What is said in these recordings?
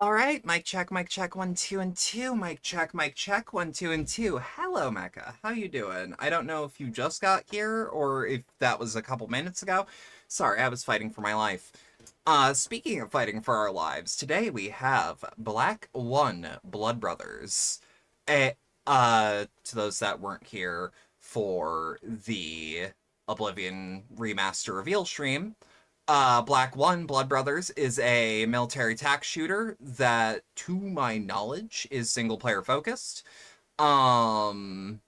All right, mic check, 1, 2, and 2. Mic check, 1, 2, and 2. Hello, Mecca. How you doing? I don't know if you just got here or if that was a couple minutes ago. Sorry, I was fighting for my life. Speaking of fighting for our lives, today we have Black One Blood Brothers. Eh, to those that weren't here for the Oblivion Remaster Reveal stream, Black One Blood Brothers is a military tax shooter that, to my knowledge, is single player focused. Um,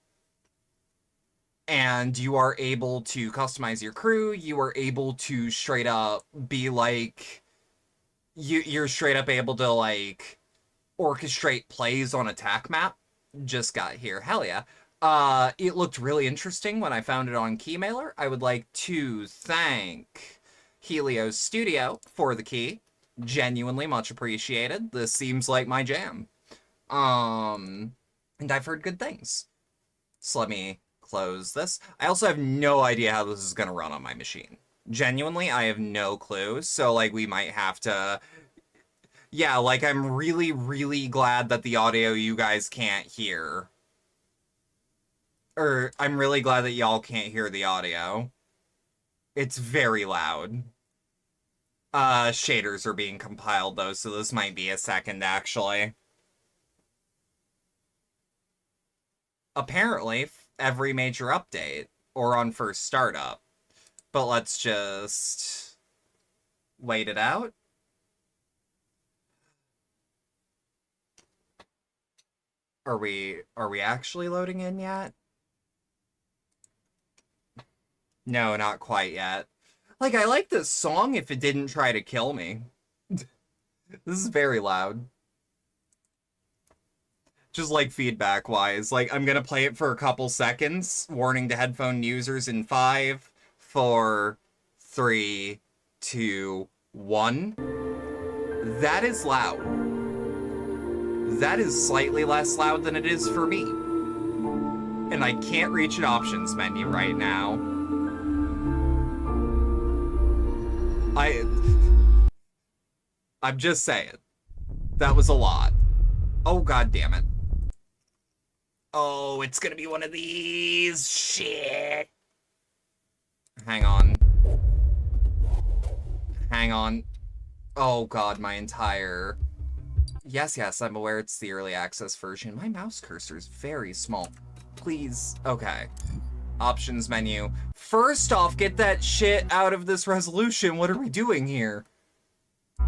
and you are able to customize your crew. You are able to straight up be like you're straight up able to like orchestrate plays on attack map. Just got here. Hell yeah. It looked really interesting when I found it on Keymailer. I would like to thank Helios Studio for the key. Genuinely much appreciated. This seems like my jam. Um, and I've heard good things. So let me close this. I also have no idea how this is going to run on my machine. Genuinely, I have no clue. So, like, we might have to... Yeah, like, I'm really, really glad that the audio you guys can't hear. Or, I'm really glad that y'all can't hear the audio. It's very loud. Shaders are being compiled, though, so this might be a second, actually. Apparently, every major update, or on first startup. But let's just wait it out. Are we actually loading in yet? No, not quite yet. Like, I like this song if it didn't try to kill me. This is very loud. Just like feedback wise. Like, I'm gonna play it for a couple seconds. Warning to headphone users in 5, 4, 3, 2, 1. That is loud. That is slightly less loud than it is for me. And I can't reach an options menu right now. I'm just saying. That was a lot. Oh, god damn it. Oh, it's gonna be one of these. Shit. Hang on. Hang on. Oh god, my entire... Yes, I'm aware it's the early access version. My mouse cursor is very small. Please. Okay. Options menu. First off, get that shit out of this resolution. What are we doing here?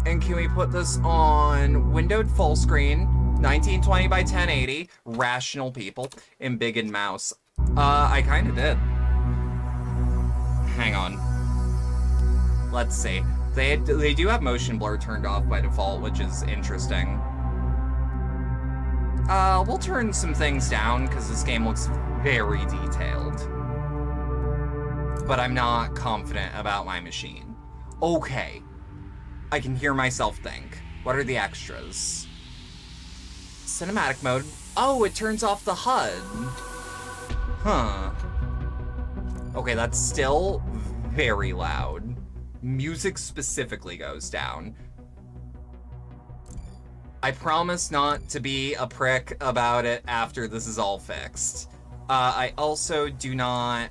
And can we put this on windowed full screen, 1920 by 1080, rational people, and big and mouse? I kind of did. Hang on. Let's see. They do have motion blur turned off by default, which is interesting. We'll turn some things down because this game looks very detailed. But I'm not confident about my machine. Okay. I can hear myself think. What are the extras? Cinematic mode. Oh, it turns off the HUD. Huh. Okay, that's still very loud. Music specifically goes down. I promise not to be a prick about it after this is all fixed. I also do not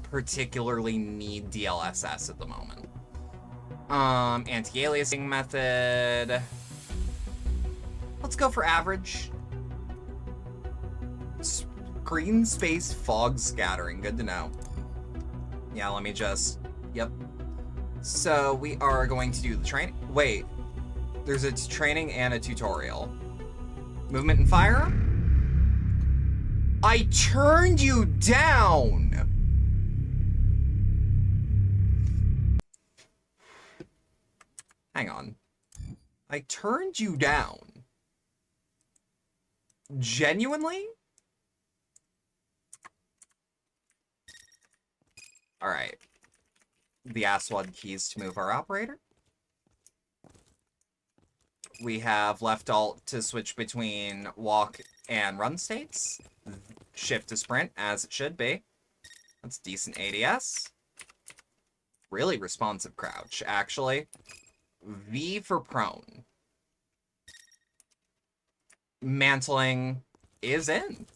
particularly need DLSS at the moment. Anti-aliasing method. Let's go for average. Green space fog scattering, good to know. Yeah, let me just, yep. So we are going to do the training. Wait, there's a training and a tutorial. Movement and fire? I turned you down! Hang on. I turned you down. Genuinely? Alright. The ASWAD keys to move our operator. We have left alt to switch between walk and run states. Shift to sprint, as it should be. That's decent ADS. Really responsive crouch, actually. V for prone. Mantling is in.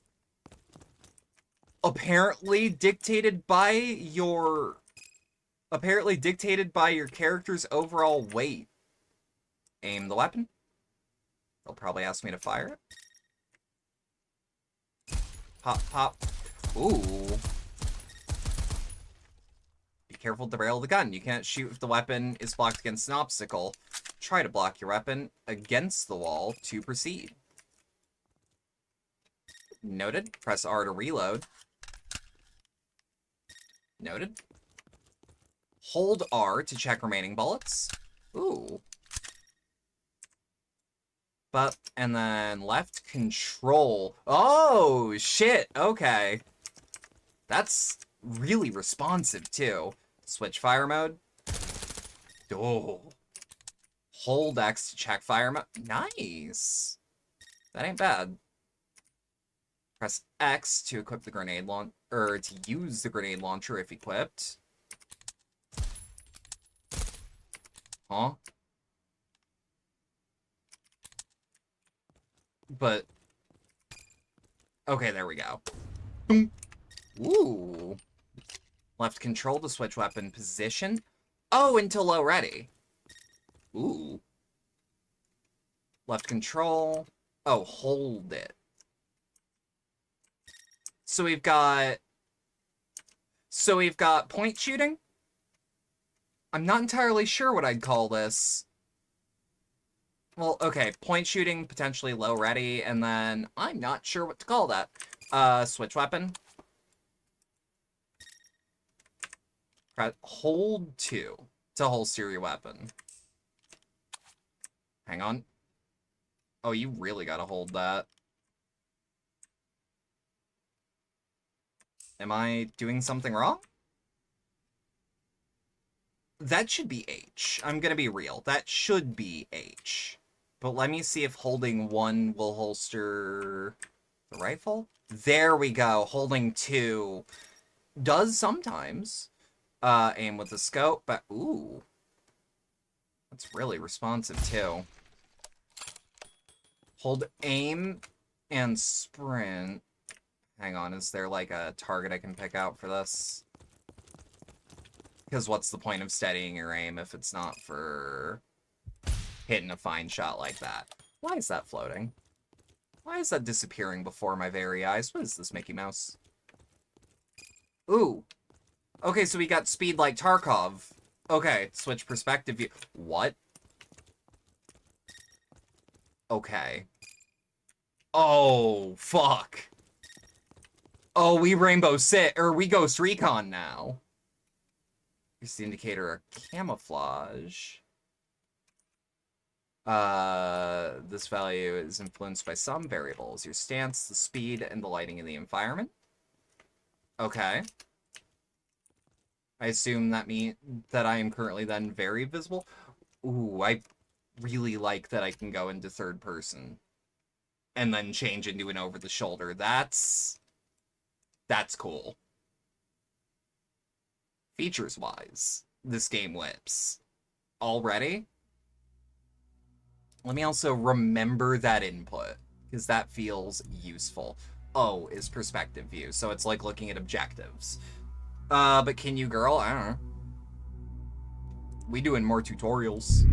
Apparently dictated by your character's overall weight. Aim the weapon. They'll probably ask me to fire it. Pop, pop. Ooh. Be careful with the barrel of the gun. You can't shoot if the weapon is blocked against an obstacle. Try to block your weapon against the wall to proceed. Noted. Press R to reload. Noted. Hold R to check remaining bullets. Ooh. But, and then left control. Oh, shit. Okay. That's really responsive, too. Switch fire mode. Oh. Hold X to check fire mode. Nice. That ain't bad. Press X to equip the grenade launcher, or to use the grenade launcher if equipped. Huh? But, okay, there we go. Ooh. Left control to switch weapon position. Oh, until low ready. Ooh. Left control. Oh, hold it. So we've got point shooting. I'm not entirely sure what I'd call this. Well, okay, point shooting, potentially low ready, and then I'm not sure what to call that. Switch weapon. Hold 2 to holster your weapon. Hang on. Oh, you really gotta hold that. Am I doing something wrong? That should be H. I'm gonna be real. That should be H. But let me see if holding 1 will holster the rifle. There we go. Holding 2 does sometimes. Aim with the scope, but ooh. That's really responsive, too. Hold aim and sprint. Hang on, is there like a target I can pick out for this? Because what's the point of steadying your aim if it's not for hitting a fine shot like that? Why is that floating? Why is that disappearing before my very eyes? What is this, Mickey Mouse? Ooh. Okay, so we got speed like Tarkov. Okay, switch perspective view. What? Okay. Oh, fuck. Oh, we we Ghost Recon now. Here's the indicator of camouflage. This value is influenced by some variables. Your stance, the speed, and the lighting in the environment. Okay. I assume that means that I am currently then very visible. Ooh, I really like that I can go into third person and then change into an over the shoulder. That's cool. Features wise, this game whips. Already? Let me also remember that input, because that feels useful. O is perspective view, so it's like looking at objectives. But can you, girl? I don't know. We doing more tutorials.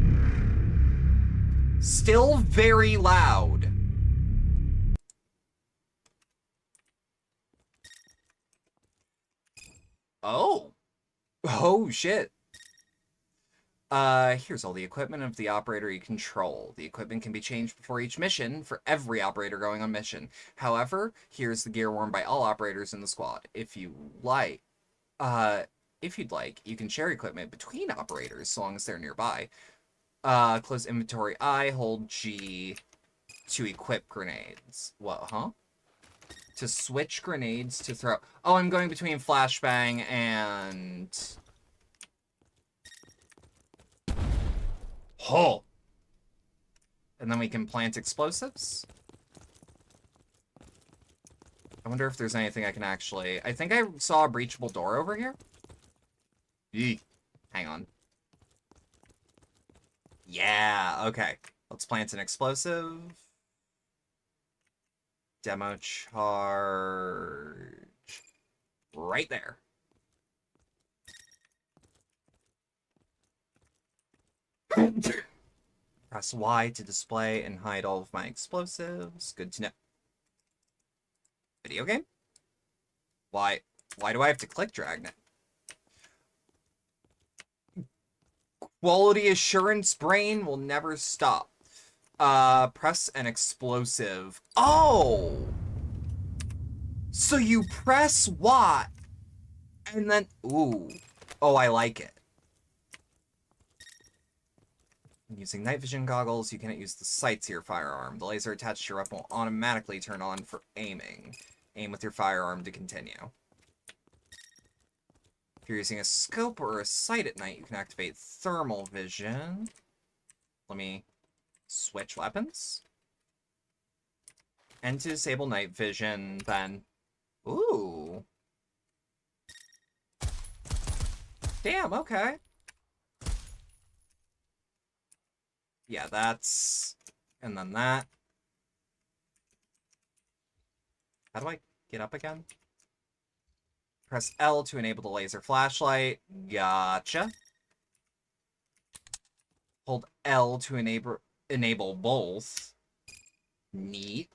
Still very loud. Oh. Oh, shit. Here's all the equipment of the operator you control. The equipment can be changed before each mission for every operator going on mission. However, here's the gear worn by all operators in the squad. If you'd like, you can share equipment between operators so long as they're nearby. Close inventory I, hold G to equip grenades. What, huh? To switch grenades to throw. Oh, I'm going between flashbang and... Oh! And then we can plant explosives. I wonder if there's anything I can actually... I think I saw a breachable door over here. Eek. Hang on. Yeah, okay. Let's plant an explosive. Demo charge. Right there. Press Y to display and hide all of my explosives. Good to know. Video game? Why do I have to click Dragnet? Quality assurance brain will never stop. Press an explosive. Oh! So you press Y, and then... Ooh. Oh, I like it. Using night vision goggles, you cannot use the sights of your firearm. The laser attached to your weapon will automatically turn on for aiming. Aim with your firearm to continue. If you're using a scope or a sight at night, you can activate thermal vision. Let me switch weapons. And to disable night vision, then... Ooh. Damn, okay. Yeah, that's... And then that. How do I get up again? Press L to enable the laser flashlight. Gotcha. Hold L to enable both. Neat.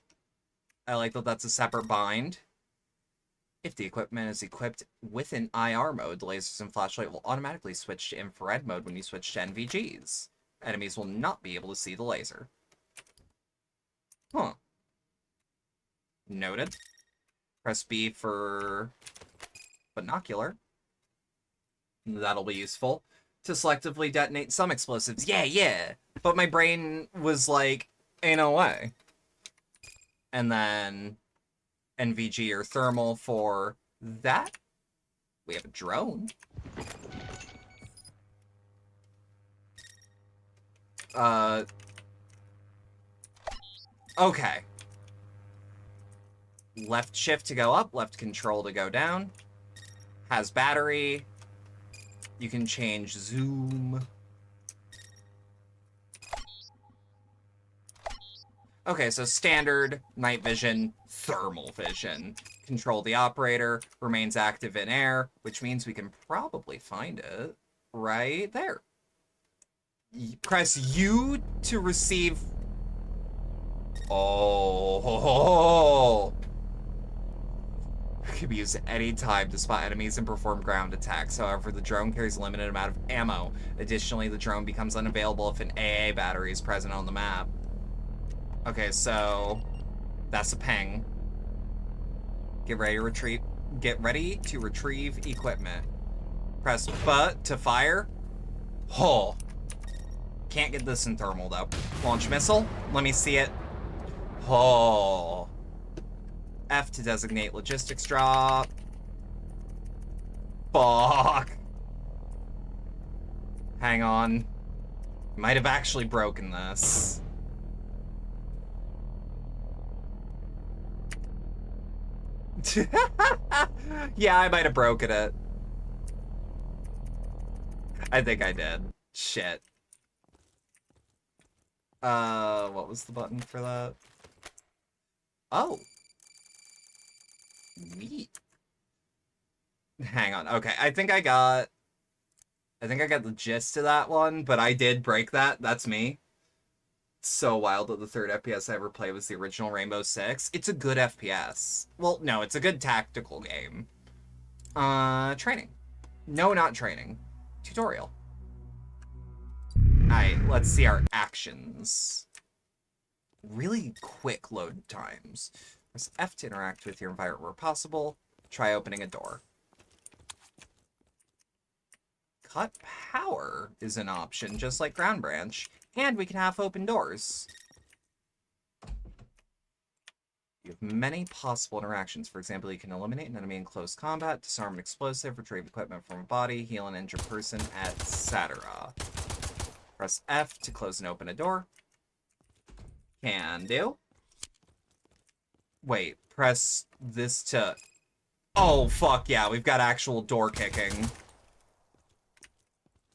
I like that that's a separate bind. If the equipment is equipped with an IR mode, the lasers and flashlight will automatically switch to infrared mode when you switch to NVGs. Enemies will not be able to see the laser. Huh. Noted. Press B for binocular. That'll be useful. To selectively detonate some explosives. Yeah! But my brain was like, ain't no way. And then NVG or thermal for that. We have a drone. Okay. Left shift to go up, left control to go down. Has battery. You can change zoom. Okay, so standard, night vision, thermal vision. Control the operator, remains active in air, which means we can probably find it right there. Press U to receive... Oh. Can be used at any time to spot enemies and perform ground attacks. However, the drone carries a limited amount of ammo. Additionally, the drone becomes unavailable if an AA battery is present on the map. Okay, so that's a ping. Get ready to retrieve equipment. Press B to fire. Oh. Can't get this in thermal though. Launch missile. Let me see it. Oh. F to designate logistics drop. Fuck. Hang on. Might have actually broken this. Yeah, I might have broken it. I think I did. Shit. What was the button for that? Oh. Neat. Hang on. Okay, I think I got the gist of that one, but I did break that. That's me. It's so wild that the third FPS I ever played was the original Rainbow Six. It's a good FPS. Well, no, it's a good tactical game. Training. No, not training. Tutorial. Alright, let's see our actions. Really quick load times. Press F to interact with your environment where possible. Try opening a door. Cut power is an option, just like ground branch. And we can have open doors. You have many possible interactions. For example, you can eliminate an enemy in close combat, disarm an explosive, retrieve equipment from a body, heal an injured person, etc. Press F to close and open a door. Can do. Wait, press this to... Oh, fuck yeah, we've got actual door kicking.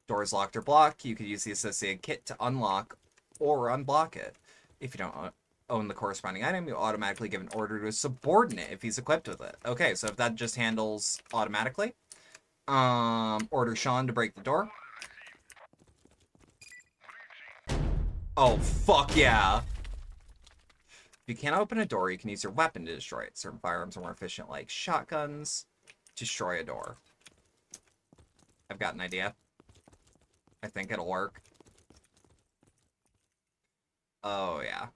Door is locked or blocked. You could use the associated kit to unlock or unblock it. If you don't own the corresponding item, you automatically give an order to a subordinate if he's equipped with it. Okay, so if that just handles automatically, order Sean to break the door. Oh, fuck yeah. If you can't open a door, you can use your weapon to destroy it. Certain firearms are more efficient, like shotguns. Destroy a door. I've got an idea. I think it'll work. Oh, yeah.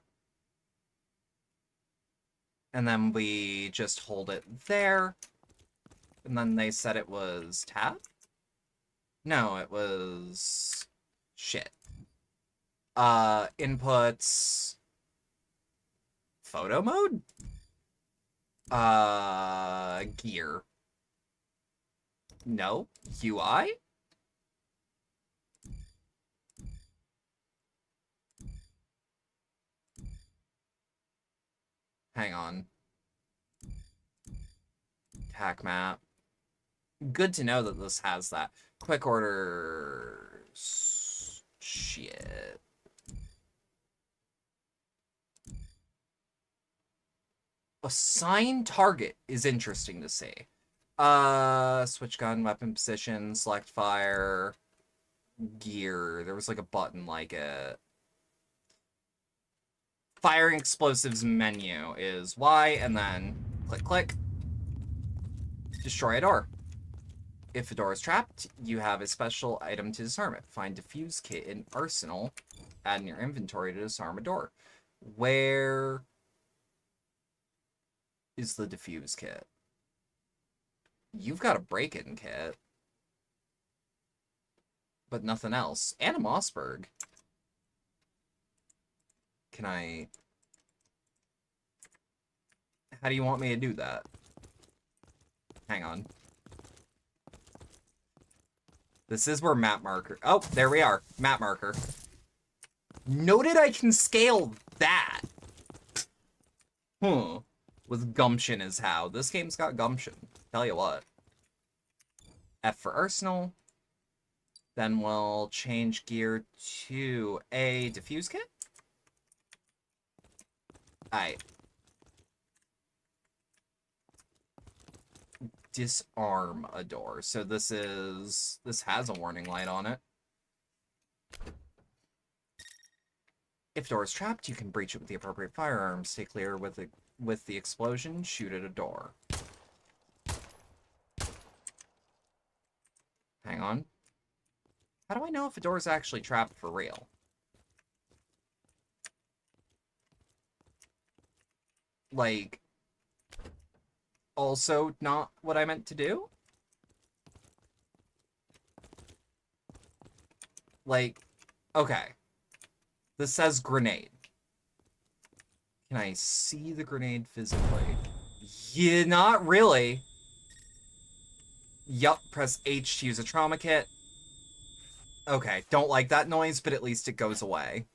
And then we just hold it there. And then they said it was tab? No, it was... shit. Inputs... photo mode? Gear. No. UI? Hang on. Tac map. Good to know that this has that. Quick orders. Shit. Assign target is interesting to see. Switch gun, weapon position, select fire, gear. There was like a button like it. Firing explosives menu is Y, and then click. Destroy a door. If a door is trapped, you have a special item to disarm it. Find defuse kit in arsenal. Add in your inventory to disarm a door. Where is the defuse kit? You've got a break-in kit. But nothing else. Anna Mossberg. Can I... How do you want me to do that? Hang on. This is where map marker... Oh, there we are. Map marker. Noted I can scale that. With gumption is how. This game's got gumption. Tell you what. F for arsenal. Then we'll change gear to a diffuse kit. Alright. Disarm a door. So this has a warning light on it. If door is trapped, you can breach it with the appropriate firearms. Stay clear with the explosion. Shoot at a door. Hang on. How do I know if a door is actually trapped for real? Like, also not what I meant to do? Like, okay. This says grenade. Can I see the grenade physically? Yeah, not really. Yup, press H to use a trauma kit. Okay, don't like that noise, but at least it goes away.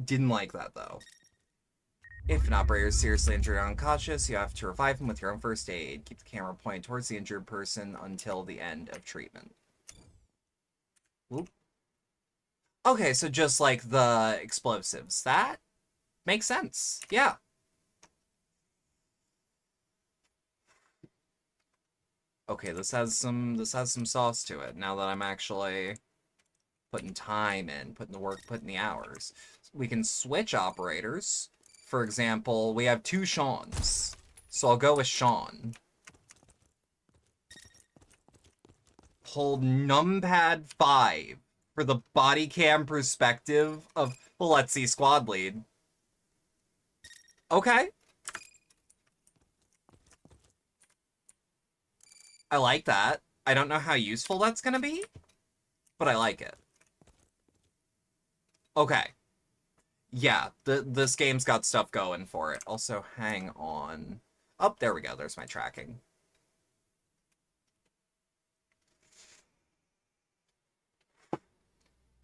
Didn't like that, though. If an operator is seriously injured or unconscious, you have to revive him with your own first aid. Keep the camera pointed towards the injured person until the end of treatment. Whoop. Okay, so just like the explosives. That makes sense. Yeah. Okay, this has some sauce to it now that I'm actually putting time in, putting the work, putting the hours. We can switch operators. For example, we have 2 Seans. So I'll go with Sean. Hold numpad 5 for the body cam perspective of, well, let's see squad lead. Okay. I like that. I don't know how useful that's gonna be, but I like it. Okay. Yeah, this game's got stuff going for it. Also, hang on. Oh, there we go. There's my tracking.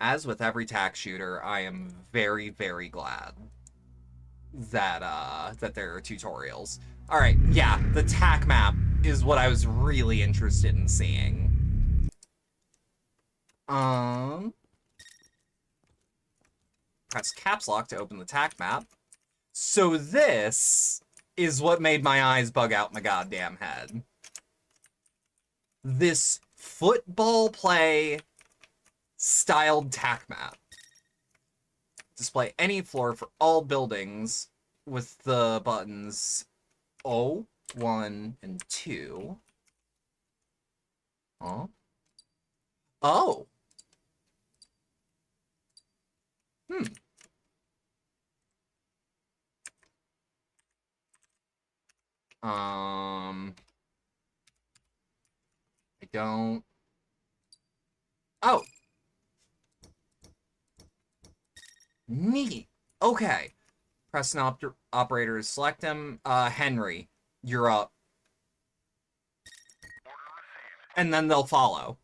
As with every tac shooter, I am very, very glad that there are tutorials. All right, yeah, the tac map is what I was really interested in seeing. press caps lock to open the tack map. So this is what made my eyes bug out my goddamn head. This football play styled tack map. Display any floor for all buildings with the buttons 0, 1, and 2. Huh? Oh. I don't... Oh. Neat. Okay. Press an operator to select him. Henry, you're up. And then they'll follow.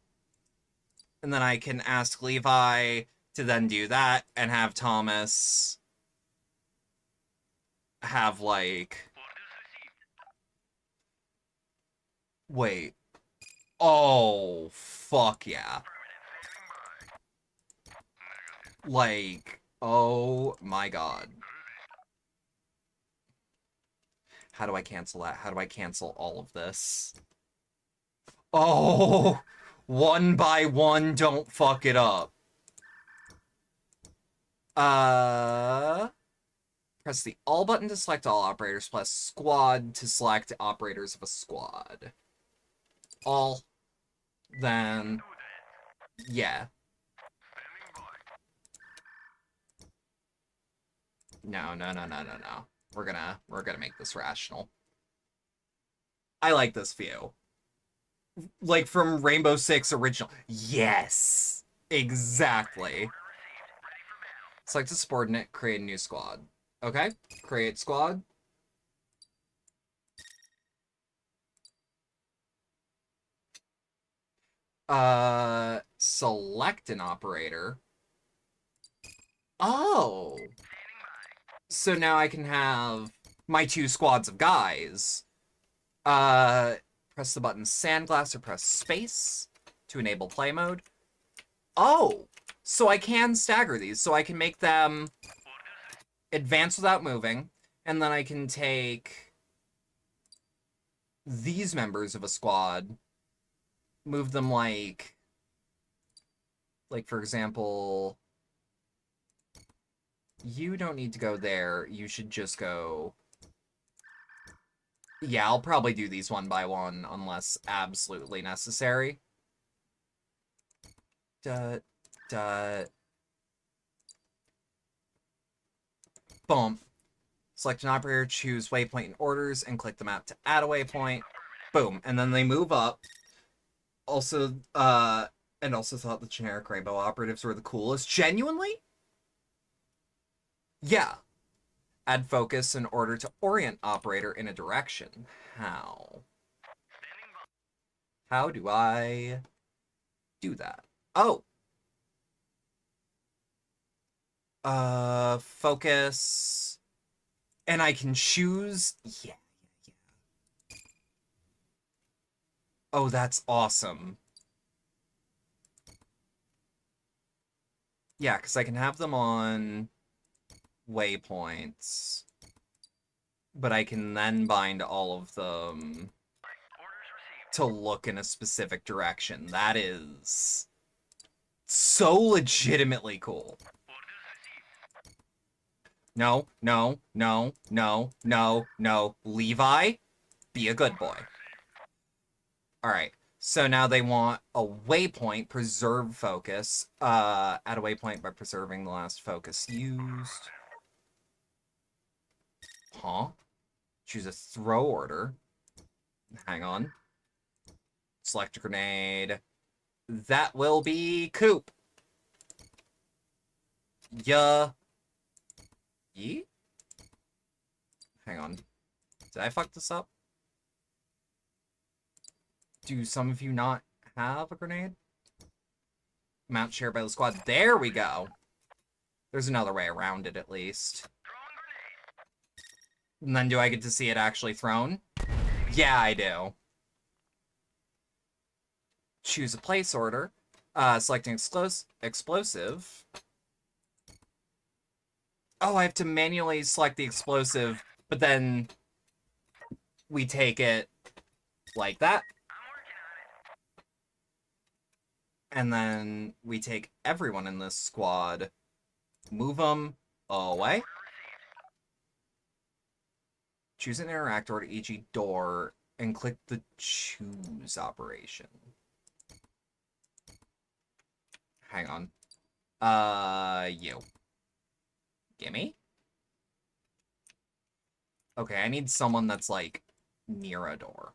And then I can ask Levi to then do that and have Thomas have, like... Wait. Oh, fuck yeah. Like, oh my god. How do I cancel that? How do I cancel all of this? Oh, one by one, don't fuck it up. Press the all button to select all operators, plus squad to select operators of a squad. All. Then, yeah. No. We're gonna make this rational. I like this view. Like from Rainbow Six original. Yes! Exactly. Select a subordinate, create a new squad. Okay, create squad. Select an operator. Oh! So now I can have my 2 squads of guys. Press the button Sandglass or press space to enable play mode. Oh! So I can stagger these. So I can make them advance without moving. And then I can take these members of a squad, move them like for example, you don't need to go there. You should just go... Yeah, I'll probably do these one by one unless absolutely necessary. Boom. Select an operator, choose waypoint and orders, and click the map to add a waypoint. Boom. And then they move up. Also, and also thought the generic rainbow operatives were the coolest. Genuinely? Yeah. Add focus in order to orient operator in a direction. How? How do I do that? Oh! Focus. And I can choose... Yeah. Oh, that's awesome. Yeah, because I can have them on waypoints. But I can then bind all of them to look in a specific direction. That is so legitimately cool. No. Levi, be a good boy. Alright, so now they want a waypoint, preserve focus. Add a waypoint by preserving the last focus used. Huh? Choose a throw order. Hang on. Select a grenade. That will be Coop. Yeah. Yeet? Hang on. Did I fuck this up? Do some of you not have a grenade? Amount shared by the squad. There we go. There's another way around it, at least. And then do I get to see it actually thrown? Yeah, I do. Choose a place order. Selecting explosive. Oh, I have to manually select the explosive, but then we take it like that. And then we take everyone in this squad, move them away. Choose an interactor to each door and click the choose operation. Hang on. You. Gimme? Okay, I need someone that's, like, near a door.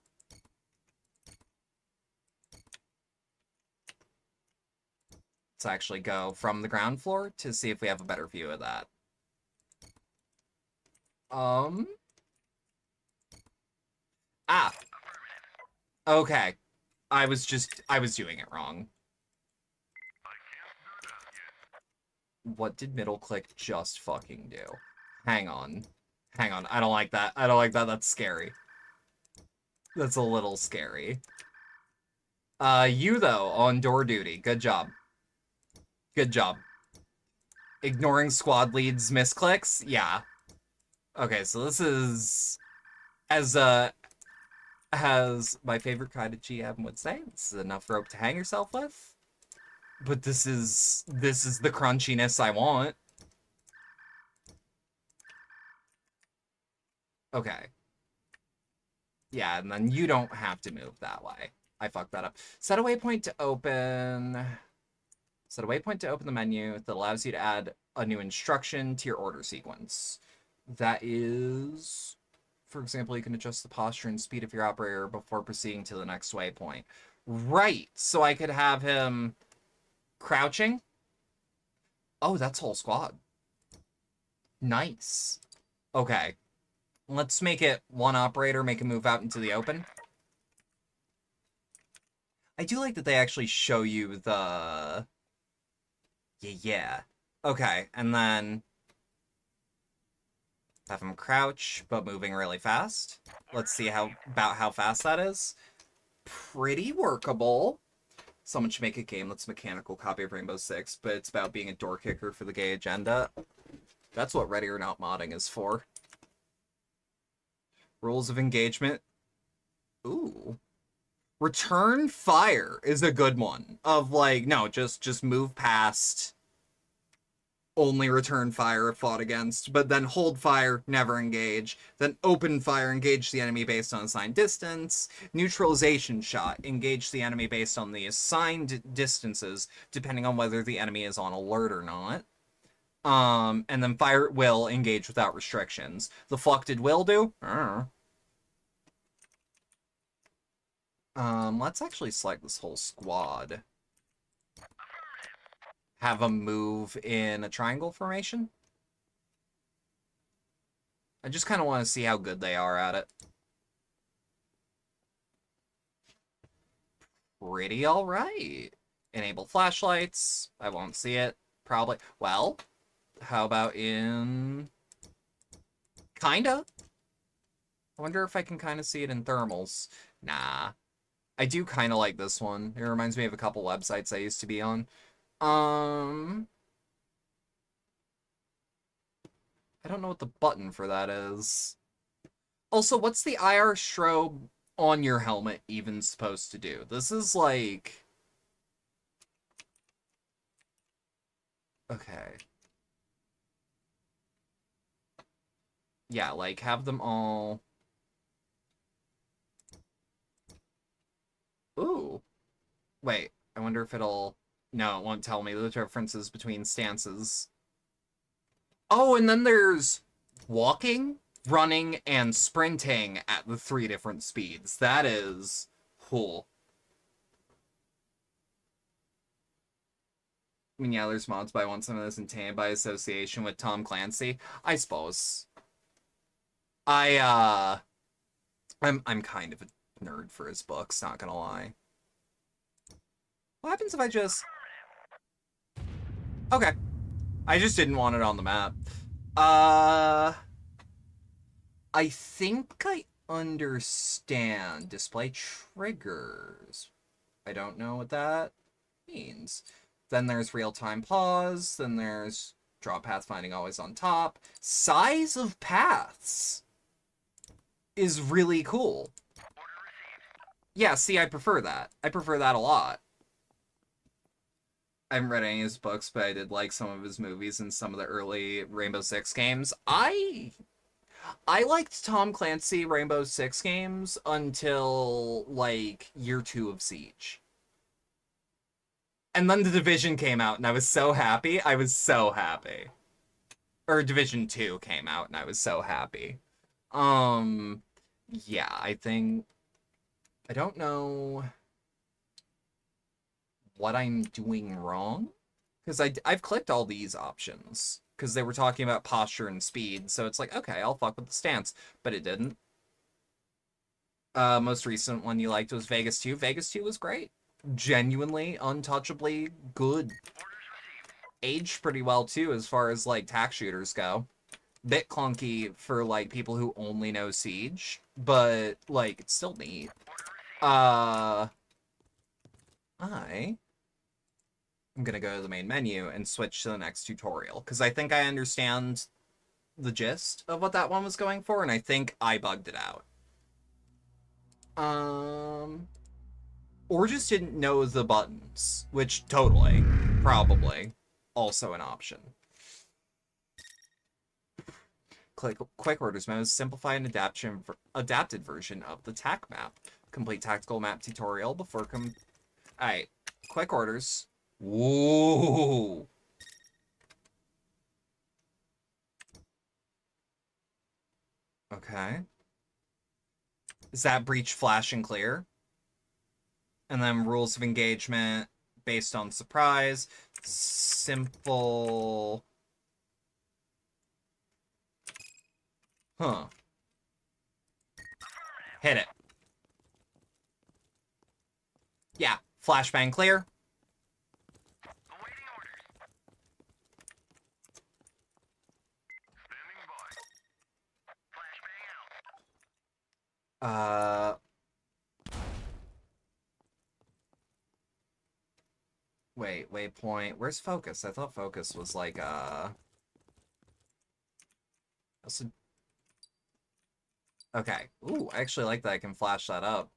Let's actually go from the ground floor to see if we have a better view of that. Ah! Okay. I was doing it wrong. What did middle click just fucking do? Hang on. Hang on. I don't like that. I don't like that. That's scary. That's a little scary. You, though, on door duty. Good job. Good job. Ignoring squad leads misclicks? Yeah. Okay, so this is... As my favorite kind of GM would say, this is enough rope to hang yourself with. But this is the crunchiness I want. Okay. Yeah, and then you don't have to move that way. I fucked that up. Set a waypoint to open... Set a waypoint to open the menu that allows you to add a new instruction to your order sequence. That is... For example, you can adjust the posture and speed of your operator before proceeding to the next waypoint. Right! So I could have him crouching. Oh, that's whole squad. Nice. Okay. Let's make it one operator, make him move out into the open. I do like that they actually show you the... Yeah. Okay, and then... have him crouch, but moving really fast. Let's see about how fast that is. Pretty workable. Someone should make a game that's a mechanical copy of Rainbow Six, but it's about being a door kicker for the gay agenda. That's what Ready or Not modding is for. Rules of engagement. Ooh. Return fire is a good one. Of like, no, just move past. Only return fire if fought against, but then hold fire, never engage. Then open fire, engage the enemy based on assigned distance. Neutralization shot, engage the enemy based on the assigned distances, depending on whether the enemy is on alert or not. And then fire at will, engage without restrictions. The fuck did will do? Let's actually select this whole squad. Have them move in a triangle formation. I just kind of want to see how good they are at it. Pretty alright. Enable flashlights. I won't see it. Probably. Well, how about in... Kinda. I wonder if I can kind of see it in thermals. Nah. I do kind of like this one. It reminds me of a couple websites I used to be on. I don't know what the button for that is. Also, what's the IR strobe on your helmet even supposed to do? This is like... Okay. Yeah, like, have them all... Ooh. Wait, I wonder if it'll... No, it won't tell me the differences between stances. Oh, and then there's walking, running, and sprinting at the 3 different speeds. That is cool. I mean, yeah, there's mods, but I want some of this obtained by association with Tom Clancy. I suppose. I'm kind of a nerd for his books, not gonna lie. What happens if I just... Okay. I just didn't want it on the map. I think I understand. Display triggers. I don't know what that means. Then there's real-time pause. Then there's Draw pathfinding always on top. Size of paths is really cool. Yeah, see, I prefer that. I prefer that a lot. I haven't read any of his books, but I did like some of his movies and some of the early Rainbow Six games. I liked Tom Clancy Rainbow Six games until, like, year 2 of Siege. And then The Division came out, and I was so happy. I was so happy. Or Division 2 came out, and I was so happy. Yeah, I think... I don't know what I'm doing wrong. Because I've clicked all these options. Because they were talking about posture and speed, so it's like, okay, I'll fuck with the stance. But it didn't. Most recent one you liked was Vegas 2. Vegas 2 was great. Genuinely, untouchably good. Aged pretty well, too, as far as, like, tack shooters go. Bit clunky for, like, people who only know Siege, but, like, it's still neat. I'm gonna go to the main menu and switch to the next tutorial, because I think I understand the gist of what that one was going for, and I think I bugged it out. Or just didn't know the buttons, which totally, probably, also an option. Quick Orders mode is simplified and adapted version of the TAC map. Complete tactical map tutorial before Alright, Quick Orders. Whoa! Okay. Is that breach flash and clear? And then rules of engagement based on surprise. Simple. Huh. Hit it. Yeah, flashbang clear. Waypoint. Where's focus? I thought focus was like, Okay. Ooh, I actually like that I can flash that up.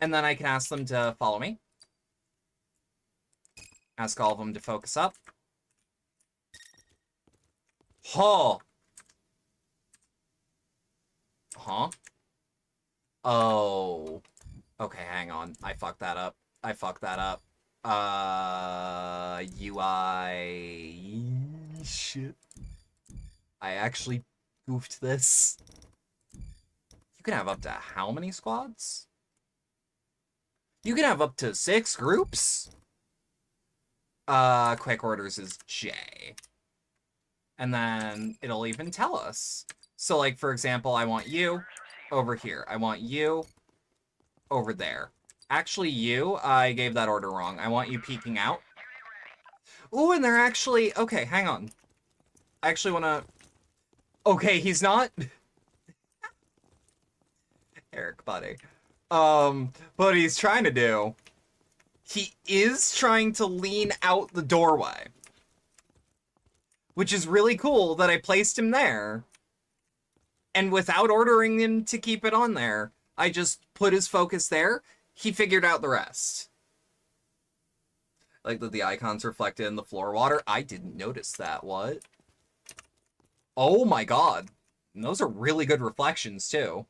And then I can ask them to follow me. Ask all of them to focus up. Huh. Huh? Oh. Okay, hang on. I fucked that up. I fucked that up. UI... Shit. I actually goofed this. You can have up to how many squads? You can have up to 6 groups? Quick Orders is J. And then it'll even tell us. So, like, for example, I want you over here. I want you over there. Actually, I gave that order wrong. I want you peeking out. Ooh, and they're actually... Okay, hang on. I actually want to... Okay, he's not... Eric, buddy. What he's trying to do... He is trying to lean out the doorway. Which is really cool that I placed him there. And without ordering him to keep it on there, I just put his focus there. He figured out the rest. Like that the icons reflected in the floor water. I didn't notice that. What? Oh my god. And those are really good reflections, too.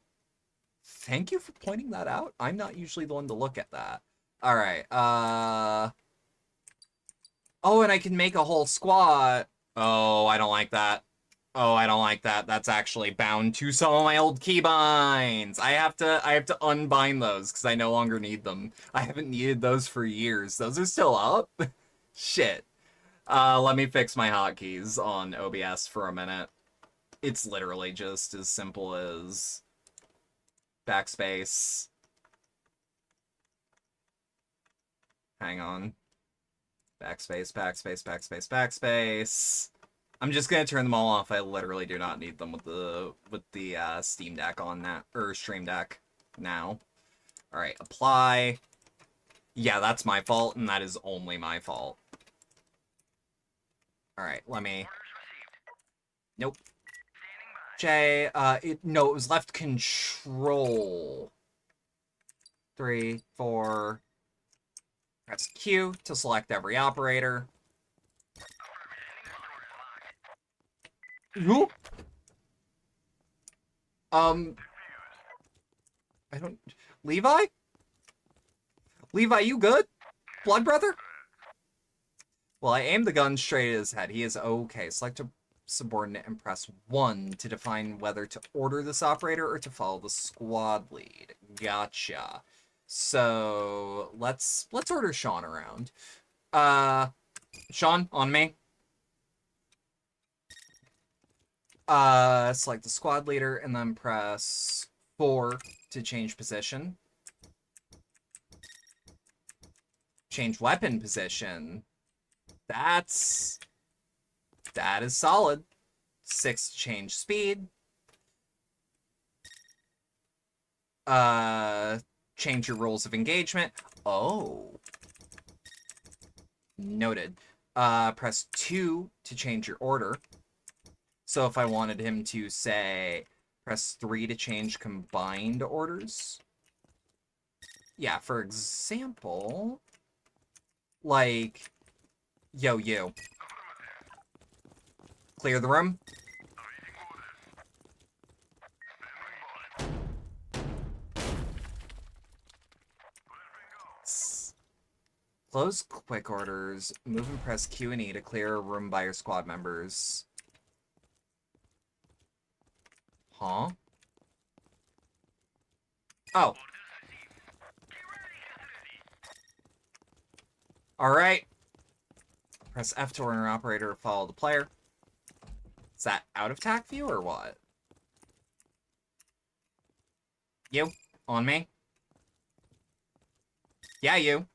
Thank you for pointing that out. I'm not usually the one to look at that. Alright, Oh, and I can make a whole squad. Oh, I don't like that. Oh, I don't like that. That's actually bound to some of my old keybinds. I have to unbind those because I no longer need them. I haven't needed those for years. Those are still up? Shit. Let me fix my hotkeys on OBS for a minute. It's literally just as simple as backspace. Hang on. Backspace, backspace, backspace, backspace. I'm just gonna turn them all off. I literally do not need them with the Steam Deck on that, or Stream Deck now. All right, apply. Yeah, that's my fault, and that is only my fault. Alright, let me... Nope. J, no, it was left control. 3, 4... Press Q to select every operator. Whoop. I don't... Levi? Levi, you good? Blood brother? Well, I aimed the gun straight at his head. He is okay. Select a subordinate and press 1 to define whether to order this operator or to follow the squad lead. Gotcha. So, let's order Sean around. Sean, on me. Select the squad leader and then press 4 to change position. Change weapon position. That is solid. 6 to change speed. Change your rules of engagement. Oh. Noted. Press 2 to change your order. So if I wanted him to say, press 3 to change combined orders. Yeah, for example, like, yo, you. Clear the room. Close quick orders. Move and press Q and E to clear a room by your squad members. Huh? Oh. Alright. Press F to order an operator to follow the player. Is that out of TAC view or what? You? On me? Yeah, you.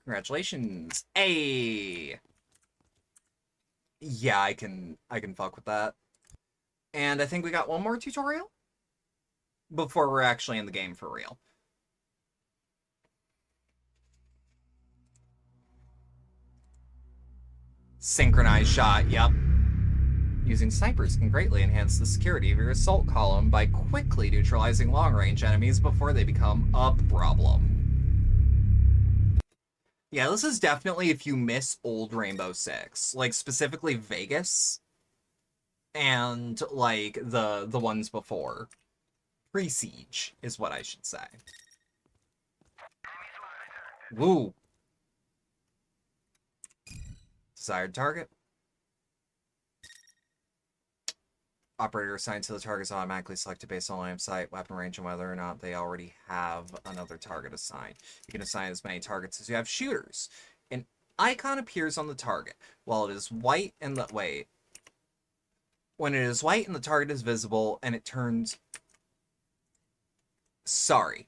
Congratulations. Hey! Yeah, I can fuck with that. And I think we got one more tutorial before we're actually in the game for real. Synchronized shot, yep. Using snipers can greatly enhance the security of your assault column by quickly neutralizing long-range enemies before they become a problem. Yeah, this is definitely if you miss old Rainbow Six, like specifically Vegas and like the ones before. Pre-Siege is what I should say. Woo. Desired target. Operator assigned to the target is automatically selected based on line of sight, weapon range, and whether or not they already have another target assigned. You can assign as many targets as you have shooters. An icon appears on the target. While it is white and the... Wait. When it is white and the target is visible, and it turns... Sorry.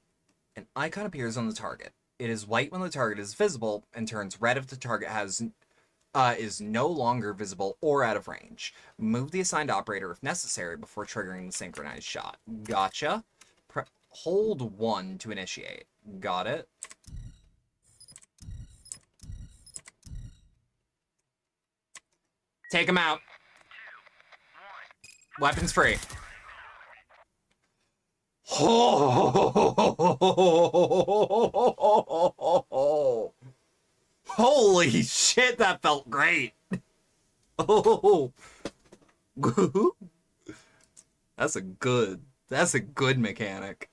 An icon appears on the target. It is white when the target is visible, and turns red if the target has... is no longer visible or out of range. Move the assigned operator if necessary before triggering the synchronized shot. Gotcha. Hold 1 to initiate. Got it. Take him out. Weapons free. Holy shit, that felt great. Oh. That's a good mechanic.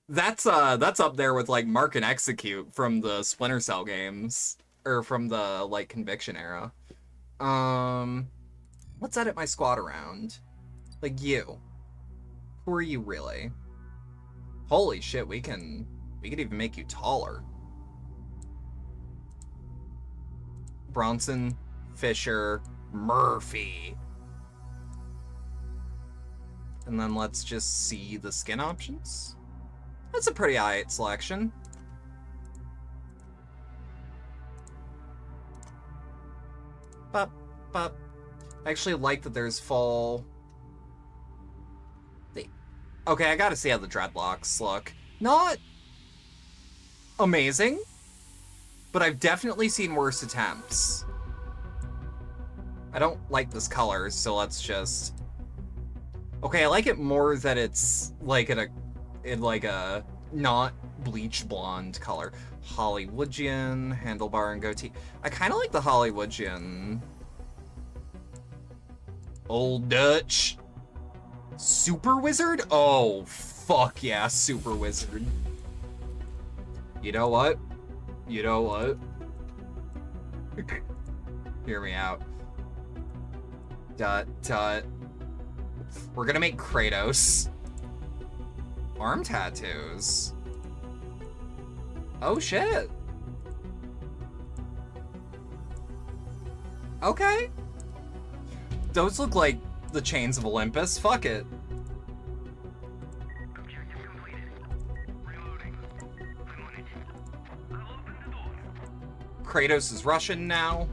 That's up there with like Mark and Execute from the Splinter Cell games, or from the like Conviction era. Let's edit my squad around. Like you. Who are you really? Holy shit, we could even make you taller. Bronson, Fisher, Murphy. And then let's just see the skin options. That's a pretty alright selection. But I actually like that there's full... Okay, I gotta see how the dreadlocks look. Not amazing, but I've definitely seen worse attempts. I don't like this color, so let's just... Okay, I like it more that it's like in like a not bleach blonde color. Hollywoodian, handlebar and goatee. I kind of like the Hollywoodian. Old Dutch. Super Wizard? Oh, fuck yeah, Super Wizard. You know what? You know what? Hear me out. Dot, dot. We're gonna make Kratos. Arm tattoos. Oh, shit. Okay. Those look like the chains of Olympus. Fuck it. Kratos is Russian now.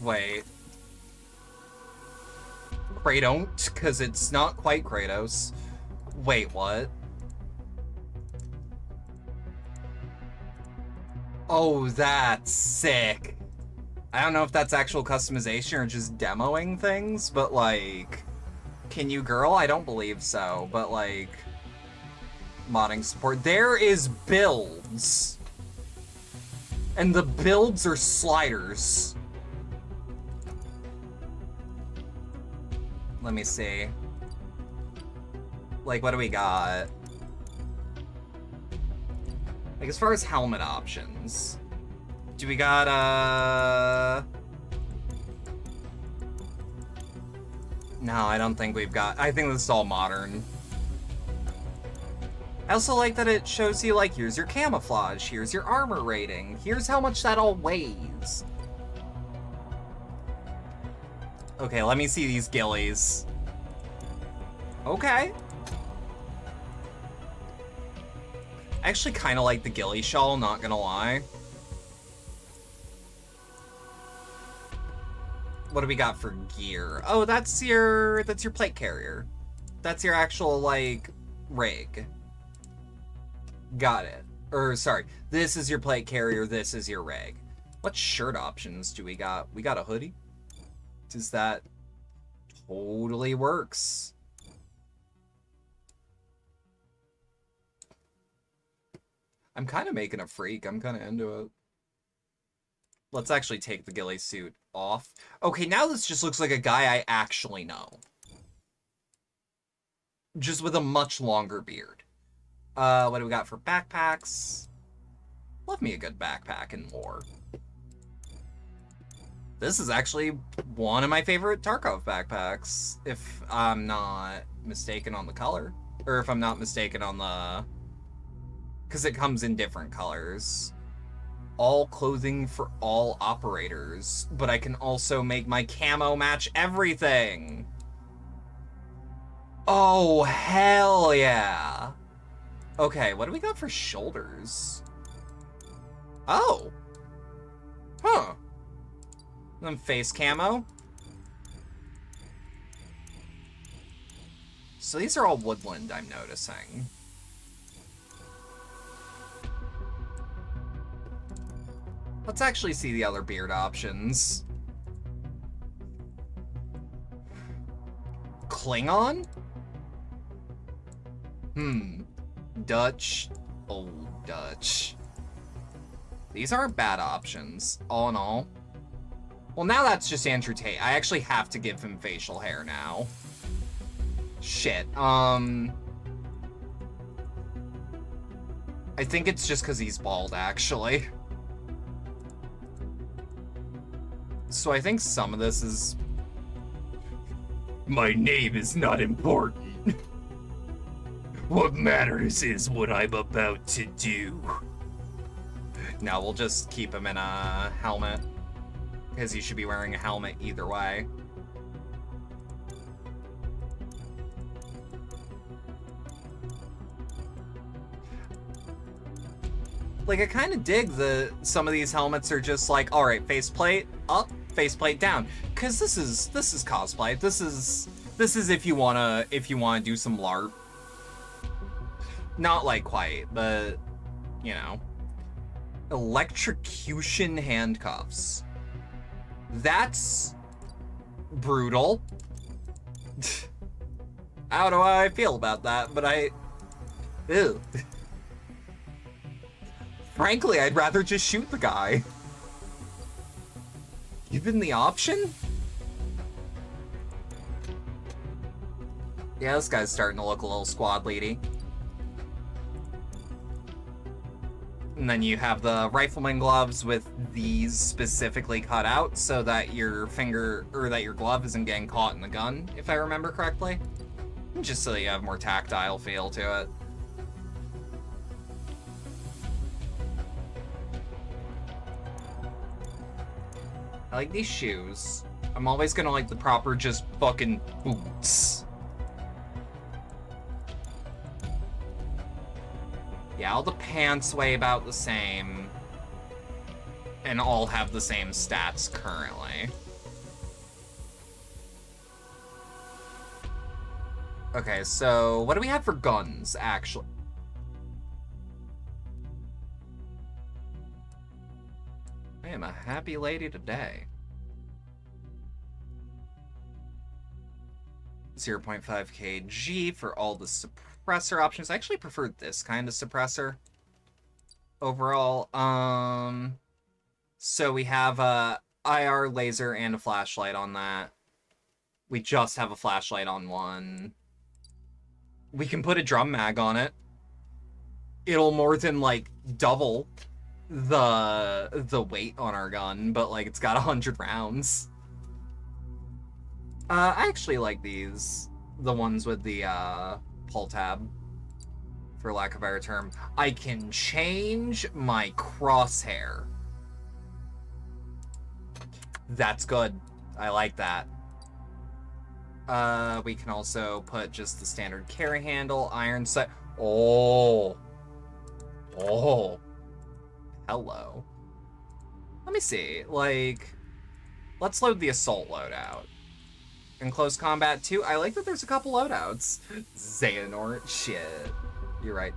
Wait. Kratos, because it's not quite Kratos. Wait, what? Oh, that's sick. I don't know if that's actual customization or just demoing things, but like... Can you girl? I don't believe so, but like... Modding support. There is builds. And the builds are sliders. Let me see. Like, what do we got? Like, as far as helmet options, do we got, No, I don't think we've got... I think this is all modern. I also like that it shows you, like, here's your camouflage, here's your armor rating, here's how much that all weighs. Okay, let me see these ghillies. Okay. I actually kind of like the ghillie shawl, not gonna lie. What do we got for gear? Oh, that's your plate carrier. That's your actual, like, rig. Got it. Or, sorry, this is your plate carrier, this is your rig. What shirt options do we got? We got a hoodie. Does that totally works? I'm kind of making a freak. I'm kind of into it. Let's actually take the ghillie suit off. Okay, now this just looks like a guy I actually know. Just with a much longer beard. What do we got for backpacks? Love me a good backpack and more. This is actually one of my favorite Tarkov backpacks, if I'm not mistaken on the color. Or if I'm not mistaken on the... Because it comes in different colors. All clothing for all operators, but I can also make my camo match everything. Oh, hell yeah. Okay, what do we got for shoulders? Oh. Huh. Then face camo. So these are all woodland, I'm noticing. Let's actually see the other beard options. Klingon? Dutch. Old Dutch. These aren't bad options, all in all. Well, now that's just Andrew Tate. I actually have to give him facial hair now. Shit, I think it's just because he's bald, actually. So I think some of this is... My name is not important. What matters is what I'm about to do. Now we'll just keep him in a helmet, because he should be wearing a helmet either way. Like, I kind of dig that some of these helmets are just like, all right, faceplate up, faceplate down, because this is cosplay. This is if you wanna do some LARP. Not like quite, but, you know. Electrocution handcuffs. That's brutal. How do I feel about that? But ew. Frankly, I'd rather just shoot the guy. Given the option? Yeah, this guy's starting to look a little squad leady. And then you have the rifleman gloves with these specifically cut out so that your finger, or that your glove isn't getting caught in the gun, if I remember correctly. Just so you have more tactile feel to it. I like these shoes. I'm always gonna like the proper just fucking boots. Yeah, all the pants weigh about the same. And all have the same stats currently. Okay, so what do we have for guns, actually? I am a happy lady today. 0.5 kg for all the suppressor options. I actually prefer this kind of suppressor overall. So we have a IR laser and a flashlight on that. We just have a flashlight on one. We can put a drum mag on it. It'll more than like double the weight on our gun, but like it's got 100 rounds. I actually like these, the ones with the pull tab, for lack of a better term. I can change my crosshair. That's good. I like that. We can also put just the standard carry handle, iron sight. Oh. Oh. Hello. Let me see. Like, let's load the assault loadout. In close combat too, I like that there's a couple loadouts. Xehanort, shit. You're right.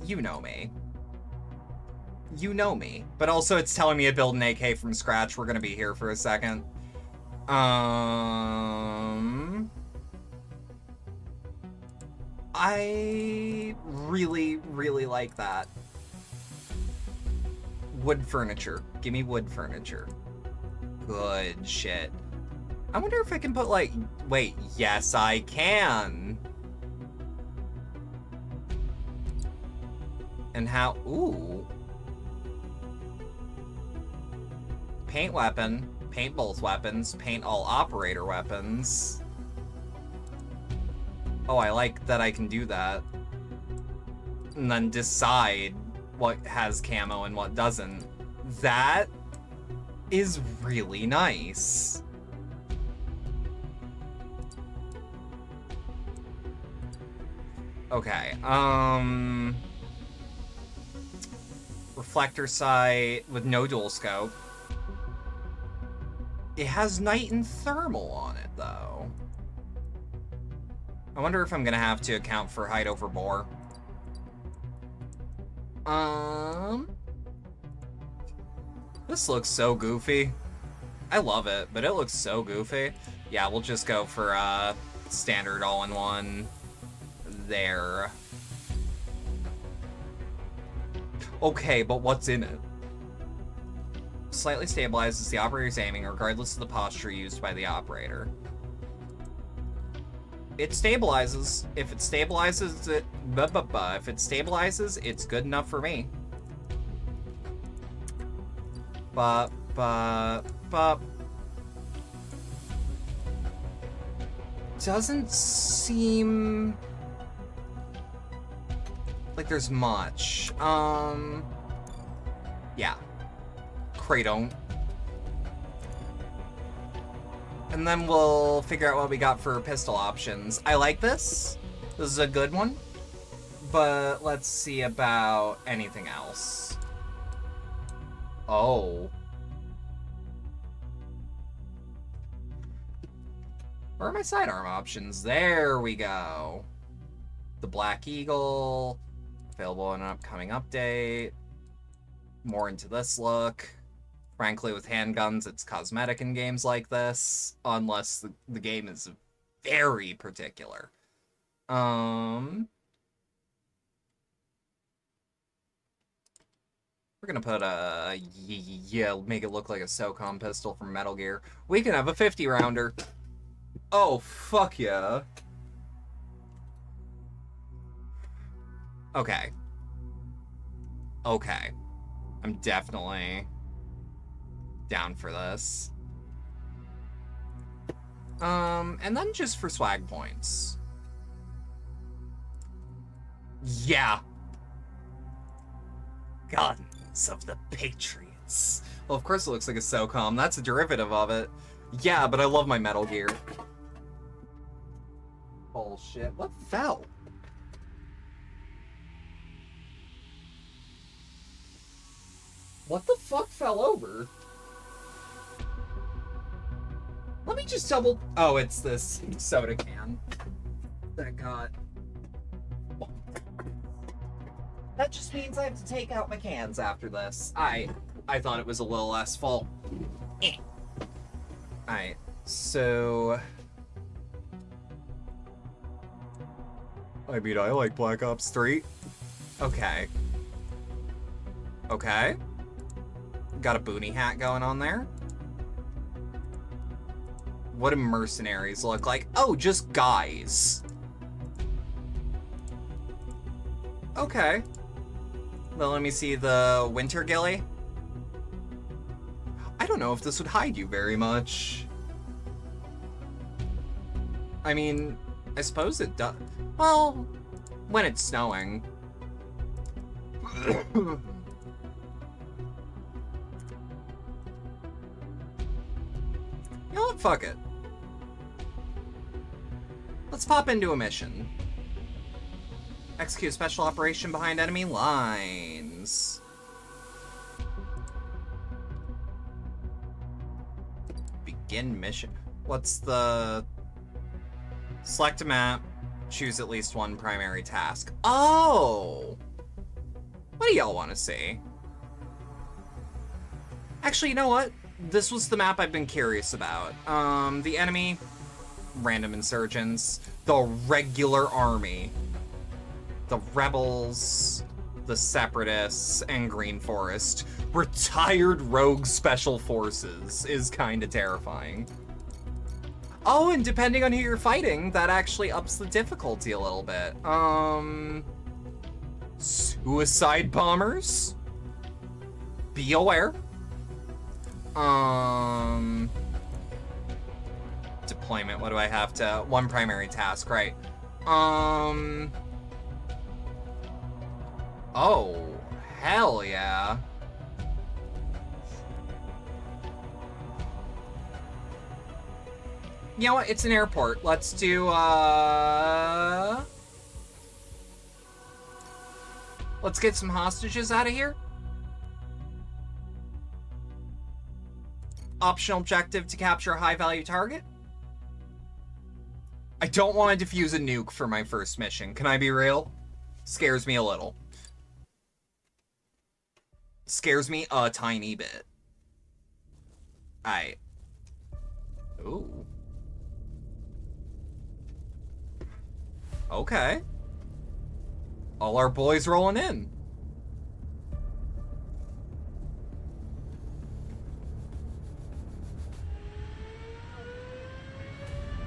You know me. You know me. But also it's telling me to build an AK from scratch. We're gonna be here for a second. I really, really like that. Wood furniture. Give me wood furniture. Good shit. I wonder if I can put like... Wait, yes I can. And how... Ooh. Paint weapon. Paint both weapons. Paint all operator weapons. Oh, I like that I can do that. And then decide what has camo and what doesn't. That is really nice. Okay, reflector sight with no dual scope. It has night and thermal on it, though. I wonder if I'm gonna have to account for height over bore. This looks so goofy. I love it, but it looks so goofy. Yeah, we'll just go for standard all-in-one there. Okay, but what's in it? Slightly stabilizes the operator's aiming regardless of the posture used by the operator. It stabilizes. If it stabilizes it, if it stabilizes, it's good enough for me. But doesn't seem like there's much. Yeah. Kratom. And then we'll figure out what we got for pistol options. I like this. This is a good one. But let's see about anything else. Oh. Where are my sidearm options? There we go. The Black Eagle, available in an upcoming update. More into this look. Frankly, with handguns, it's cosmetic in games like this, unless the game is very particular. We're gonna put a, yeah, make it look like a SOCOM pistol from Metal Gear. We can have a 50 rounder. Oh, fuck yeah. Okay. Okay. I'm definitely down for this. And then just for swag points. Yeah. Guns of the Patriots. Well, of course it looks like a SOCOM. That's a derivative of it. Yeah, but I love my Metal Gear. Bullshit. What fell? What the fuck fell over? Let me just double... Oh, it's this soda can that got... That just means I have to take out my cans after this. I thought it was a little less full. Alright, so... I mean, I like Black Ops 3. Okay. Okay. Got a boonie hat going on there. What do mercenaries look like? Oh, just guys. Okay. Well, let me see the winter ghillie. I don't know if this would hide you very much. I mean, I suppose it does. Well, when it's snowing. You know what? Fuck it. Let's pop into a mission. Execute special operation behind enemy lines. Begin mission. What's the... Select a map. Choose at least one primary task. Oh! What do y'all want to see? Actually, you know what? This was the map I've been curious about. The enemy, random insurgents, the regular army, the rebels, the separatists, and Green Forest. Retired rogue special forces is kind of terrifying. Oh, and depending on who you're fighting, that actually ups the difficulty a little bit. Suicide bombers? Be aware. Deployment, what do I have to... One primary task, right. Oh, hell yeah. You know what? It's an airport. Let's do, let's get some hostages out of here. Optional objective to capture a high-value target. I don't want to defuse a nuke for my first mission. Can I be real? Scares me a little. Scares me a tiny bit. Aight. Ooh. Okay. All our boys rolling in.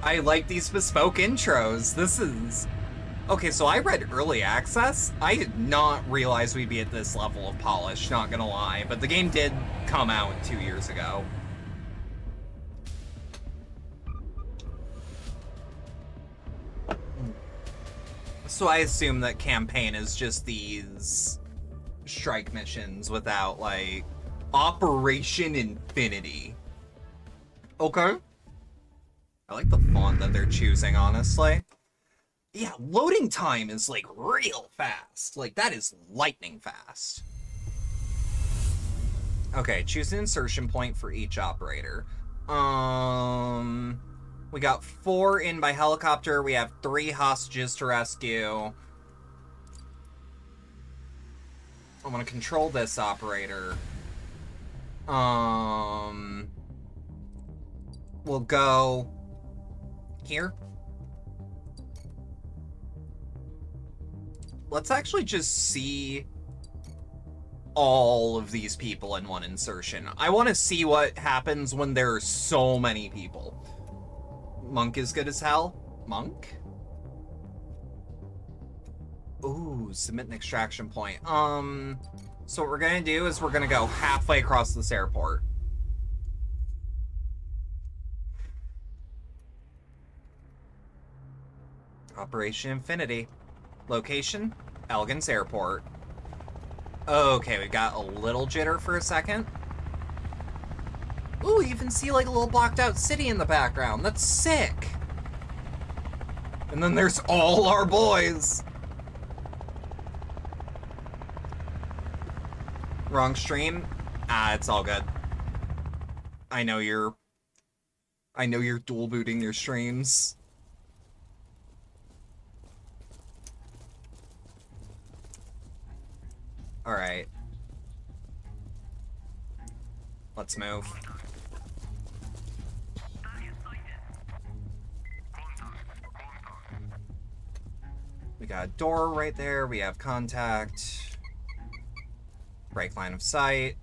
I like these bespoke intros. This is... Okay, so I read early access. I did not realize we'd be at this level of polish, not gonna lie. But the game did come out 2 years ago. So I assume that campaign is just these strike missions without, like, Operation Infinity. Okay. I like the font that they're choosing, honestly. Yeah, loading time is, like, real fast. Like, that is lightning fast. Okay, choose an insertion point for each operator. We got 4 in by helicopter. We have 3 hostages to rescue. I want to control this operator. We'll go here. Let's actually just see all of these people in one insertion. I want to see what happens when there are so many people. Monk is good as hell. Monk? Ooh, submit an extraction point. So what we're gonna do is we're gonna go halfway across this airport. Operation Infinity. Location, Elgin's Airport. Okay, we got a little jitter for a second. Ooh, you even see like a little blocked out city in the background. That's sick. And then there's all our boys. Wrong stream. Ah, it's all good. I know you're dual booting your streams. All right. Let's move. We got a door right there. We have contact. Break line of sight.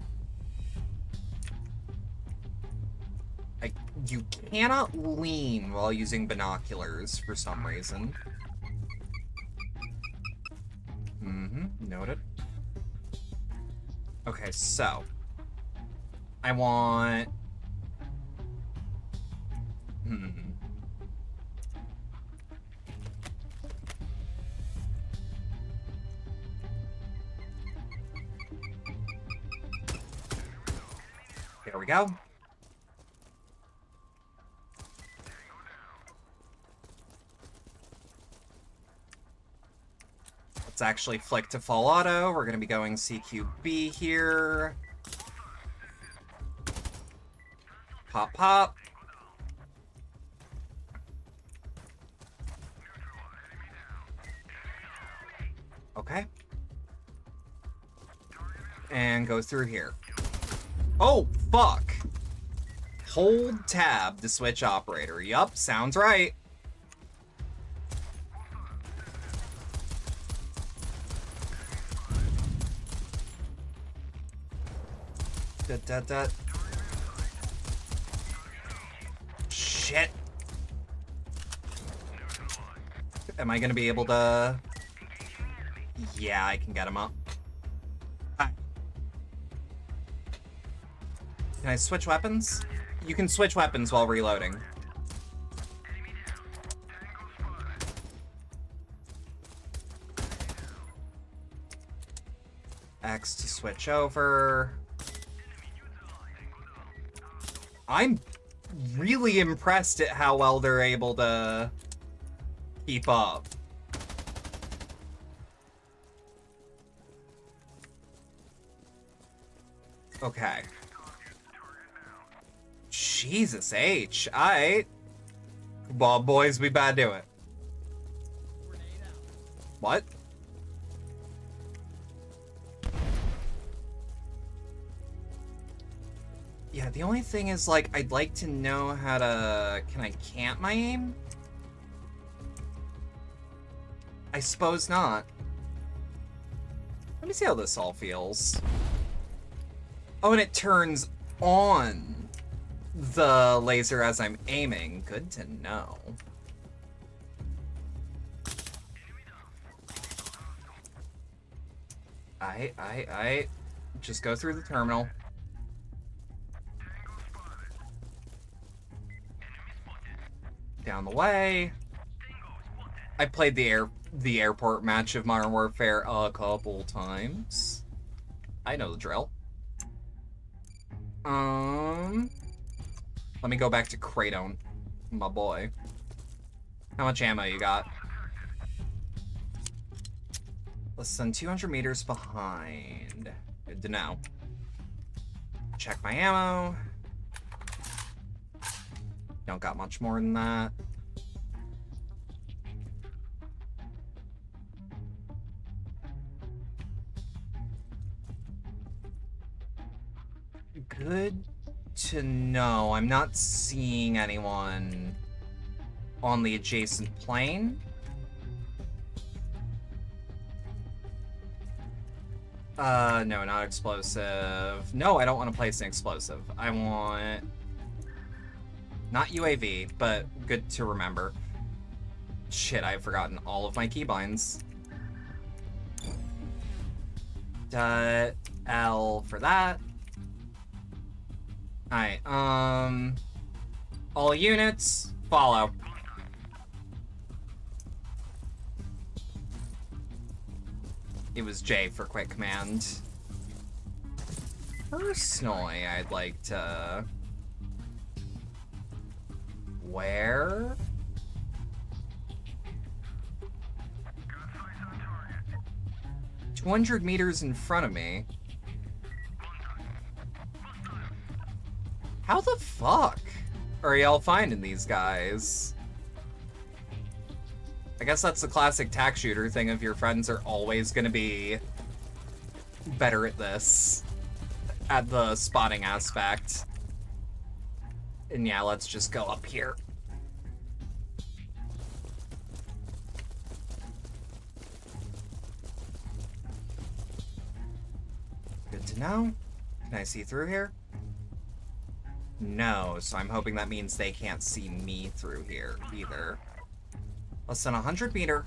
You cannot lean while using binoculars for some reason. Noted. Okay, so I want... There we go. Let's actually flick to full auto. We're going to be going CQB here. Pop, pop. Okay. And go through here. Oh, fuck. Hold tab to switch operator. Yup, sounds right. Shit. Am I gonna be able to... Yeah, I can get him up. Hi. Can I switch weapons? You can switch weapons while reloading. X to switch over. I'm really impressed at how well they're able to keep up. Okay. Jesus H. Alright. Well, boys, we better do it. What? Yeah, the only thing is, like, I'd like to know how to... Can I camp my aim? I suppose not. Let me see how this all feels. Oh, and it turns on the laser as I'm aiming. Good to know. I just go through the terminal. Down the way. I played the airport match of Modern Warfare a couple times. I know the drill. Let me go back to Kraton, my boy. How much ammo you got? Less than 200 meters behind. Good to know. Check my ammo. Don't got much more than that. Good to know. I'm not seeing anyone on the adjacent plane. No, not explosive. No, I don't want to place an explosive. I want... Not UAV, but good to remember. Shit, I've forgotten all of my keybinds. L for that. Alright, all units, follow. It was J for quick command. Personally, I'd like to... Where? ...200 meters in front of me. How the fuck are y'all finding these guys? I guess that's the classic tack shooter thing of your friends are always gonna be better at this. At the spotting aspect. And yeah, let's just go up here. Good to know. Can I see through here? No, so I'm hoping that means they can't see me through here either. Less than 100 meters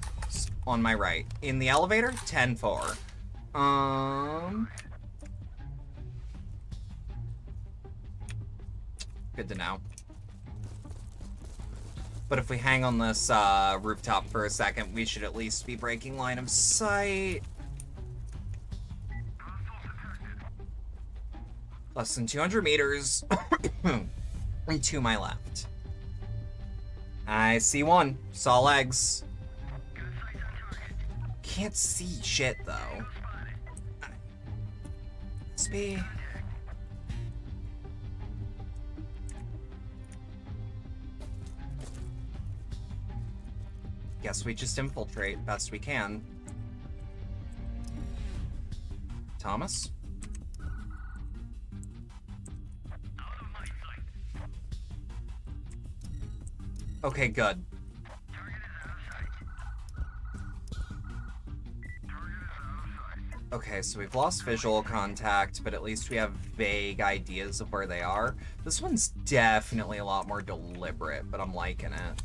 on my right. In the elevator, 10-4. Good to know. But if we hang on this rooftop for a second, we should at least be breaking line of sight. Less than 200 meters. And to my left. I see one. Saw legs. Can't see shit, though. Speed. Guess we just infiltrate best we can. Thomas? Okay, good. Okay, so we've lost visual contact, but at least we have vague ideas of where they are. This one's definitely a lot more deliberate, but I'm liking it.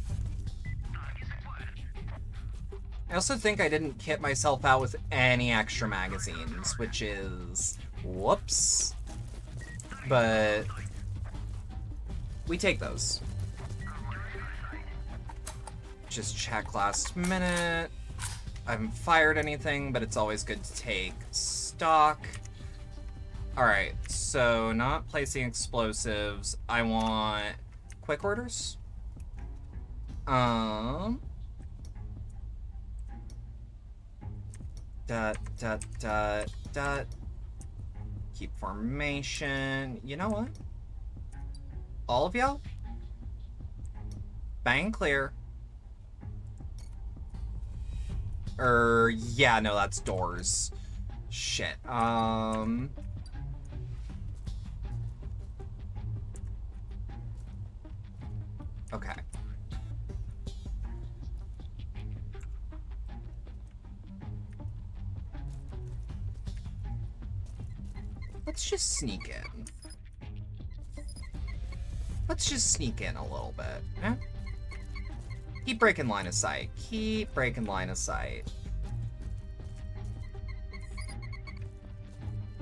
I also think I didn't kit myself out with any extra magazines, which is... whoops. But... we take those. Just check last minute. I haven't fired anything, but it's always good to take stock. Alright, so not placing explosives. I want quick orders. Keep formation. You know what? All of y'all? Bang clear. Yeah, no, that's doors. Shit. Okay. Let's just sneak in. Let's just sneak in a little bit. Eh? Keep breaking line of sight. Keep breaking line of sight.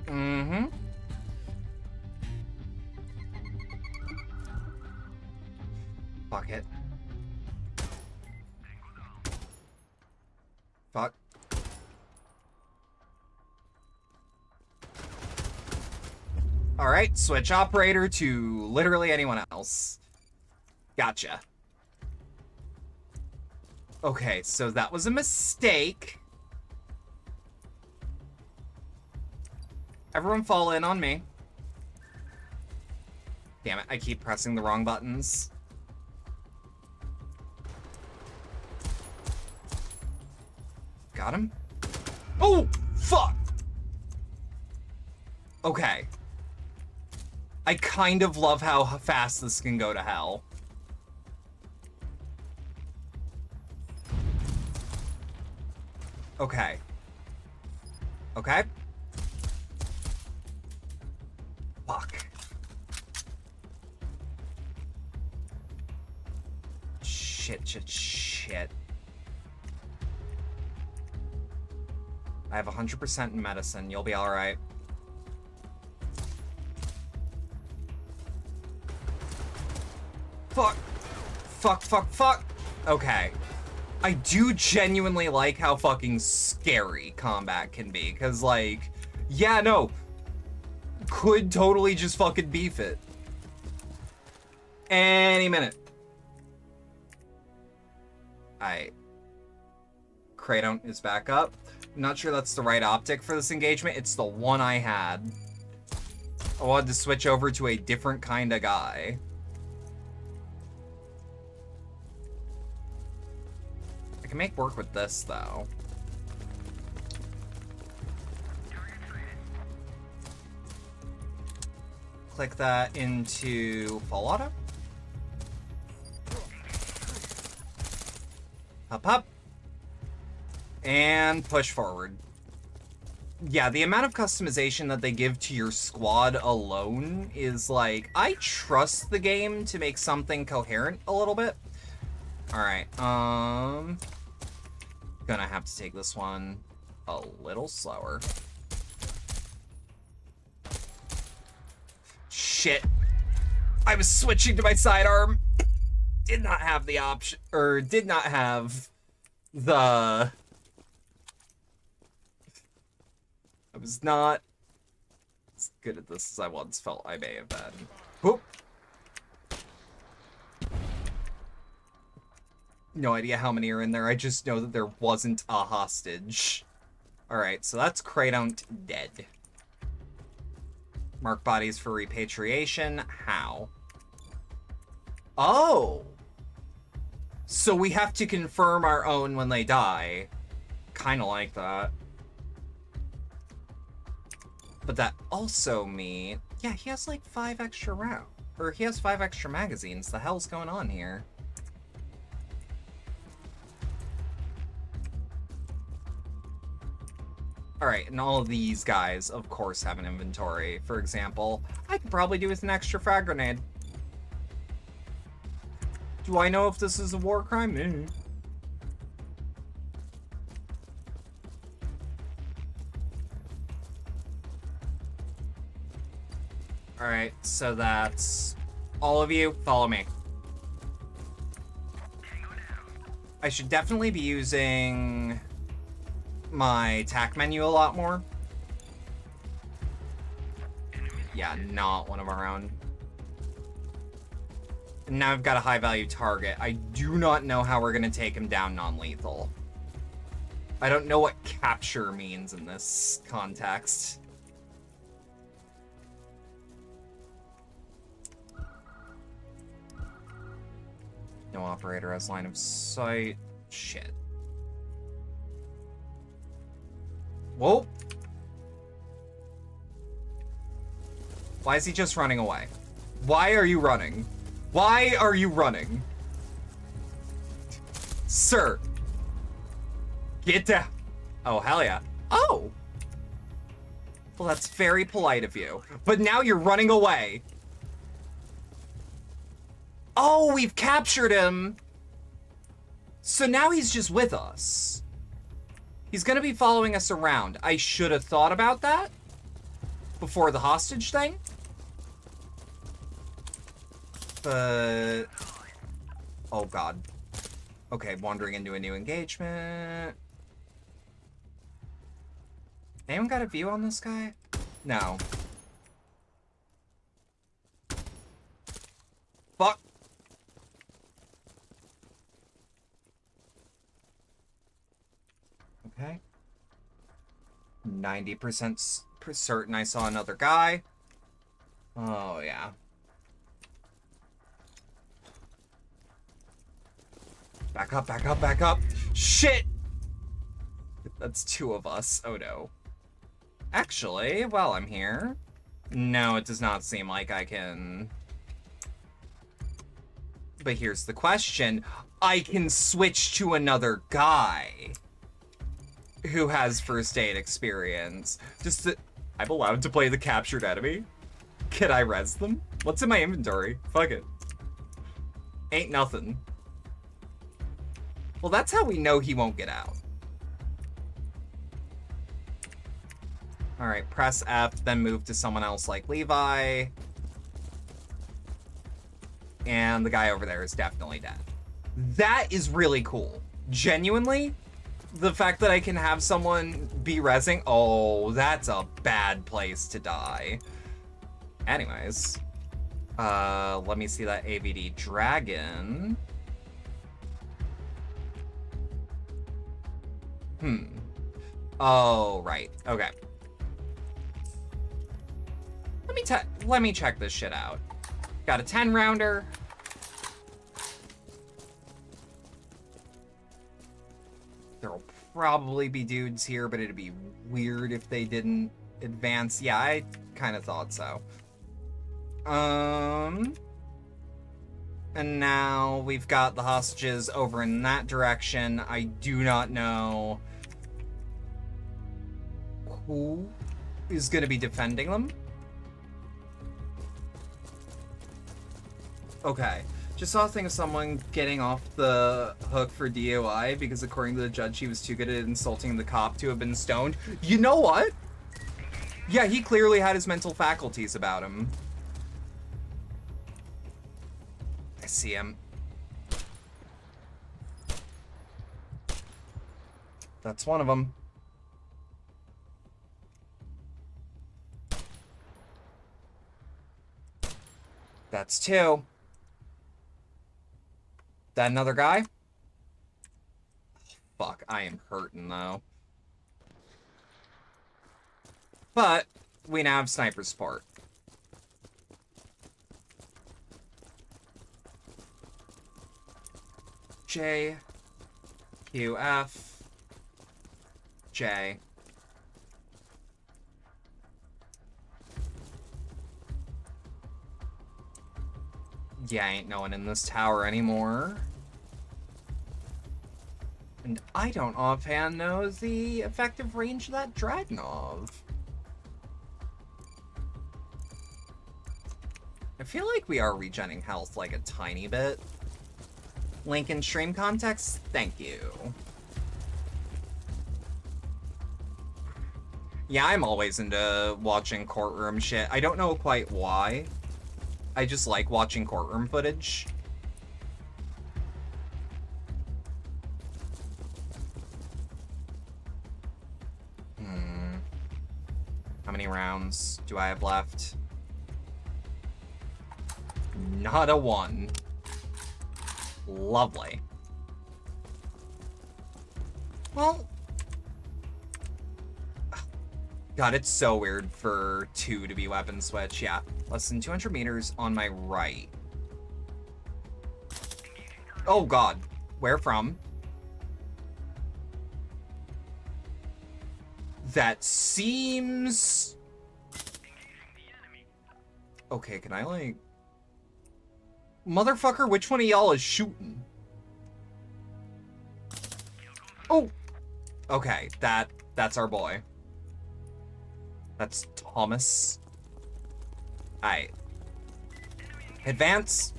Mm-hmm. Fuck it. Fuck. Alright, switch operator to literally anyone else. Gotcha. Okay, so that was a mistake. Everyone fall in on me. Damn it, I keep pressing the wrong buttons. Got him. Oh, fuck! Okay. I kind of love how fast this can go to hell. Okay. Okay. Fuck. Shit. I have 100% in medicine. You'll be alright. Fuck. Okay. I do genuinely like how fucking scary combat can be. Because, like, yeah, no. Could totally just fucking beef it. Any minute. Alright. Kraton is back up. I'm not sure that's the right optic for this engagement. It's the one I had. I wanted to switch over to a different kind of guy. I can make work with this, though. Click that into full auto. Up. And push forward. Yeah, the amount of customization that they give to your squad alone is like, I trust the game to make something coherent a little bit. Alright, gonna have to take this one a little slower. Shit. I was switching to my sidearm. Did not have the option, or did not have the... I was not as good at this as I once felt I may have been. Whoop. No idea how many are in there. I just know that there wasn't a hostage. Alright, so that's Kraton dead. Mark bodies for repatriation. How? Oh! So we have to confirm our own when they die. Kinda like that. But that also means... Yeah, he has like 5 extra rounds. Or he has 5 extra magazines. The hell's going on here? Alright, and all of these guys, of course, have an inventory. For example, I could probably do with an extra frag grenade. Do I know if this is a war crime? Mm. Alright, so that's... all of you, follow me. I should definitely be using my tack menu a lot more. Yeah, not one of our own. And now I've got a high value target. I do not know how we're gonna take him down non-lethal. I don't know what capture means in this context. No operator has line of sight. Shit. Whoa. Why is he just running away? Why are you running? Why are you running? Sir. Get down. Oh, hell yeah. Oh. Well, that's very polite of you. But now you're running away. Oh, we've captured him. So now he's just with us. He's gonna be following us around. I should have thought about that before the hostage thing. But... oh, God. Okay, wandering into a new engagement. Anyone got a view on this guy? No. Fuck. Okay. 90% certain I saw another guy. Oh, yeah. Back up, back up, back up. Shit! That's 2 of us. Oh no. Actually, while I'm here... No, it does not seem like I can... But here's the question. I can switch to another guy who has first aid experience. Just to... I'm allowed to play the captured enemy? Can I res them? What's in my inventory? Fuck it. Ain't nothing. Well, that's how we know he won't get out. Alright, press F, then move to someone else like Levi. And the guy over there is definitely dead. That is really cool. Genuinely, the fact that I can have someone be rezzing, oh, that's a bad place to die. Anyways, let me see that AVD dragon. Oh, right. Okay. Let me check this shit out. Got a 10 rounder. There'll probably be dudes here, but it'd be weird if they didn't advance. Yeah, I kind of thought so. And now we've got the hostages over in that direction. I do not know who is going to be defending them. Okay. Just saw a thing of someone getting off the hook for DOI because according to the judge, he was too good at insulting the cop to have been stoned. You know what? Yeah, he clearly had his mental faculties about him. I see him. That's one of them. That's 2. That another guy? Fuck, I am hurting though. But we now have sniper support. J, Q, F, J. Yeah, ain't no one in this tower anymore. And I don't offhand know the effective range of that Dragunov. I feel like we are regenning health like a tiny bit. Link in stream context? Thank you. Yeah, I'm always into watching courtroom shit. I don't know quite why. I just like watching courtroom footage. How many rounds do I have left? Not a 1. Lovely. Well... God, it's so weird for 2 to be weapon switch. Yeah, less than 200 meters on my right. Oh God, where from? That seems... Okay, can I like... Motherfucker, which one of y'all is shooting? Oh! Okay, that's our boy. That's Thomas. Alright. Advance.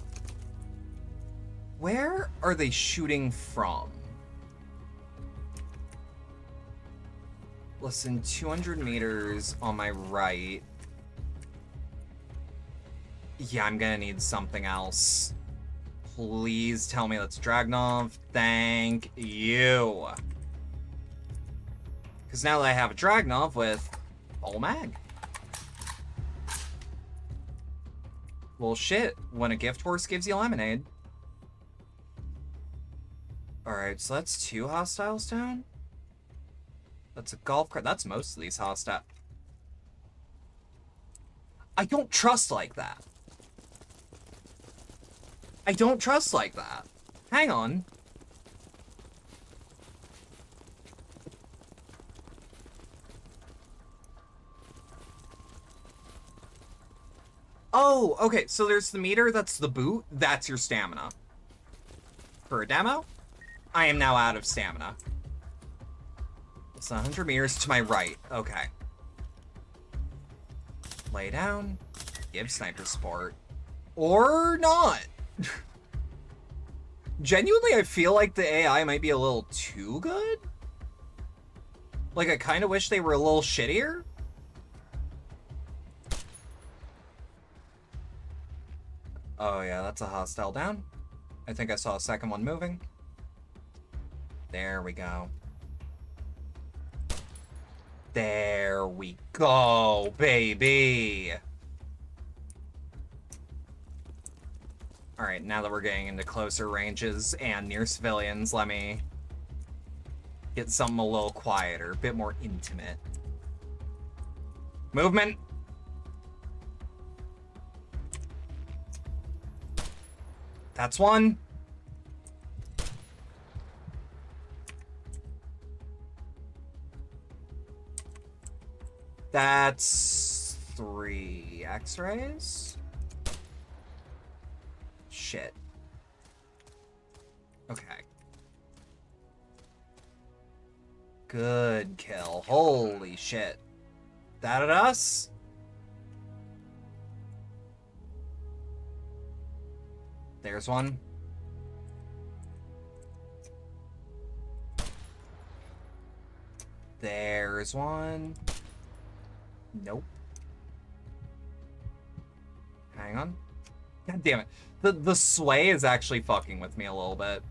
Where are they shooting from? Listen, 200 meters on my right. Yeah, I'm gonna need something else. Please tell me that's Dragunov. Thank you. Because now that I have a Dragunov with full mag. Well, shit. When a gift horse gives you lemonade. Alright, so that's 2 hostiles down? That's a golf cart. That's most of these hostile. I don't trust like that. I don't trust like that. Hang on. Oh, okay, so there's the meter, that's the boot, that's your stamina. For a demo, I am now out of stamina. It's 100 meters to my right, okay. Lay down, give sniper support. Or not. Genuinely, I feel like the AI might be a little too good. Like, I kind of wish they were a little shittier. Oh yeah, that's a hostile down. I think I saw a second one moving. There we go. There we go, baby. All right, now that we're getting into closer ranges and near civilians, let me get something a little quieter, a bit more intimate. Movement. That's one. That's 3 X-rays. Shit. Okay. Good kill. Holy shit. That at us? There's one. There's one. Nope. Hang on. God damn it. The sway is actually fucking with me a little bit.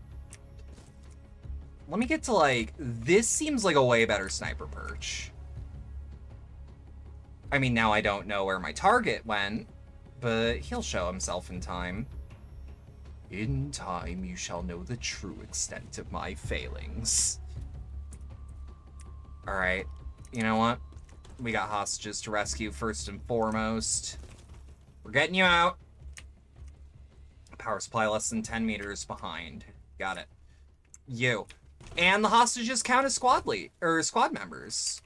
Let me get to, like, this seems like a way better sniper perch. I mean, now I don't know where my target went, but he'll show himself in time. In time, you shall know the true extent of my failings. Alright, you know what? We got hostages to rescue first and foremost. We're getting you out. Power supply less than 10 meters behind. Got it. You. And the hostages count as squad members.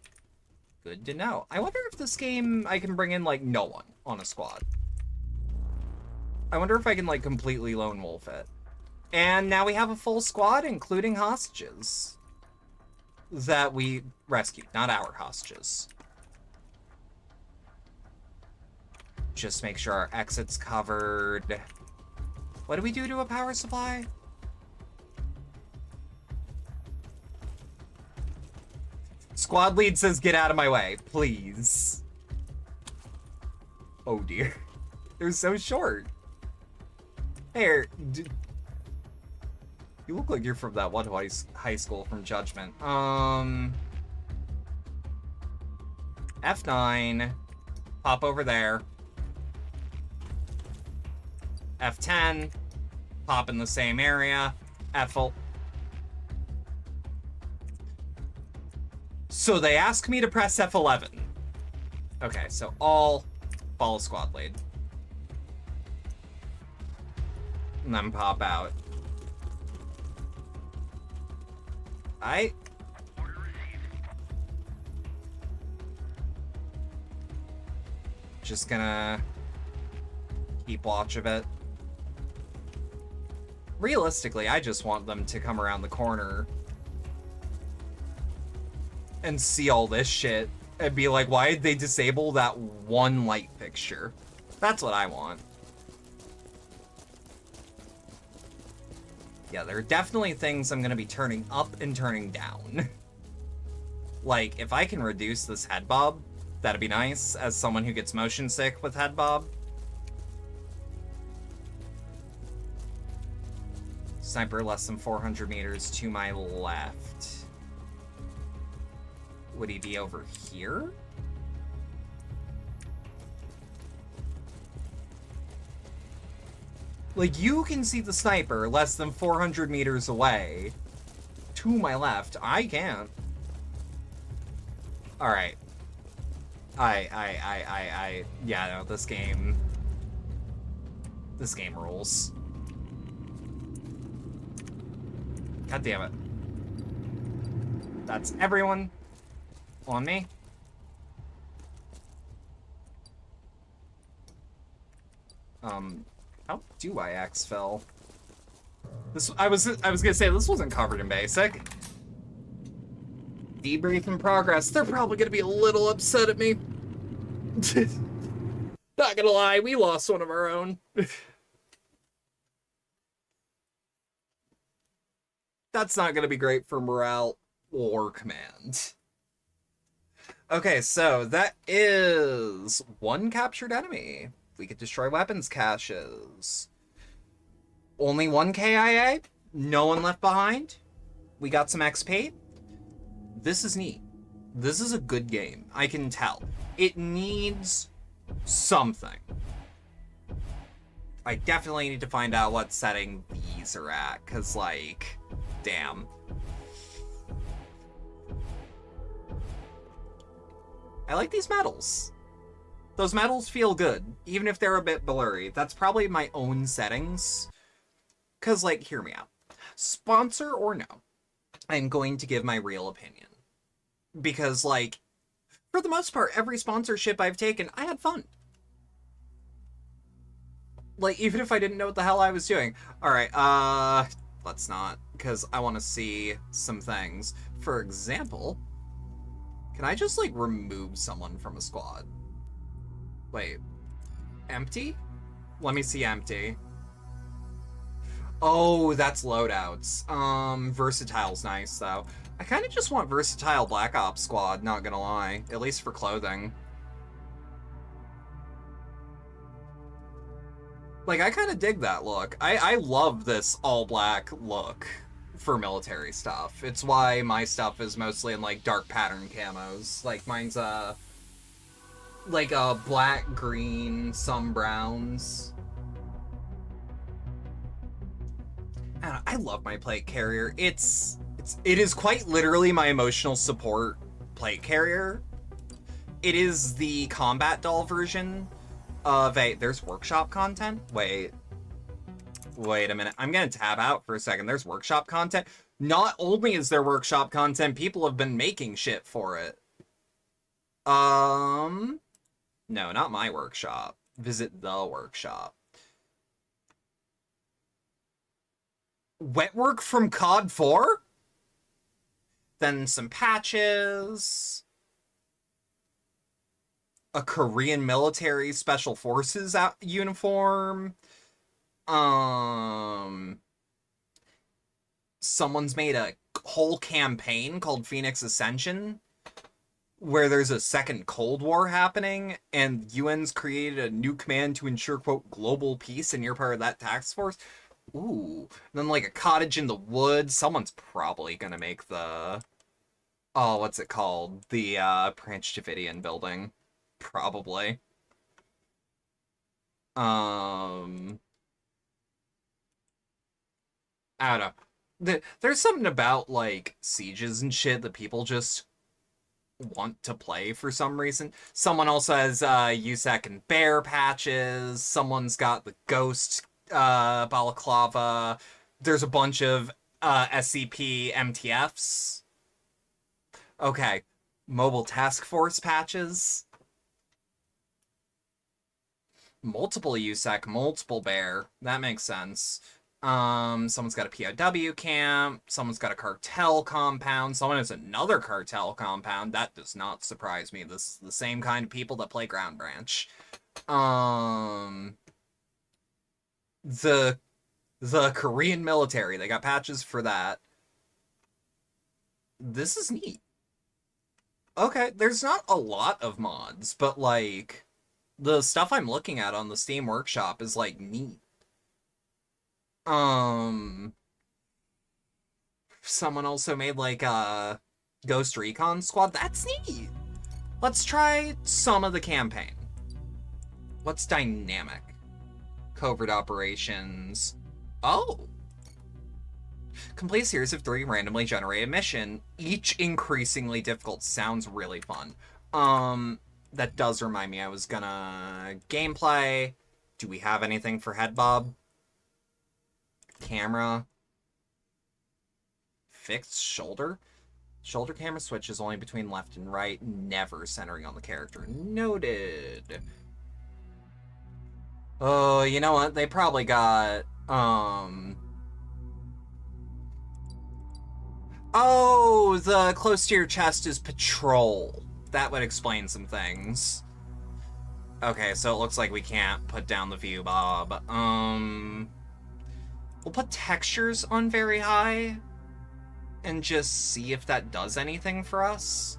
Good to know. I wonder if this game I can bring in, like, no one on a squad. I wonder if I can, like, completely lone wolf it. And now we have a full squad, including hostages. That we rescued, not our hostages. Just make sure our exit's covered. What do we do to a power supply? Squad lead says, get out of my way, please. Oh dear. They're so short. Hey, you look like you're from that one high school from Judgment. F9. Pop over there. F10. Pop in the same area. F. So they ask me to press F11. Okay, so all follow squad lead. And then pop out. Alright. Just gonna keep watch of it. Realistically, I just want them to come around the corner and see all this shit and be like, why did they disable that one light fixture? That's what I want. Yeah, there are definitely things I'm gonna be turning up and turning down. Like, if I can reduce this head bob, that'd be nice, as someone who gets motion sick with head bob. Sniper less than 400 meters to my left. Would he be over here? Like, you can see the sniper less than 400 meters away. To my left. I can't. Alright. Yeah, no, this game rules. God damn it. That's everyone on me. Um, how do I exfil? This I was gonna say this wasn't covered in basic. Debrief in progress. They're probably gonna be a little upset at me. Not gonna lie, we lost one of our own. That's not gonna be great for morale or command. Okay, so that is one captured enemy. We could destroy weapons caches. Only one KIA? No one left behind? We got some XP? This is neat. This is a good game. I can tell. It needs something. I definitely need to find out what setting these are at, because, like, damn. I like these medals. Those medals feel good, even if they're a bit blurry. That's probably my own settings. Because, like, hear me out. Sponsor or no, I'm going to give my real opinion. Because, like, for the most part, every sponsorship I've taken, I had fun. Like, even if I didn't know what the hell I was doing. Alright, let's not, because I want to see some things. For example, can I just, like, remove someone from a squad? Wait, empty? Let me see empty. Oh, that's loadouts. Versatile's nice, though. I kind of just want versatile Black Ops squad, not gonna lie. At least for clothing. Like, I kind of dig that look. I love this all-black look for military stuff. It's why my stuff is mostly in, like, dark pattern camos. Like, mine's, like, black, green, some browns. I love my plate carrier. It is quite literally my emotional support plate carrier. It is the combat doll version of there's workshop content. Wait a minute. I'm gonna tab out for a second. There's workshop content. Not only is there workshop content, people have been making shit for it. No, not my workshop. Visit the workshop. Wetwork from COD 4? Then some patches. A Korean military special forces uniform. Someone's made a whole campaign called Phoenix Ascension, where there's a second Cold War happening, and UN's created a new command to ensure, quote, global peace, and you're part of that task force. Ooh. And then, like, a cottage in the woods. Someone's probably gonna make the... Oh, what's it called? The, Branch Davidian building. Probably. I don't know. There's something about, like, sieges and shit that people just want to play for some reason. Someone also has, USAC and Bear patches. Someone's got the Ghost, balaclava. There's a bunch of, SCP MTFs. Okay. Mobile Task Force patches. Multiple USAC, multiple Bear. That makes sense. Someone's got a POW camp. Someone's got a cartel compound. Someone has another cartel compound. That does not surprise me. This is the same kind of people that play Ground Branch. The Korean military. They got patches for that. This is neat. Okay, there's not a lot of mods, but, like, the stuff I'm looking at on the Steam Workshop is, like, neat. Someone also made, like, a Ghost Recon Squad. That's neat! Let's try some of the campaign. What's dynamic? Covert operations. Oh! Complete a series of 3 randomly generated missions, each increasingly difficult. Sounds really fun. That does remind me, I was gonna... Gameplay. Do we have anything for head bob? Camera. Fixed shoulder? Shoulder camera switches only between left and right, never centering on the character. Noted. Oh, you know what? They probably got, Oh, the close to your chest is patrol. That would explain some things. Okay, so it looks like we can't put down the view, Bob. We'll put textures on very high and just see if that does anything for us.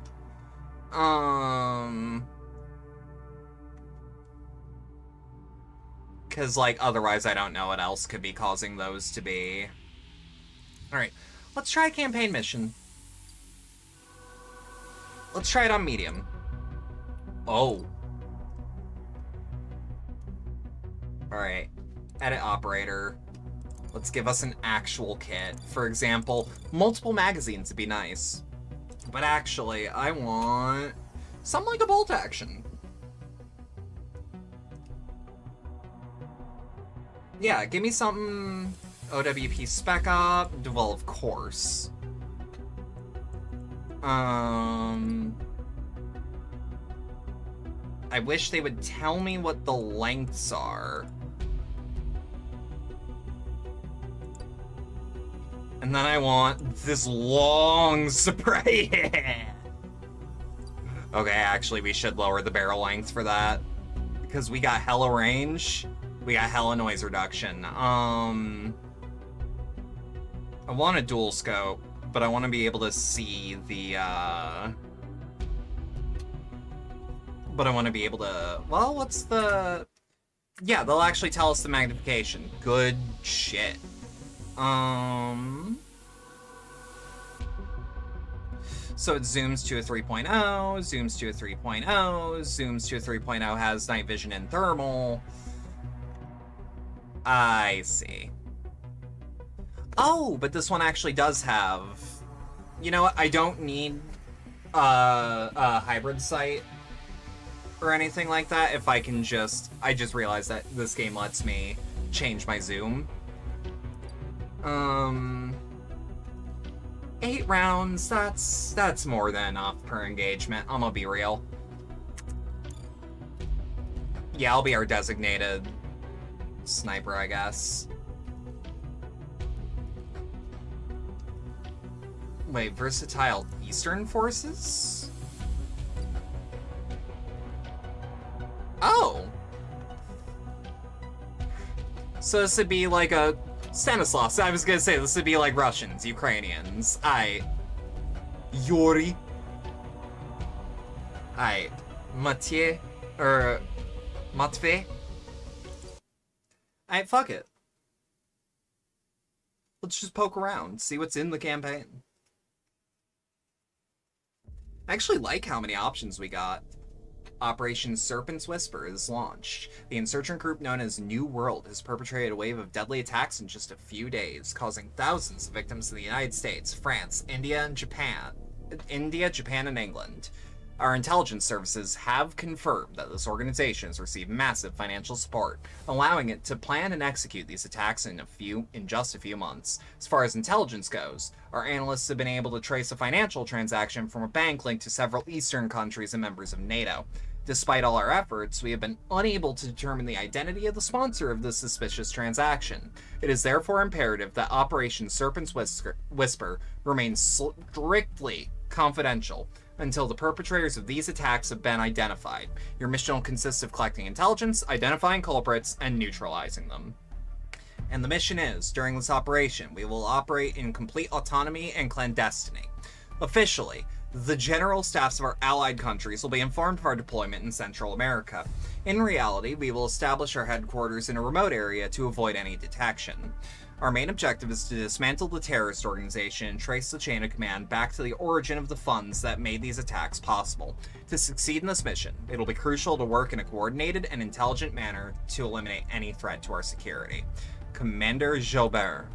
Because, like, otherwise I don't know what else could be causing those to be. Alright, let's try a campaign mission. Let's try it on medium. Oh. Alright, edit operator. Let's give us an actual kit. For example, multiple magazines would be nice. But actually, I want something like a bolt action. Yeah, give me something OWP Spec Op. Well, of course. I wish they would tell me what the lengths are. And then I want this long spray. Okay, actually, we should lower the barrel length for that. Because we got hella range. We got hella noise reduction. I want a dual scope, but I want to be able to see the, But I want to be able to... Well, what's the... Yeah, they'll actually tell us the magnification. Good shit. So it zooms to a 3.0, zooms to a 3.0, zooms to a 3.0, has night vision and thermal. I see. Oh, but this one actually does have... You know what? I don't need a hybrid sight or anything like that if I can just... I just realized that this game lets me change my zoom. 8 rounds, that's more than enough per engagement, I'm gonna be real. Yeah, I'll be our designated sniper, I guess. Wait, versatile Eastern forces? Oh! So this would be like a Stanislaus. I was gonna say this would be like Russians, Ukrainians. Yuri. Mathieu. Or Matvey. Fuck it. Let's just poke around, see what's in the campaign. I actually like how many options we got. Operation Serpent's Whisper is launched. The insurgent group known as New World has perpetrated a wave of deadly attacks in just a few days, causing thousands of victims in the United States, France, India, and Japan. Japan, and England. Our intelligence services have confirmed that this organization has received massive financial support, allowing it to plan and execute these attacks in just a few months. As far as intelligence goes, our analysts have been able to trace a financial transaction from a bank linked to several Eastern countries and members of NATO. Despite all our efforts, we have been unable to determine the identity of the sponsor of this suspicious transaction. It is therefore imperative that Operation Serpent's Whisper remains strictly confidential until the perpetrators of these attacks have been identified. Your mission will consist of collecting intelligence, identifying culprits, and neutralizing them. And the mission is, during this operation, we will operate in complete autonomy and clandestiny. Officially, the general staffs of our allied countries will be informed of our deployment in Central America. In reality, we will establish our headquarters in a remote area to avoid any detection. Our main objective is to dismantle the terrorist organization and trace the chain of command back to the origin of the funds that made these attacks possible. To succeed in this mission, it'll be crucial to work in a coordinated and intelligent manner to eliminate any threat to our security. Commander Jobert.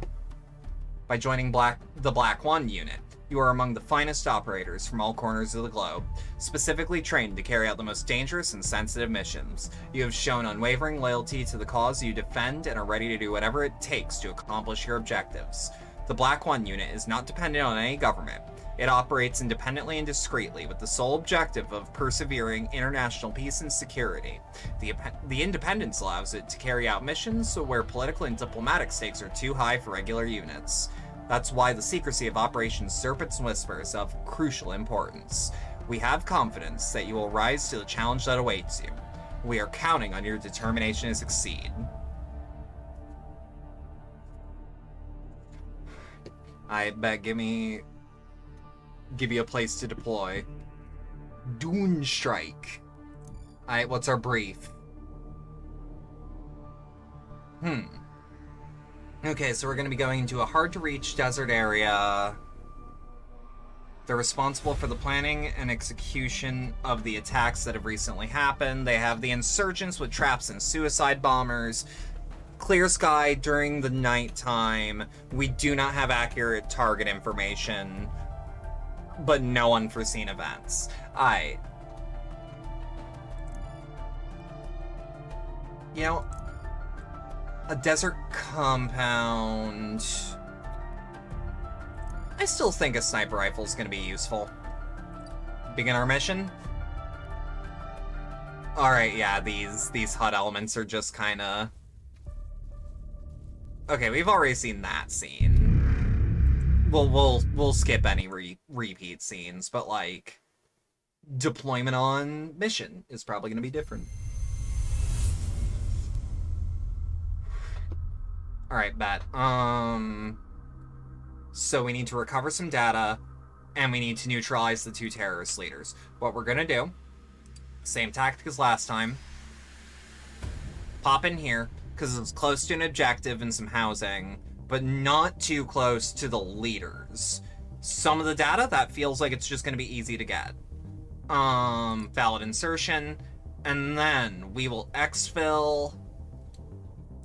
By joining the Black One unit, you are among the finest operators from all corners of the globe, specifically trained to carry out the most dangerous and sensitive missions. You have shown unwavering loyalty to the cause you defend and are ready to do whatever it takes to accomplish your objectives. The Black One unit is not dependent on any government. It operates independently and discreetly, with the sole objective of persevering international peace and security. The independence allows it to carry out missions where political and diplomatic stakes are too high for regular units. That's why the secrecy of Operation Serpent's Whisper is of crucial importance. We have confidence that you will rise to the challenge that awaits you. We are counting on your determination to succeed. I bet give you a place to deploy. Dune Strike. Alright, what's our brief? Okay, so we're going to be going into a hard-to-reach desert area. They're responsible for the planning and execution of the attacks that have recently happened. They have the insurgents with traps and suicide bombers. Clear sky during the nighttime. We do not have accurate target information, but no unforeseen events. You know, a desert compound. I still think a sniper rifle is going to be useful. Begin our mission. Alright, yeah, these HUD elements are just kind of... Okay, we've already seen that scene. We'll skip any repeat scenes, but like deployment on mission is probably going to be different. All right, bet. So we need to recover some data, and we need to neutralize the 2 terrorist leaders. What we're gonna do, same tactic as last time. Pop in here, because it's close to an objective and some housing, but not too close to the leaders. Some of the data, that feels like it's just going to be easy to get. Valid insertion, and then we will exfil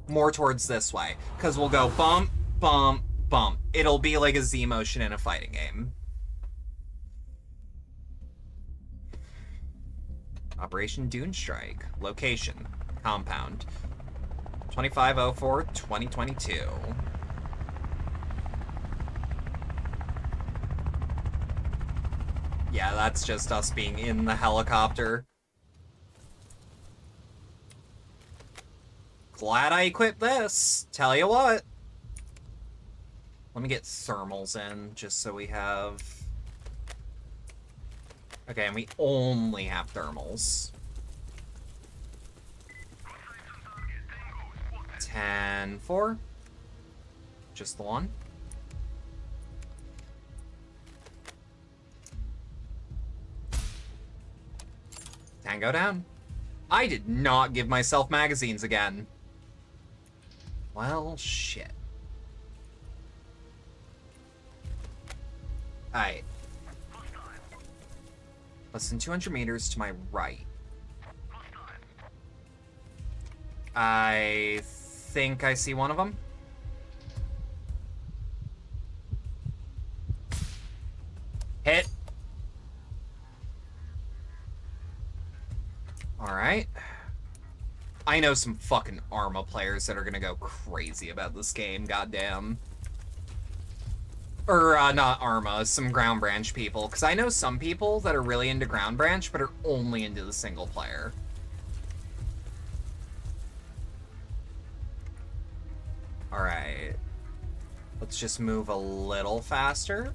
more towards this way, because we'll go bump, bump, bump. It'll be like a Z motion in a fighting game. Operation Dune Strike. Location. Compound. 2504-2022. Yeah, that's just us being in the helicopter. Glad I equipped this. Tell you what. Let me get thermals in, just so we have... Okay, and we only have thermals. 10-4. Just the one. Tango down. I did not give myself magazines again. Well, shit. Alright. Less than 200 meters to my right. I think I see one of them. Hit. Alright. I know some fucking Arma players that are gonna go crazy about this game, goddamn. Or, not Arma, some Ground Branch people. Because I know some people that are really into Ground Branch, but are only into the single player. Alright. Let's just move a little faster.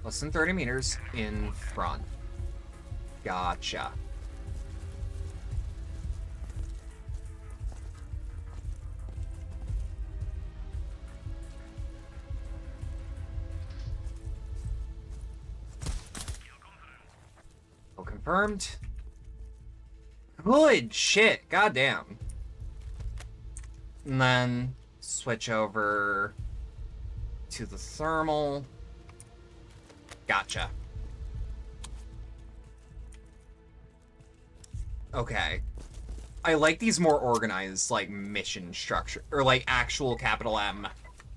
Less than 30 meters in front. Gotcha. Confirmed. Good shit. Goddamn. And then switch over to the thermal. Gotcha. Okay. I like these more organized, like, mission structure, or like actual capital M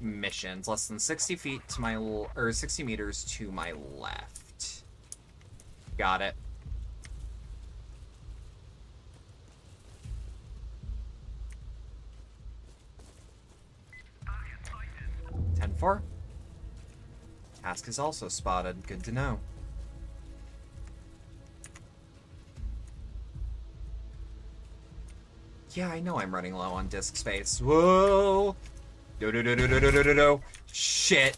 missions. Less than 60 feet to my, or 60 meters to my left. Got it. 10-4. Task is also spotted. Good to know. Yeah, I know I'm running low on disk space. Whoa! Do. Shit.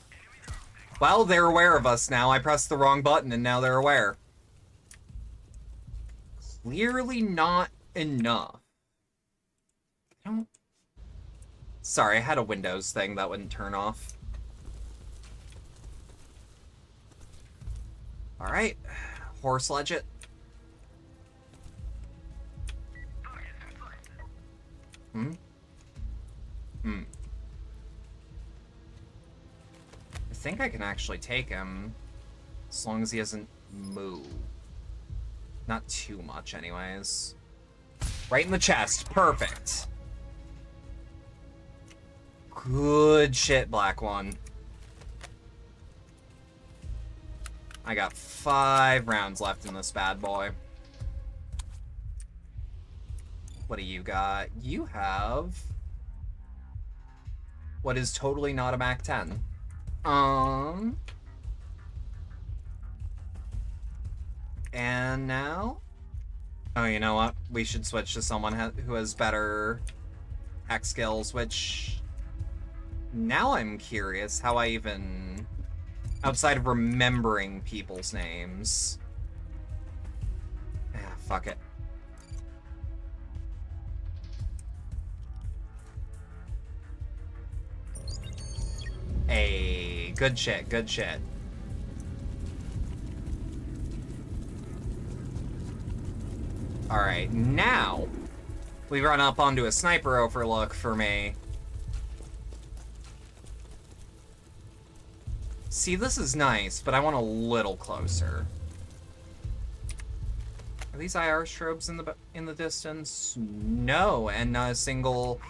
Well, they're aware of us now. I pressed the wrong button and now they're aware. Clearly not enough. Don't... Sorry, I had a Windows thing that wouldn't turn off. Alright. Horse ledge it. I think I can actually take him, as long as he doesn't move. Not too much, anyways. Right in the chest. Perfect. Good shit, Black One. I got 5 rounds left in this bad boy. What do you got? You have... what is totally not a MAC-10. And now? Oh, you know what? We should switch to someone who has better hack skills, which... now I'm curious how I even... outside of remembering people's names. Ah, fuck it. Hey, good shit, good shit. Alright, now we run up onto a sniper overlook for me. See, this is nice, but I want a little closer. Are these IR strobes in the distance? No, and not a single...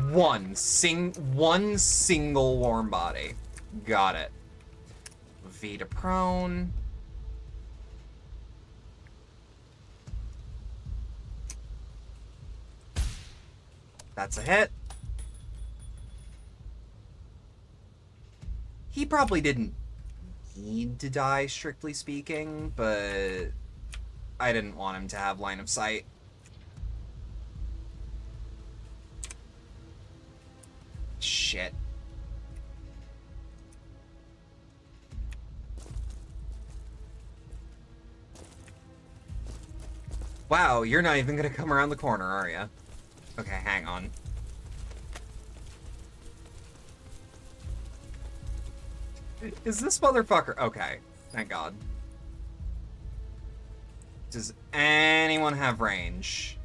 one single warm body. Got it. V to prone. That's a hit. He probably didn't need to die, strictly speaking, but I didn't want him to have line of sight. Shit. Wow, you're not even gonna come around the corner, are you? Okay, hang on. Is this motherfucker... okay, thank God. Does anyone have range?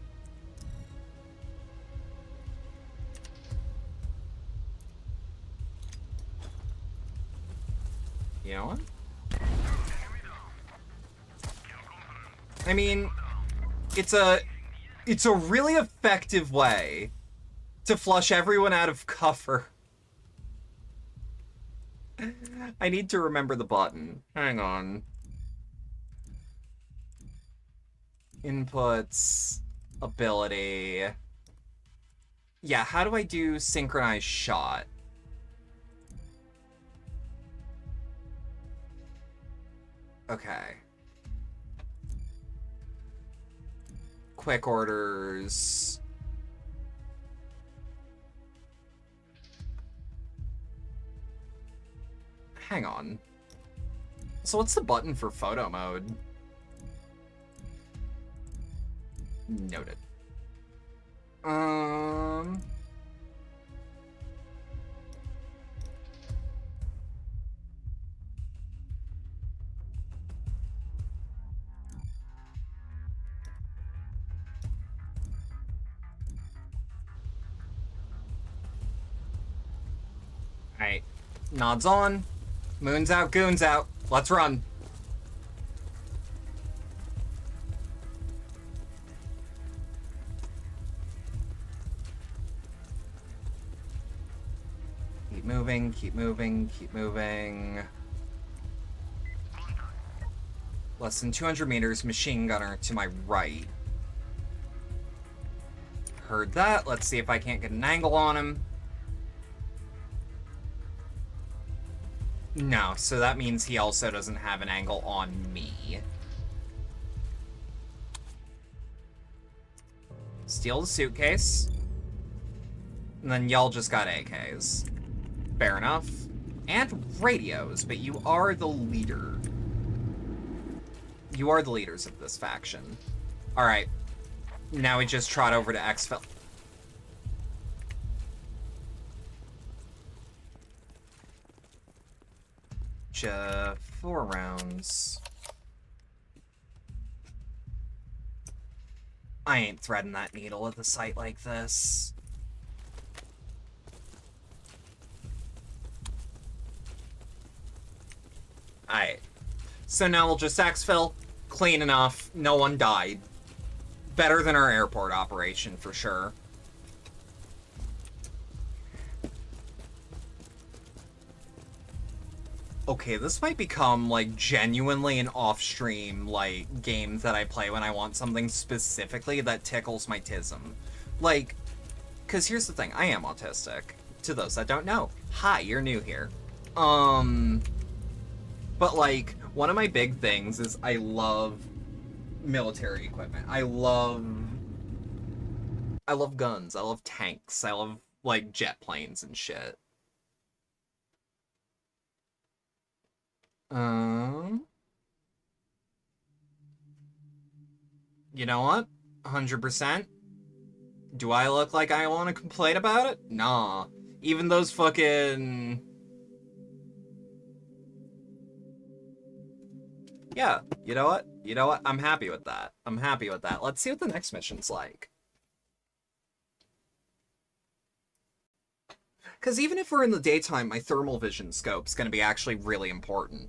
You know what? I mean, it's a really effective way to flush everyone out of cover. I need to remember the button. Hang on. Inputs, ability. Yeah, how do I do synchronized shot? Okay. Quick orders. Hang on. So what's the button for photo mode? Noted. Alright. Nods on. Moon's out, goon's out. Let's run. Keep moving, keep moving, keep moving. Less than 200 meters, machine gunner to my right. Heard that. Let's see if I can't get an angle on him. No, so that means he also doesn't have an angle on me. Steal the suitcase. And then y'all just got AKs. Fair enough. And radios, but you are the leader. You are the leaders of this faction. Alright. Now we just trot over to exfil. Just 4 rounds. I ain't threading that needle at a site like this. Alright. So now we'll just exfil. Clean enough. No one died. Better than our airport operation, for sure. Okay, this might become, like, genuinely an off-stream, like, game that I play when I want something specifically that tickles my tism. Like, because here's the thing, I am autistic. To those that don't know, hi, you're new here. But, like, one of my big things is I love military equipment. I love guns. I love tanks. I love, like, jet planes and shit. You know what? 100%. Do I look like I want to complain about it? Nah. Even those fucking... Yeah, you know what? You know what? I'm happy with that. I'm happy with that. Let's see what the next mission's like. Because even if we're in the daytime, my thermal vision scope's going to be actually really important.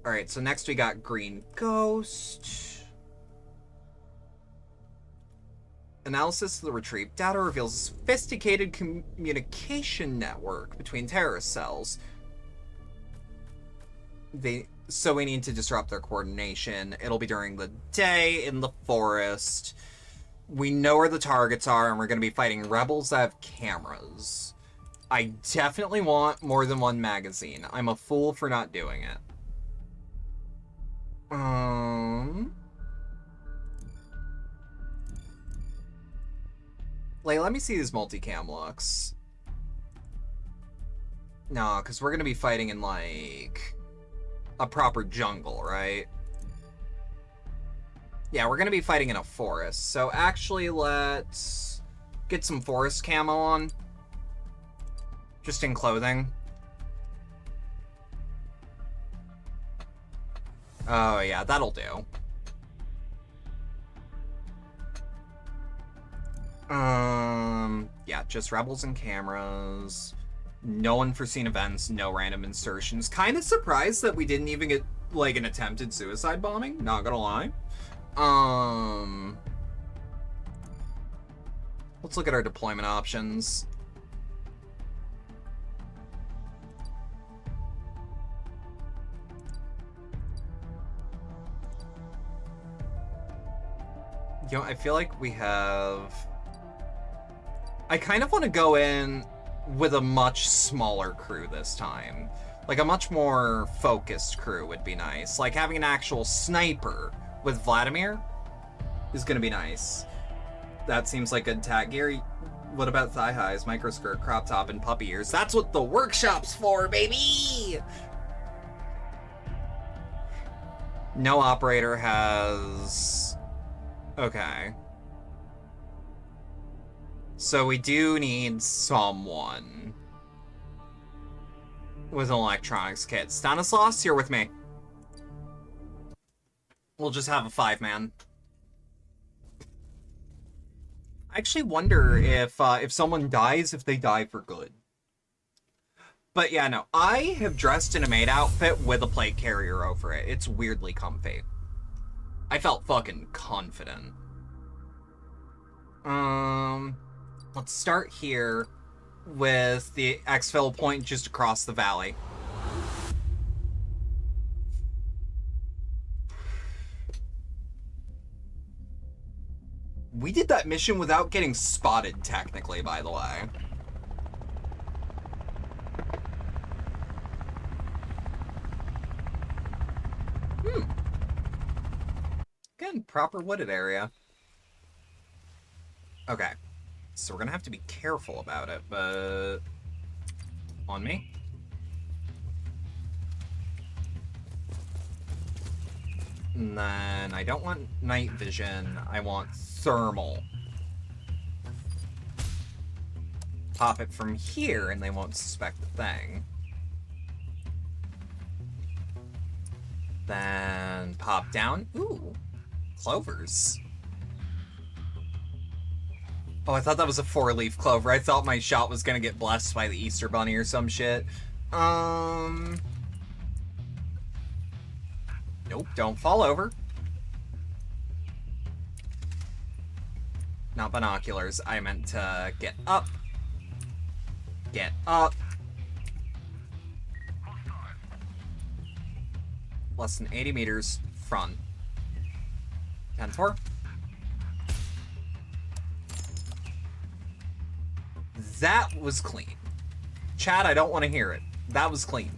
Alright, so next we got Green Ghost. Analysis of the retrieved data reveals a sophisticated communication network between terrorist cells. So we need to disrupt their coordination. It'll be during the day in the forest. We know where the targets are, and we're going to be fighting rebels that have cameras. I definitely want more than one magazine. I'm a fool for not doing it. Like, let me see these multicam looks. No, because we're going to be fighting in, like, a proper jungle, right? Yeah, we're going to be fighting in a forest. So actually, let's get some forest camo on. Just in clothing. Oh, yeah, that'll do. Yeah, just rebels and cameras. No unforeseen events, no random insertions. Kind of surprised that we didn't even get, like, an attempted suicide bombing, not gonna lie. Let's look at our deployment options. You know, I feel like we have... I kind of want to go in with a much smaller crew this time. Like, a much more focused crew would be nice. Like, having an actual sniper with Vladimir is going to be nice. That seems like good tag. Gary, what about thigh highs, microskirt, crop top, and puppy ears? That's what the workshop's for, baby! No operator has... Okay. So we do need someone with an electronics kit. Stanislaus, you're with me. We'll just have a 5-man. I actually wonder if someone dies, if they die for good. But yeah, no. I have dressed in a maid outfit with a plate carrier over it. It's weirdly comfy. I felt fucking confident. Let's start here with the exfil point just across the valley. We did that mission without getting spotted, technically, by the way. Hmm. Again, proper wooded area. Okay. So we're gonna have to be careful about it, but... On me? And then I don't want night vision, I want thermal. Pop it from here and they won't suspect the thing. Then pop down. Ooh, clovers. Oh, I thought that was a 4-leaf clover. I thought my shot was gonna get blessed by the Easter Bunny or some shit. Nope, don't fall over. Not binoculars. I meant to get up. Get up. Less than 80 meters front. 10-4. That was clean. Chat, I don't want to hear it. That was clean.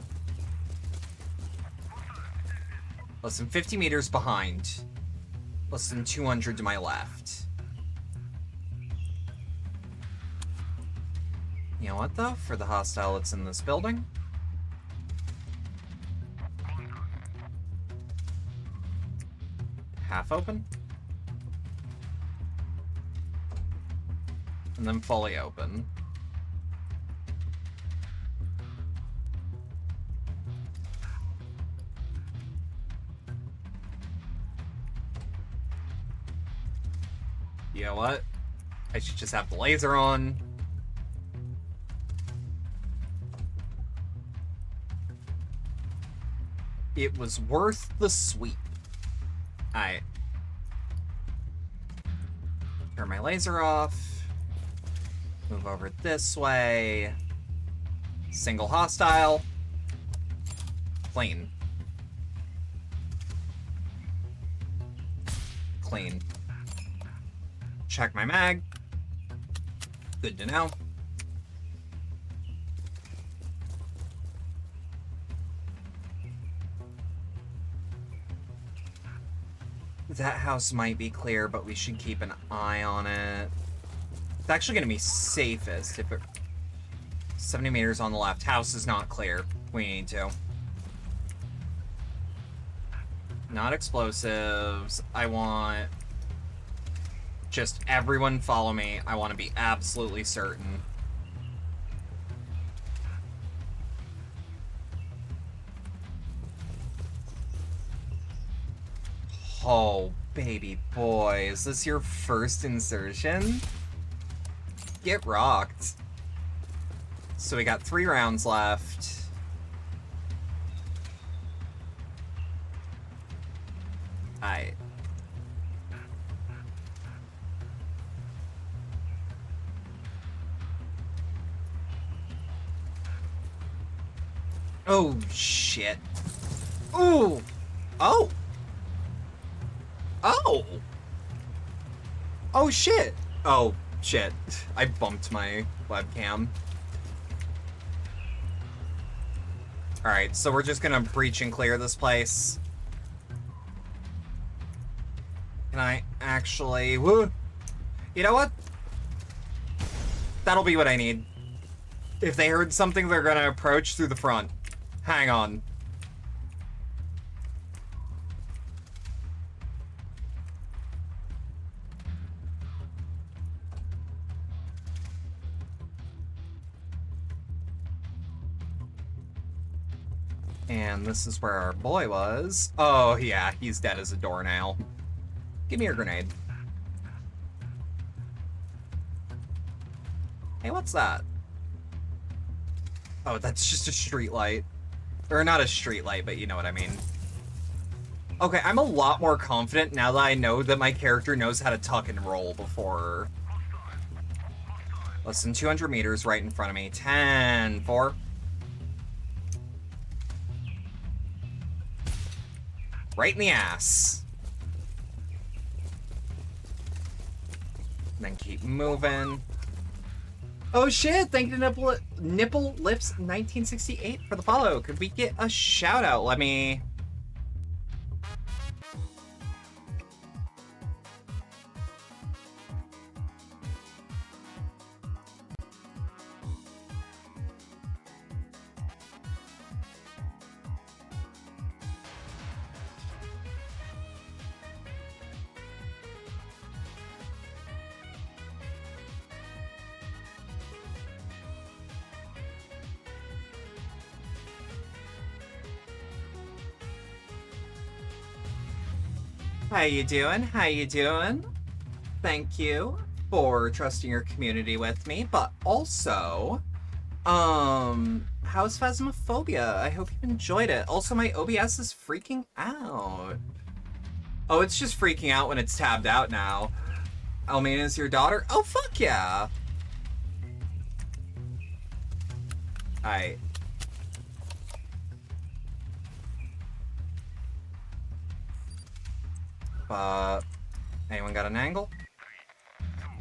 Less than 50 meters behind. Less than 200 to my left. You know what, though? For the hostile that's in this building. Half open. And then fully open. You know what? I should just have the laser on. It was worth the sweep. Alright. Turn my laser off. Move over this way. Single hostile. Clean. Clean. Check my mag. Good to know. That house might be clear, but we should keep an eye on it. It's actually going to be safest if it... 70 meters on the left. House is not clear. We need to. Not explosives. I want... Just everyone follow me. I want to be absolutely certain. Oh, baby boy. Is this your first insertion? Get rocked. So we got 3 rounds left. Alright. Oh, shit. Ooh! Oh! Oh! Oh, shit! Oh, shit. I bumped my webcam. Alright, so we're just gonna breach and clear this place. Can I actually... Woo! You know what? That'll be what I need. If they heard something, they're gonna approach through the front. Hang on. And this is where our boy was. Oh, yeah, he's dead as a doornail. Give me your grenade. Hey, what's that? Oh, that's just a street light. Or not a street light, but you know what I mean. Okay, I'm a lot more confident now that I know that my character knows how to tuck and roll before. Less than 200 meters right in front of me. 10-4. Right in the ass. And then keep moving. Oh shit, thank you Nipple Lips 1968 for the follow. Could we get a shout out? Let me How you doing? How you doing? Thank you for trusting your community with me, but also, how's Phasmophobia? I hope you enjoyed it. Also, my OBS is freaking out. Oh, it's just freaking out when it's tabbed out now. Almina's your daughter? Oh, fuck yeah! Alright. Anyone got an angle?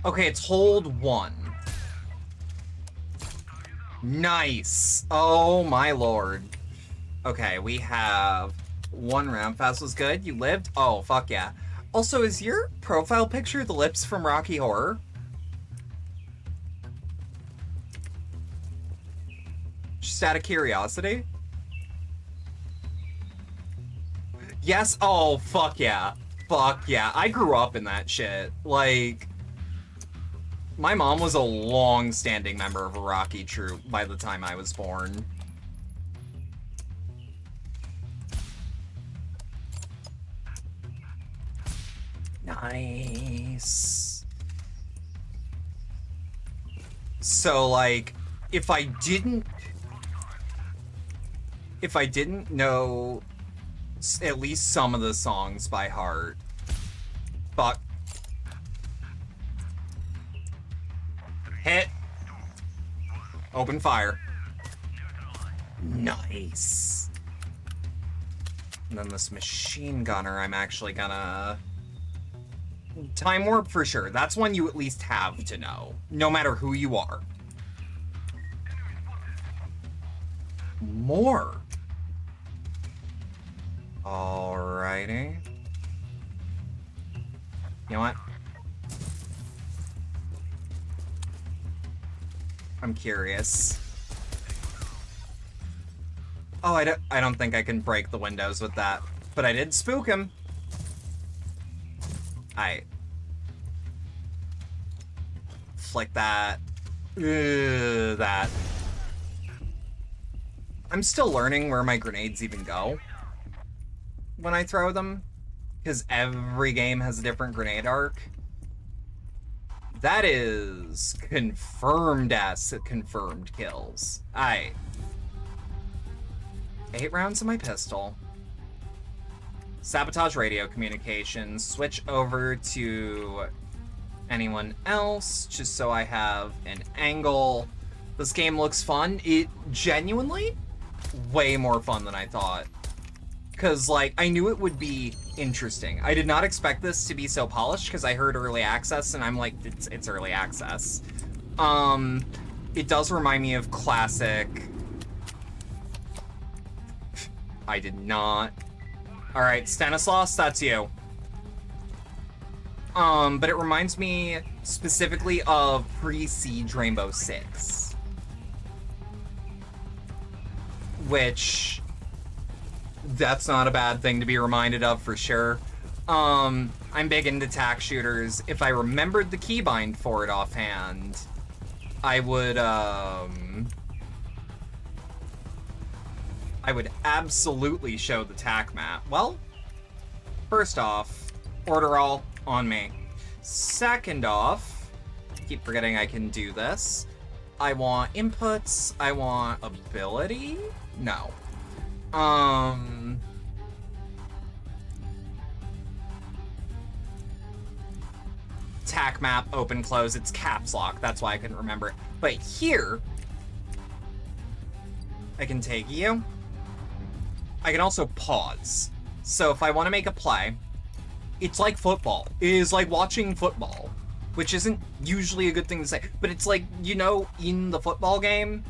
Okay, it's hold 1. Nice! Oh my lord. Okay, we have 1 round. Fast was good. You lived? Oh, fuck yeah. Also, is your profile picture the lips from Rocky Horror? Just out of curiosity? Yes? Oh, fuck yeah. Fuck yeah. I grew up in that shit. Like, my mom was a long-standing member of a Rocky troupe by the time I was born. Nice. So, like, if I didn't know at least some of the songs by heart, fuck. Hit. Open fire. Nice. And then this machine gunner, I'm actually gonna... Time warp for sure. That's one you at least have to know, no matter who you are. More. Alrighty. You know what? I'm curious. Oh, I don't think I can break the windows with that, but I did spook him. I flick that. That. I'm still learning where my grenades even go when I throw them, because every game has a different grenade arc. That is confirmed kills. 8 rounds of my pistol. Sabotage radio communications. Switch over to anyone else, just so I have an angle. This game looks fun. It genuinely way more fun than I thought. Because, like, I knew it would be interesting. I did not expect this to be so polished, because I heard early access, and I'm like, it's early access. It does remind me of classic... I did not... Alright, Stanislaus, that's you. But it reminds me specifically of pre-Siege Rainbow Six. Which... That's not a bad thing to be reminded of, for sure. I'm big into tack shooters. If I remembered the keybind for it offhand, I would absolutely show the tack map. Well, first off, order all on me. Second off, keep forgetting I can do this. I want inputs. I want ability? No. Tack map, open, close, it's caps lock. That's why I couldn't remember it. But here, I can take you. I can also pause. So if I want to make a play, it's like football. It is like watching football, which isn't usually a good thing to say, but it's like, you know, in the football game,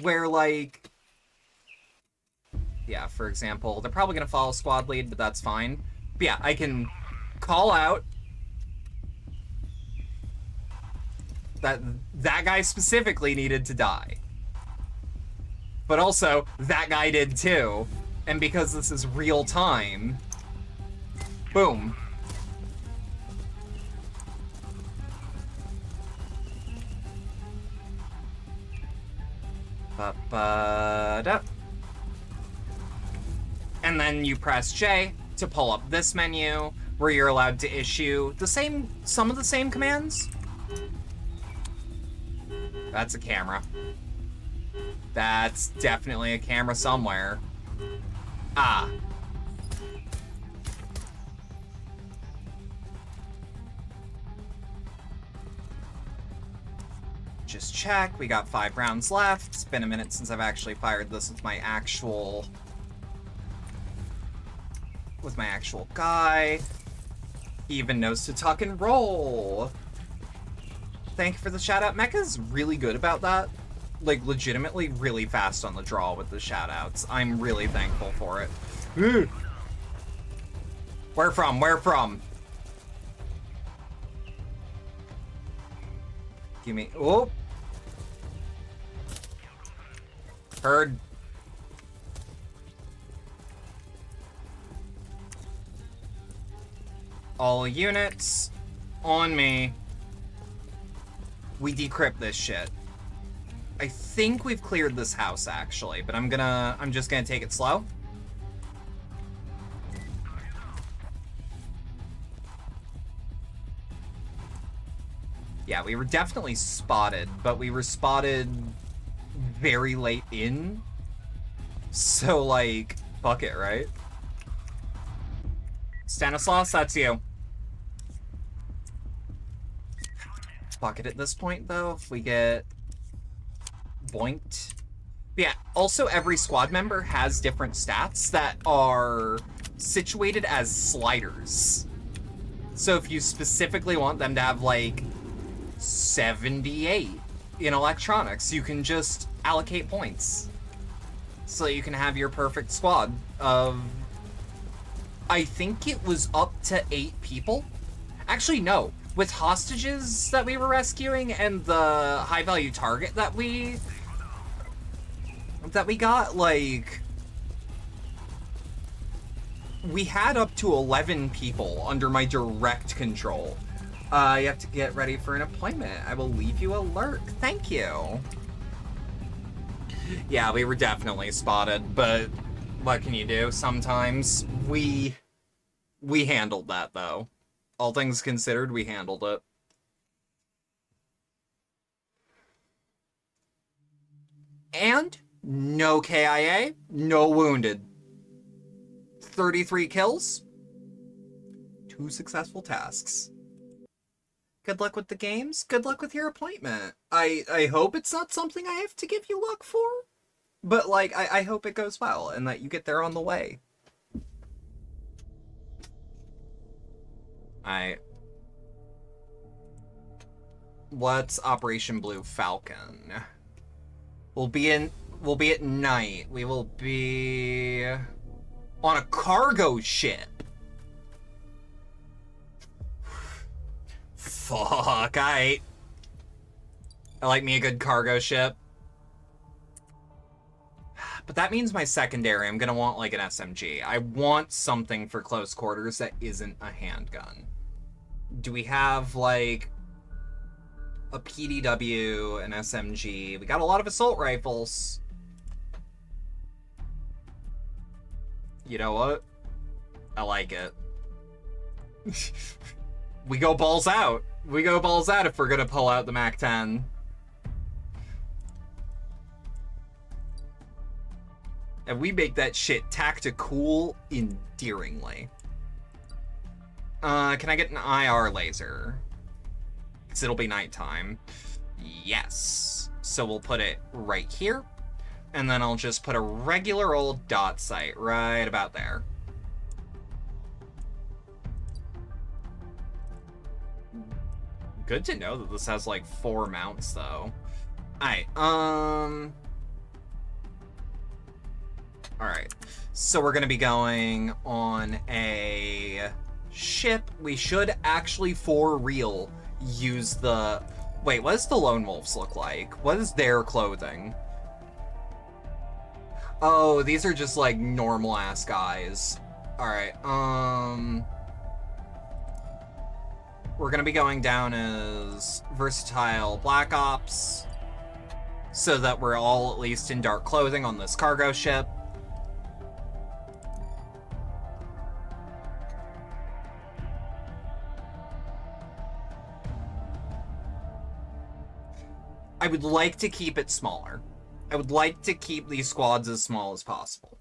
where, like, yeah, for example, they're probably gonna follow squad lead, but that's fine. But yeah, I can call out that guy specifically needed to die. But also, that guy did too. And because this is real time, boom. Ba-ba-da. And then you press J to pull up this menu where you're allowed to issue some of the same commands. That's a camera. That's definitely a camera somewhere. Ah. Just check. We got 5 rounds left. It's been a minute since I've actually fired this with my actual guy. He even knows to tuck and roll. Thank you for the shout out. Mecha's really good about that. Like, legitimately really fast on the draw with the shout outs. I'm really thankful for it. Where from? Where from? Give me... Oh! Heard. All units on me. We decrypt this shit. I think we've cleared this house, actually, but I'm just gonna take it slow. Yeah, we were definitely spotted, but we were spotted very late in. So, like, fuck it, right? Stanislaus, that's you. Fuck it at this point, though, if we get boinked. But yeah, also every squad member has different stats that are situated as sliders. So if you specifically want them to have, like, 78 in electronics, you can just allocate points. So you can have your perfect squad of... I think it was up to 8 people. Actually, no. With hostages that we were rescuing and the high-value target that we got, like... We had up to 11 people under my direct control. You have to get ready for an appointment. I will leave you a lurk. Thank you. Yeah, we were definitely spotted, but what can you do? Sometimes we handled that, though. All things considered, we handled it. And no KIA, no wounded. 33 kills, 2 successful tasks. Good luck with the games. Good luck with your appointment. I hope it's not something I have to give you luck for. But, like, I hope it goes well and that you get there on the way. What's Operation Blue Falcon? We'll be at night. We will be on a cargo ship. Fuck, I like me a good cargo ship. But that means my secondary, I'm gonna want like an SMG. I want something for close quarters that isn't a handgun. Do we have like a PDW, an SMG? We got a lot of assault rifles. You know what? I like it. We go balls out. We go balls out if we're gonna pull out the MAC-10. And we make that shit tactical endearingly. Can I get an IR laser? Because it'll be nighttime. Yes. So we'll put it right here. And then I'll just put a regular old dot sight right about there. Good to know that this has like 4 mounts though. Alright, Alright, so we're gonna be going on a ship. We should actually, for real, use the... Wait, what does the Lone Wolves look like? What is their clothing? Oh, these are just like normal-ass guys. Alright, we're gonna be going down as versatile Black Ops, so that we're all at least in dark clothing on this cargo ship. I would like to keep it smaller. I would like to keep these squads as small as possible.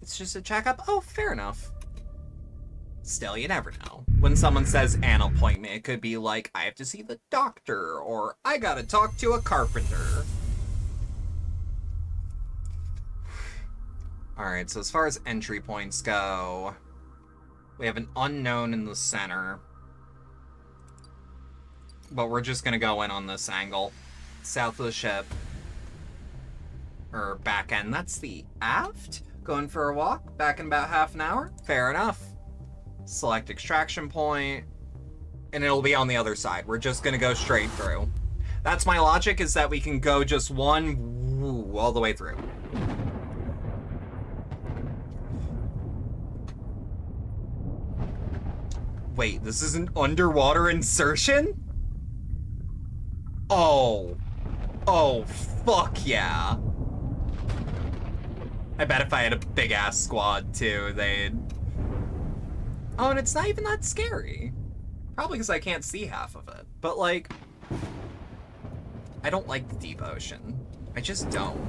It's just a checkup? Oh, fair enough. Still, you never know. When someone says an appointment, it could be like, I have to see the doctor, or I gotta talk to a carpenter. Alright, so as far as entry points go, we have an unknown in the center. But we're just gonna go in on this angle. South of the ship. Or back end. That's the aft? Going for a walk? Back in about half an hour? Fair enough. Select extraction point. And it'll be on the other side. We're just gonna go straight through. That's my logic, is that we can go just one all the way through. Wait, this is an underwater insertion? Oh. Oh, fuck yeah. I bet if I had a big-ass squad, too, they'd... Oh, and it's not even that scary. Probably because I can't see half of it. But, like... I don't like the deep ocean. I just don't.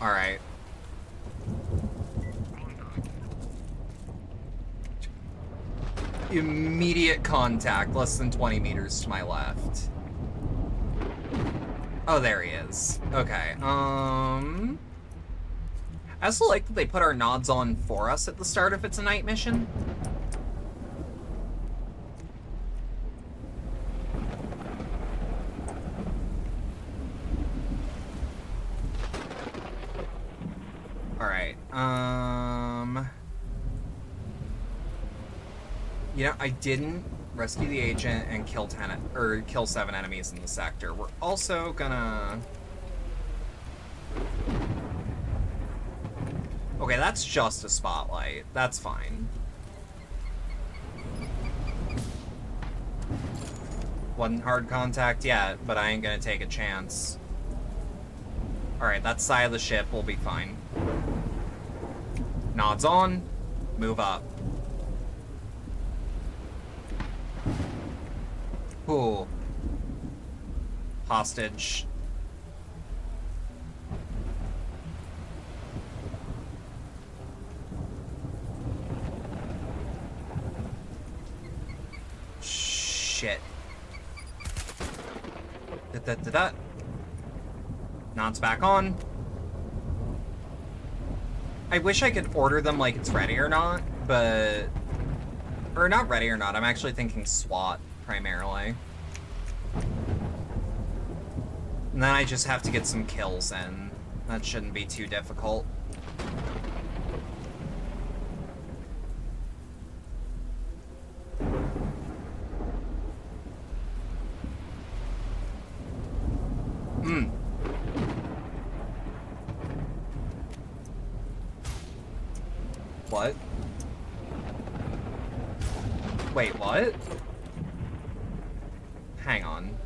Alright. Immediate contact, less than 20 meters to my left. Oh, there he is. Okay, I also like that they put our nods on for us at the start if it's a night mission. Alright, you know, I didn't rescue the agent and kill 7 enemies in the sector. We're also gonna... Okay, that's just a spotlight. That's fine. Wasn't hard contact yet, but I ain't gonna take a chance. Alright, that side of the ship will be fine. Nods on, move up. Ooh. Hostage. Shit. Da-da-da-da. Nods back on. I wish I could order them like it's ready or not, but... Or not ready or not, I'm actually thinking SWAT, primarily. And then I just have to get some kills in. That shouldn't be too difficult. What? Wait, what? Hang on.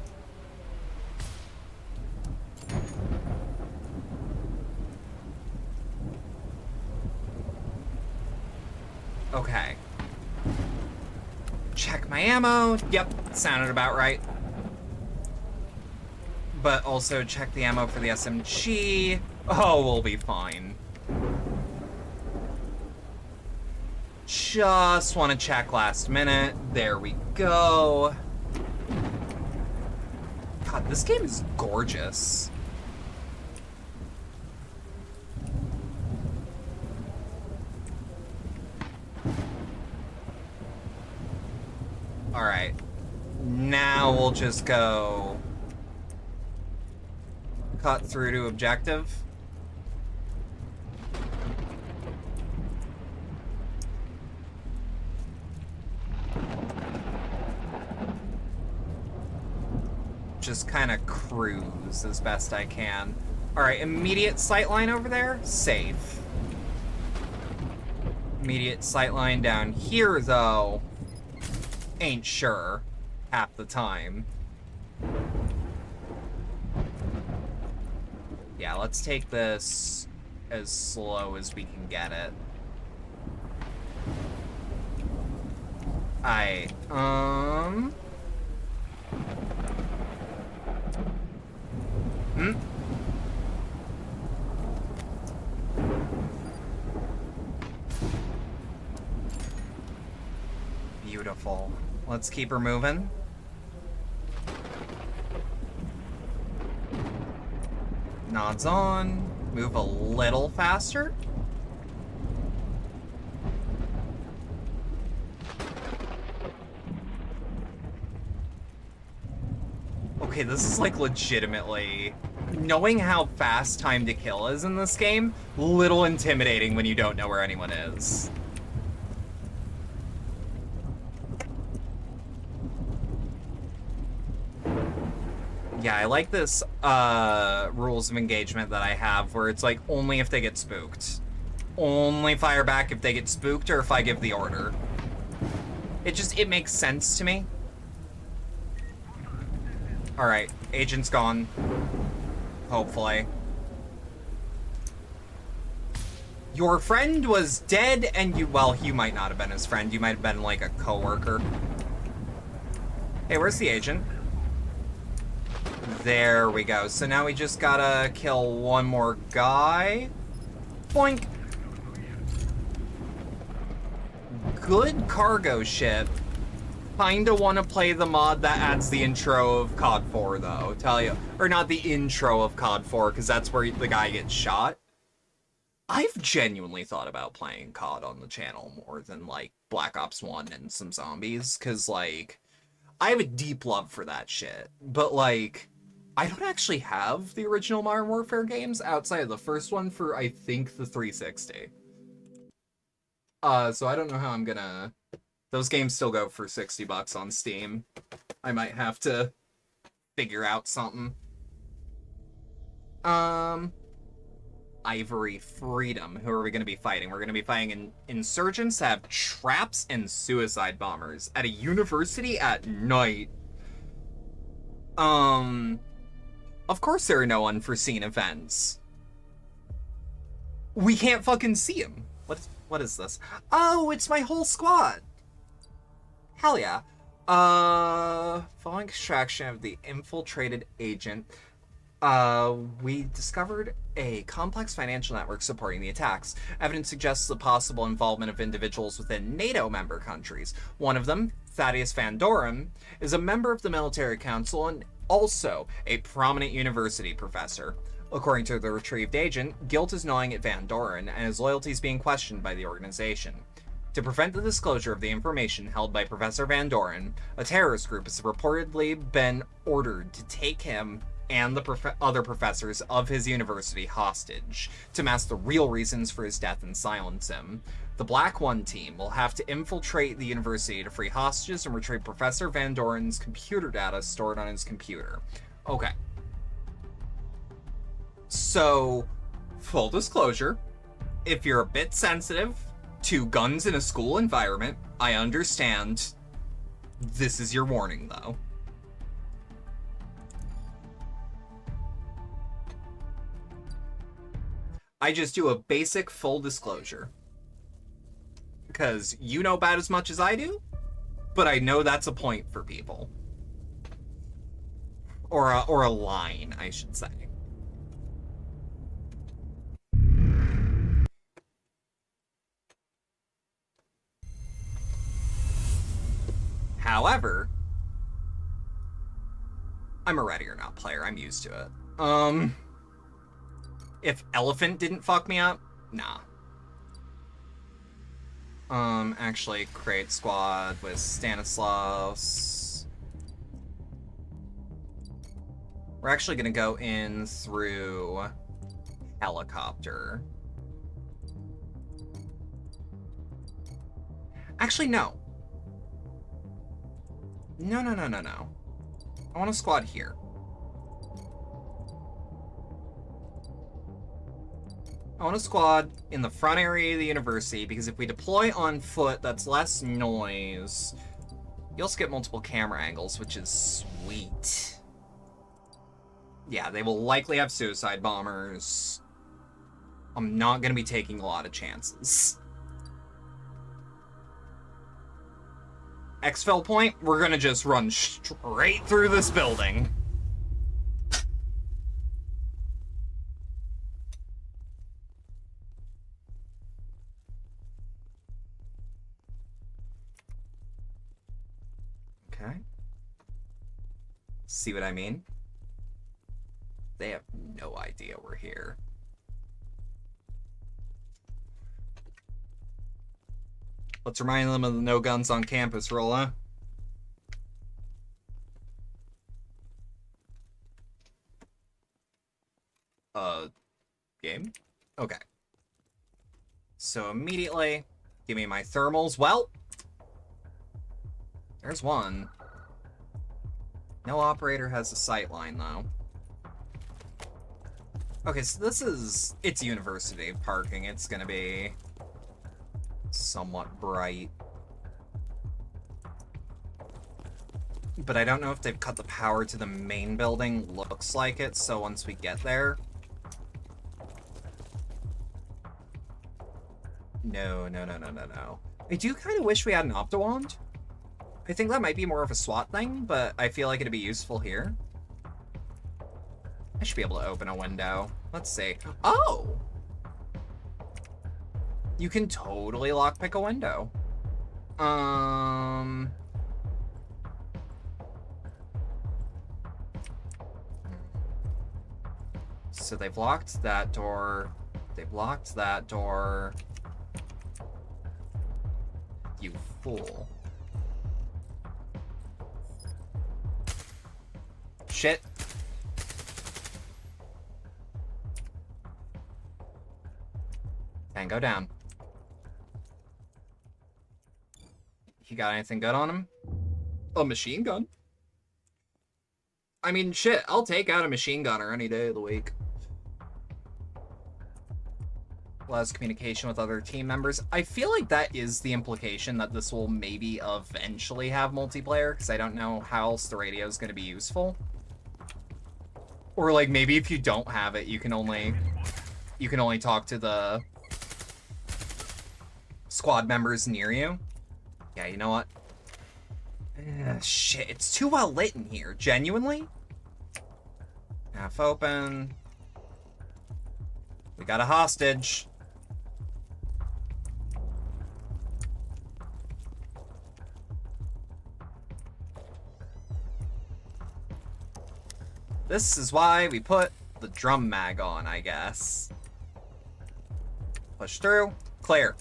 Okay. Check my ammo. Yep, sounded about right. But also check the ammo for the SMG. Oh, we'll be fine. Just want to check last minute. There we go. God, this game is gorgeous. Alright. Now we'll just go... cut through to objective. Just kind of cruise as best I can. Alright, immediate sightline over there? Safe. Immediate sightline down here, though. Ain't sure. Half the time. Yeah, let's take this as slow as we can get it. Beautiful. Let's keep her moving. Nods on. Move a little faster. Okay, this is like legitimately... Knowing how fast time to kill is in this game, little intimidating when you don't know where anyone is. Yeah, I like this rules of engagement that I have where it's like only if they get spooked. Only fire back if they get spooked or if I give the order. It makes sense to me. Alright, agent's gone. Hopefully. Your friend was dead and you, well, you might not have been his friend. You might have been like a coworker. Hey, where's the agent? There we go. So now we just gotta kill one more guy. Boink. Good cargo ship. Kinda wanna play the mod that adds the intro of COD 4 though, tell you. Or not the intro of COD 4, because that's where the guy gets shot. I've genuinely thought about playing COD on the channel more than like Black Ops 1 and some zombies, because like, I have a deep love for that shit. But like, I don't actually have the original Modern Warfare games outside of the first one for, I think, the 360. So I don't know how I'm gonna... Those games still go for $60 on Steam. I might have to figure out something. Ivory Freedom. Who are we gonna be fighting? We're gonna be fighting insurgents that have traps and suicide bombers at a university at night. Of course there are no unforeseen events. We can't fucking see him. What is this? Oh, it's my whole squad. Hell yeah. Following extraction of the infiltrated agent, we discovered a complex financial network supporting the attacks. Evidence suggests the possible involvement of individuals within NATO member countries. One of them, Thaddeus Van Doren, is a member of the military council and also a prominent university professor. According to the retrieved agent, guilt is gnawing at Van Doren and his loyalty is being questioned by the organization. To prevent the disclosure of the information held by Professor Van Doren, a terrorist group has reportedly been ordered to take him and the other professors of his university hostage to mask the real reasons for his death and silence him. The Black One team will have to infiltrate the university to free hostages and retrieve Professor Van Doren's computer data stored on his computer. Okay. So, full disclosure, if you're a bit sensitive to guns in a school environment, I understand. This is your warning, though. I just do a basic full disclosure. Because you know about as much as I do, but I know that's a point for people. Or a line, I should say. However, I'm a ready or not player. I'm used to it. If Elephant didn't fuck me up, nah. Actually, create squad with Stanislaus. We're actually gonna go in through helicopter. Actually, no. No. I want a squad here. I want a squad in the front area of the university, because if we deploy on foot, that's less noise. You also get multiple camera angles, which is sweet. Yeah, they will likely have suicide bombers. I'm not going to be taking a lot of chances. Exfil point, we're going to just run straight through this building. See what I mean? They have no idea we're here. Let's remind them of the no guns on campus rule, huh? Game? Okay. So immediately, give me my thermals. Well, there's one. No operator has a sight line, though. Okay, so it's university parking. It's gonna be somewhat bright. But I don't know if they've cut the power to the main building. Looks like it, so once we get there... No. I do kind of wish we had an Optowand. I think that might be more of a SWAT thing, but I feel like it'd be useful here. I should be able to open a window. Let's see. Oh! You can totally lockpick a window. So they've locked that door. They've locked that door. You fool. Shit. And go down. You got anything good on him? A machine gun? I mean, shit, I'll take out a machine gunner any day of the week. Allows communication with other team members. I feel like that is the implication that this will maybe eventually have multiplayer, because I don't know how else the radio is going to be useful. Or like maybe if you don't have it, you can only talk to the squad members near you. Yeah, you know what? Shit, it's too well lit in here. Genuinely? Half open. We got a hostage. This is why we put the drum mag on, I guess. Push through. Clear.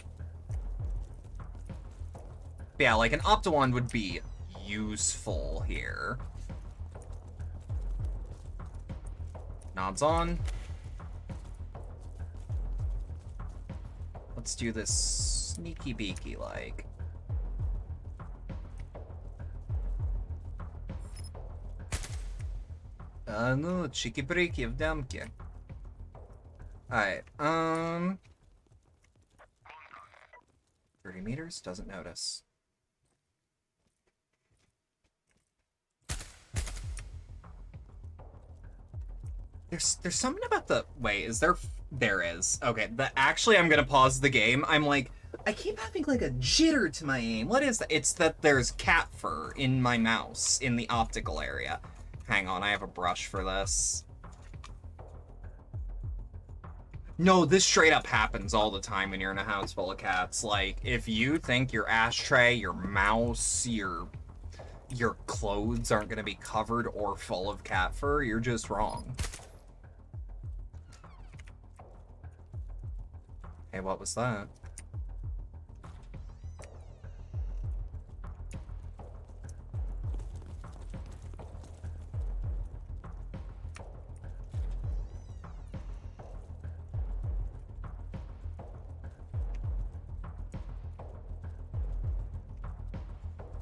But yeah, like an Optowand would be useful here. Nods on. Let's do this sneaky beaky like. Ну, чики-брики в дамке. Alright, 30 meters, doesn't notice. There's something about the... Wait, is there... There is. Okay, actually I'm gonna pause the game. I'm like, I keep having like a jitter to my aim. What is that? It's that there's cat fur in my mouse in the optical area. Hang on, I have a brush for this. No, this straight up happens all the time when you're in a house full of cats. Like, if you think your ashtray, your mouse, your clothes aren't gonna be covered or full of cat fur, you're just wrong. Hey, what was that?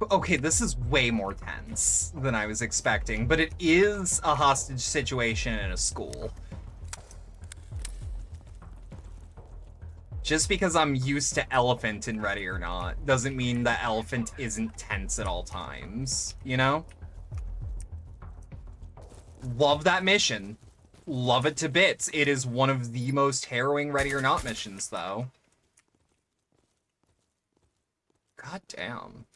Okay, this is way more tense than I was expecting, but it is a hostage situation in a school. Just because I'm used to Elephant in Ready or Not doesn't mean that Elephant isn't tense at all times, you know? Love that mission. Love it to bits. It is one of the most harrowing Ready or Not missions, though. God damn.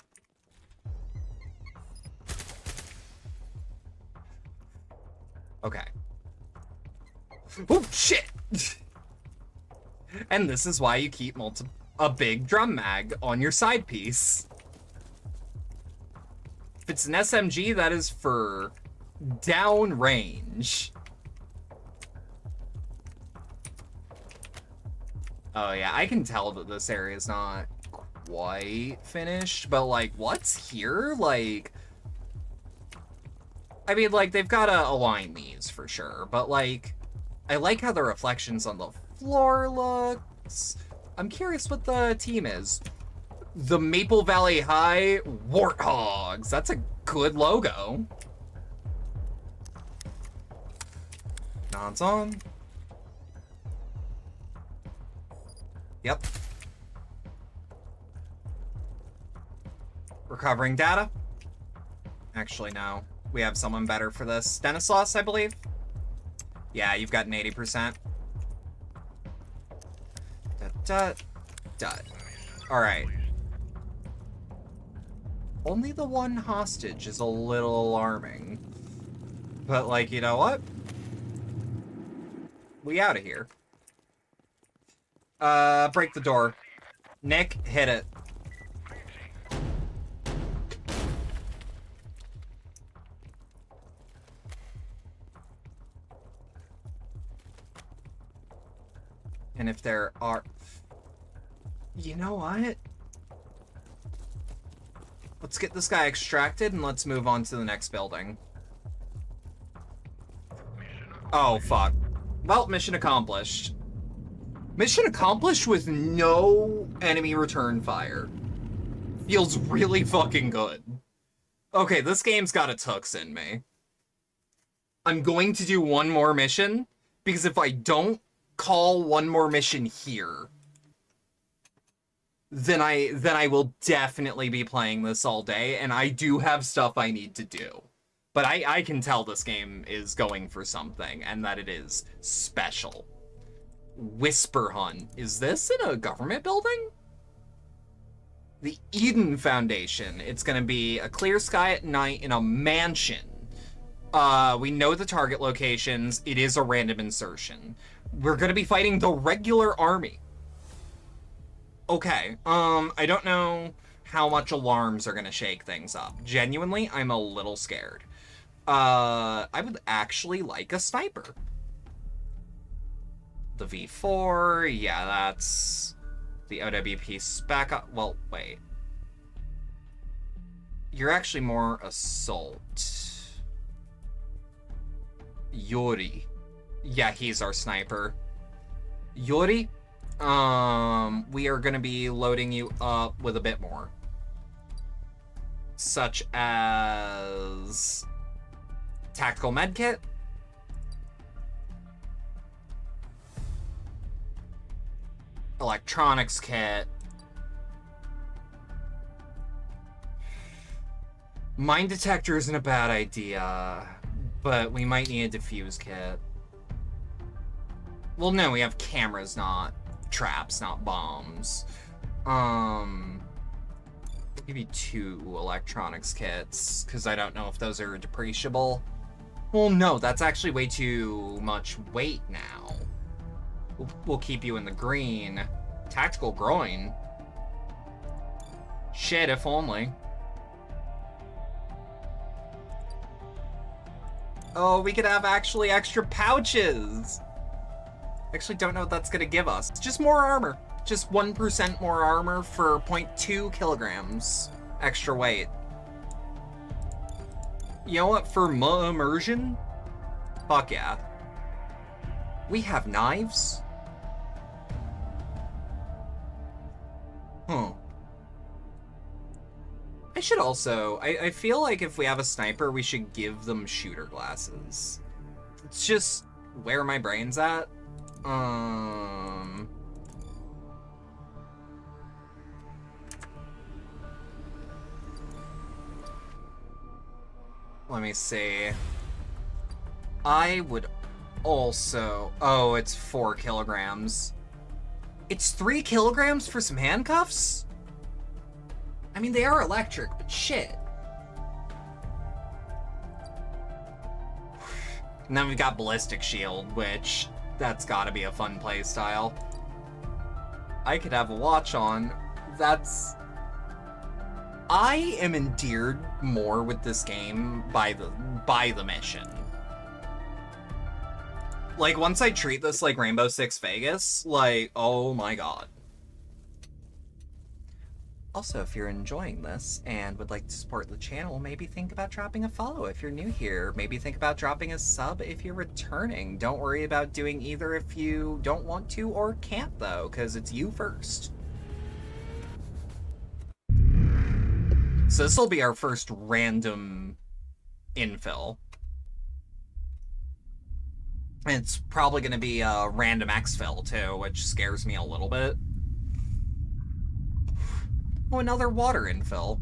Okay. Oh, shit! And this is why you keep a big drum mag on your side piece. If it's an SMG, that is for downrange. Oh yeah, I can tell that this area is not quite finished, but like, what's here? Like, I mean, like, they've gotta align these for sure, but like, I like how the reflections on the floor looks. I'm curious what the team is. The Maple Valley High Warthogs. That's a good logo. Nods on. Yep. Recovering data. Actually, no. We have someone better for this. Stanislaus, I believe. Yeah, you've got an 80%. Alright. Only the one hostage is a little alarming. But, like, you know what? We out of here. Break the door. Nick, hit it. And if there are... You know what? Let's get this guy extracted and let's move on to the next building. Oh, fuck. Well, mission accomplished. Mission accomplished with no enemy return fire. Feels really fucking good. Okay, this game's got a tux in me. I'm going to do one more mission, because if I don't call one more mission here, then I will definitely be playing this all day, and I do have stuff I need to do. But I can tell this game is going for something, and that it is special. Whisper Hunt. Is this in a government building? The Eden Foundation. It's gonna be a clear sky at night in a mansion. We know the target locations. It is a random insertion. We're gonna be fighting the regular army. Okay, I don't know how much alarms are gonna shake things up. Genuinely, I'm a little scared. I would actually like a sniper. The V4, yeah, that's the OWP spec up. Well, wait. You're actually more assault. Yuri. Yeah, he's our sniper. Yuri, we are gonna be loading you up with a bit more. Such as tactical medkit. Electronics kit. Mine detector isn't a bad idea, but we might need a diffuse kit. Well, no, we have cameras, not traps, not bombs. I'll give you 2 electronics kits, because I don't know if those are depreciable. Well, no, that's actually way too much weight now. We'll keep you in the green. Tactical groin. Shit, if only. Oh, we could have actually extra pouches. Actually don't know what that's gonna give us. It's just more armor. Just 1% more armor for 0.2 kilograms extra weight. You know what? For immersion? Fuck yeah. We have knives? Huh. I should also... I feel like if we have a sniper, we should give them shooter glasses. It's just where my brain's at. Let me see. I would also... Oh, it's 4 kilograms. It's 3 kilograms for some handcuffs? I mean, they are electric, but shit. And then we've got Ballistic Shield, which... That's gotta be a fun playstyle. I could have a watch on. That's... I am endeared more with this game by the mission. Like, once I treat this like Rainbow Six Vegas, like, oh my god. Also, if you're enjoying this and would like to support the channel, maybe think about dropping a follow if you're new here. Maybe think about dropping a sub if you're returning. Don't worry about doing either if you don't want to or can't, though, because it's you first. So this will be our first random infill. And it's probably going to be a random exfil, too, which scares me a little bit. Oh, another water infill.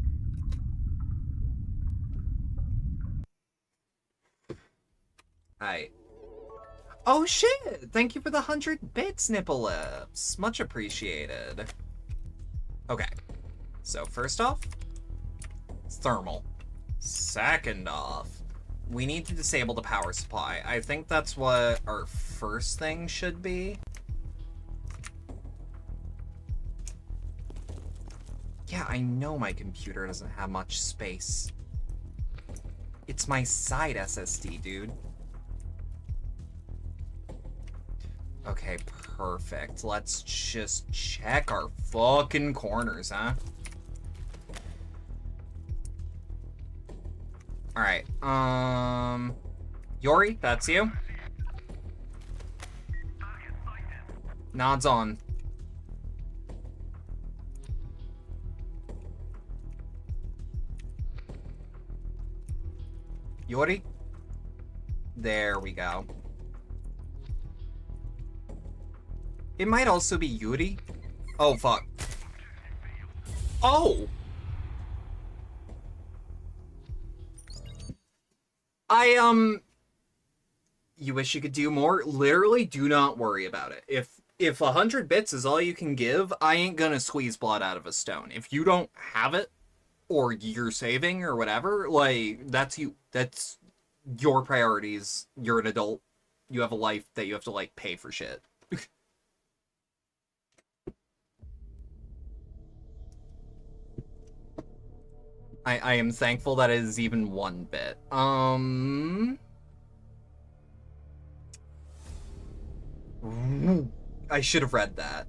Alright. Oh shit! Thank you for the 100 bits, Nipple Lips. Much appreciated. Okay. So first off, thermal. Second off, we need to disable the power supply. I think that's what our first thing should be. Yeah, I know my computer doesn't have much space. It's my side SSD, dude. Okay, perfect. Let's just check our fucking corners, huh? Alright, Yori, that's you? Nods on. Yori? There we go. It might also be Yuri. Oh, fuck. Oh! You wish you could do more? Literally, do not worry about it. If 100 bits is all you can give, I ain't gonna squeeze blood out of a stone. If you don't have it, or you're saving, or whatever, like, that's you. That's your priorities. You're an adult. You have a life that you have to, like, pay for shit. I am thankful that it is even 1 bit. I should have read that.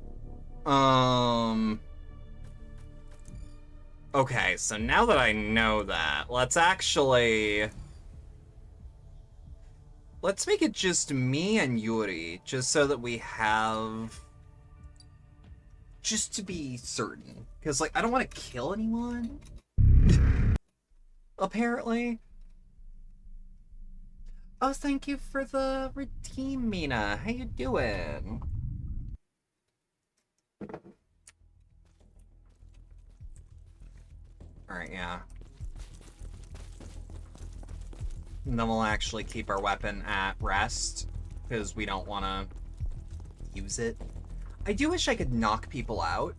Okay, so now that I know that, let's make it just me and Yuri, just so that we have... Just to be certain. Because, like, I don't want to kill anyone. Apparently. Oh, thank you for the redeem, Mina. How you doing? Alright, yeah. And then we'll actually keep our weapon at rest, because we don't want to use it. I do wish I could knock people out.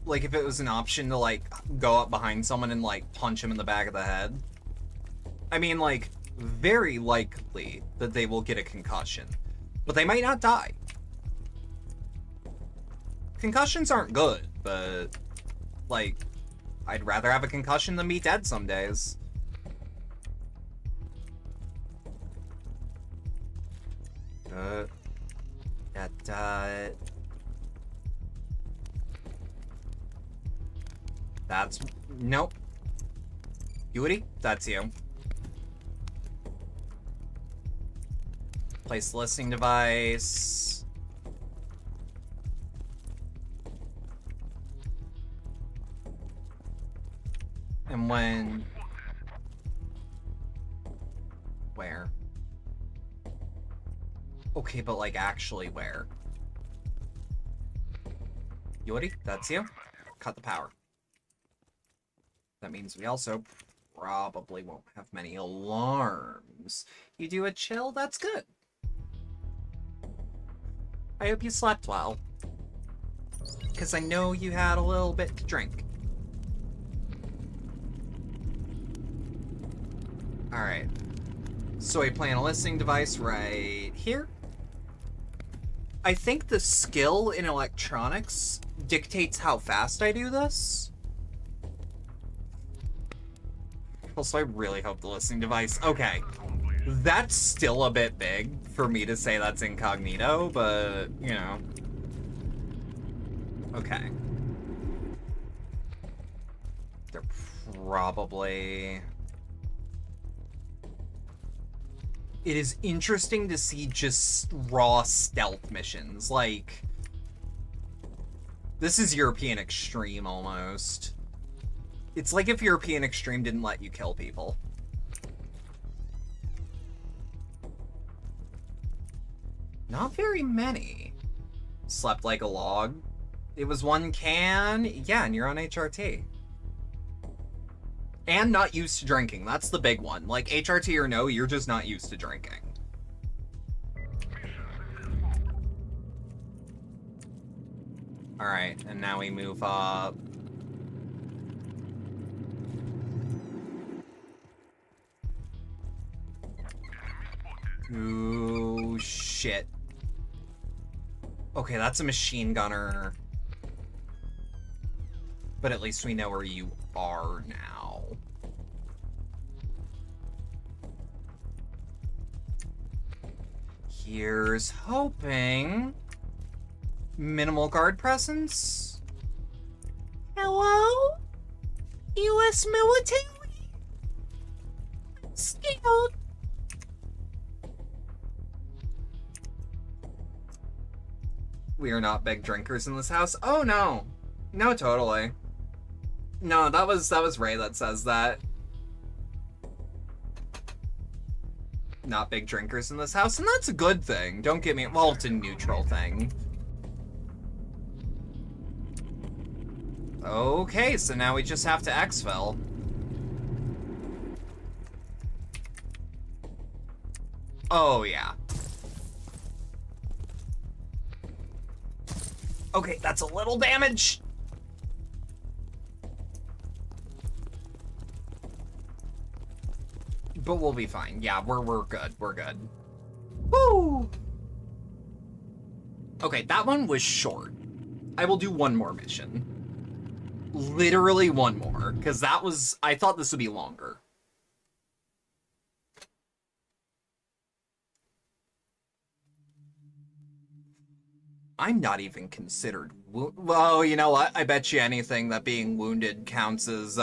Like, if it was an option to, like, go up behind someone and, like, punch him in the back of the head. I mean, like, very likely that they will get a concussion. But they might not die. Concussions aren't good, but, like, I'd rather have a concussion than be dead some days. That's... Nope. Yuri? That's you. Place the listening device. And when... Where? Okay, but, like, actually where? Yuri? That's you? Cut the power. That means we also probably won't have many alarms. You do a chill? That's good. I hope you slept well. Because I know you had a little bit to drink. Alright. So I plan a listening device right here. I think the skill in electronics dictates how fast I do this. Also, I really hope the listening device... Okay. That's still a bit big for me to say that's incognito, but, you know. Okay. They're probably... It is interesting to see just raw stealth missions. Like, this is European Extreme, almost. It's like if European Extreme didn't let you kill people. Not very many. Slept like a log. It was one can. Yeah, and you're on HRT. And not used to drinking. That's the big one. Like, HRT or no, you're just not used to drinking. Alright, and now we move up. Ooh, shit. Okay, that's a machine gunner. But at least we know where you are now. Here's hoping. Minimal guard presence. Hello? U.S. military? I'm scared. We are not big drinkers in this house. Oh no. No, totally. No, that was Ray that says that. Not big drinkers in this house, and that's a good thing. Don't get me... Well, it's a neutral thing. Okay, so now we just have to exfil. Oh, yeah. Okay, that's a little damage. But we'll be fine. Yeah, we're good. We're good. Woo! Okay, that one was short. I will do one more mission. Literally one more, because that was... I thought this would be longer. I'm not even considered... Well, you know what? I bet you anything that being wounded counts as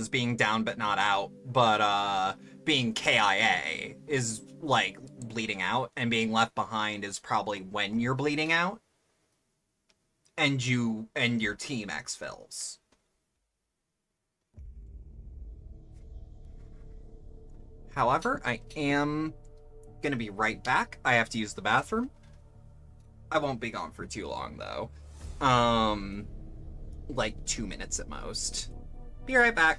being down but not out, but being KIA is like bleeding out, and being left behind is probably when you're bleeding out, and your team exfils. However, I am gonna be right back. I have to use the bathroom. I won't be gone for too long though. Like 2 minutes at most. Be right back.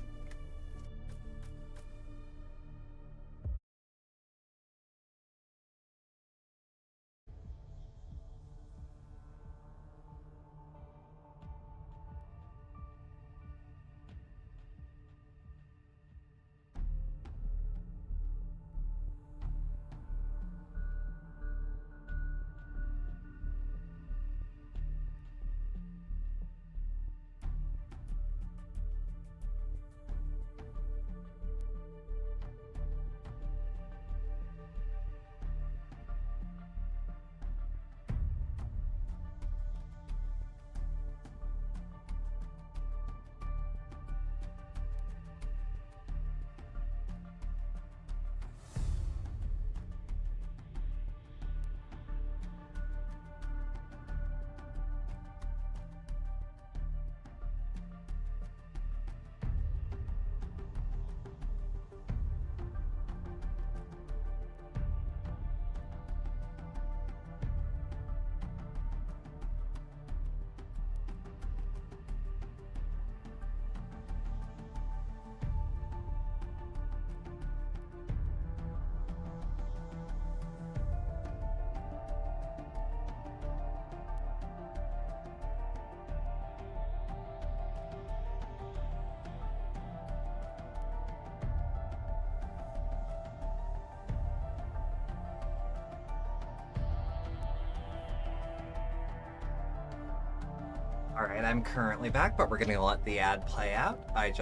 Alright, I'm currently back, but we're gonna let the ad play out. I'm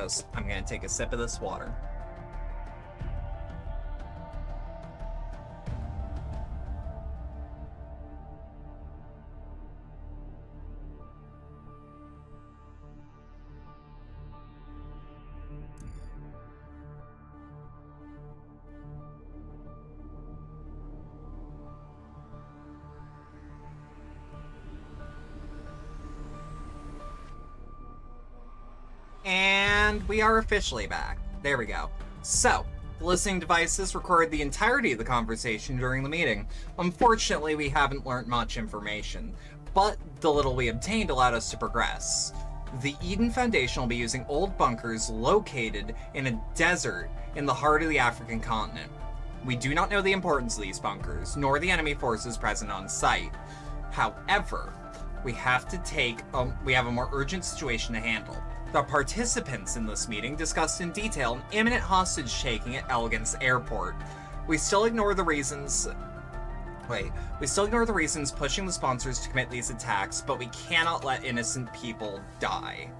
gonna take a sip of this water. And we are officially back. There we go. So, the listening devices recorded the entirety of the conversation during the meeting. Unfortunately, we haven't learned much information, but the little we obtained allowed us to progress. The Eden Foundation will be using old bunkers located in a desert in the heart of the African continent. We do not know the importance of these bunkers, nor the enemy forces present on site. However, we have a more urgent situation to handle. The participants in this meeting discussed in detail an imminent hostage-taking at Elegance Airport. We still ignore the reasons pushing the sponsors to commit these attacks, but we cannot let innocent people die.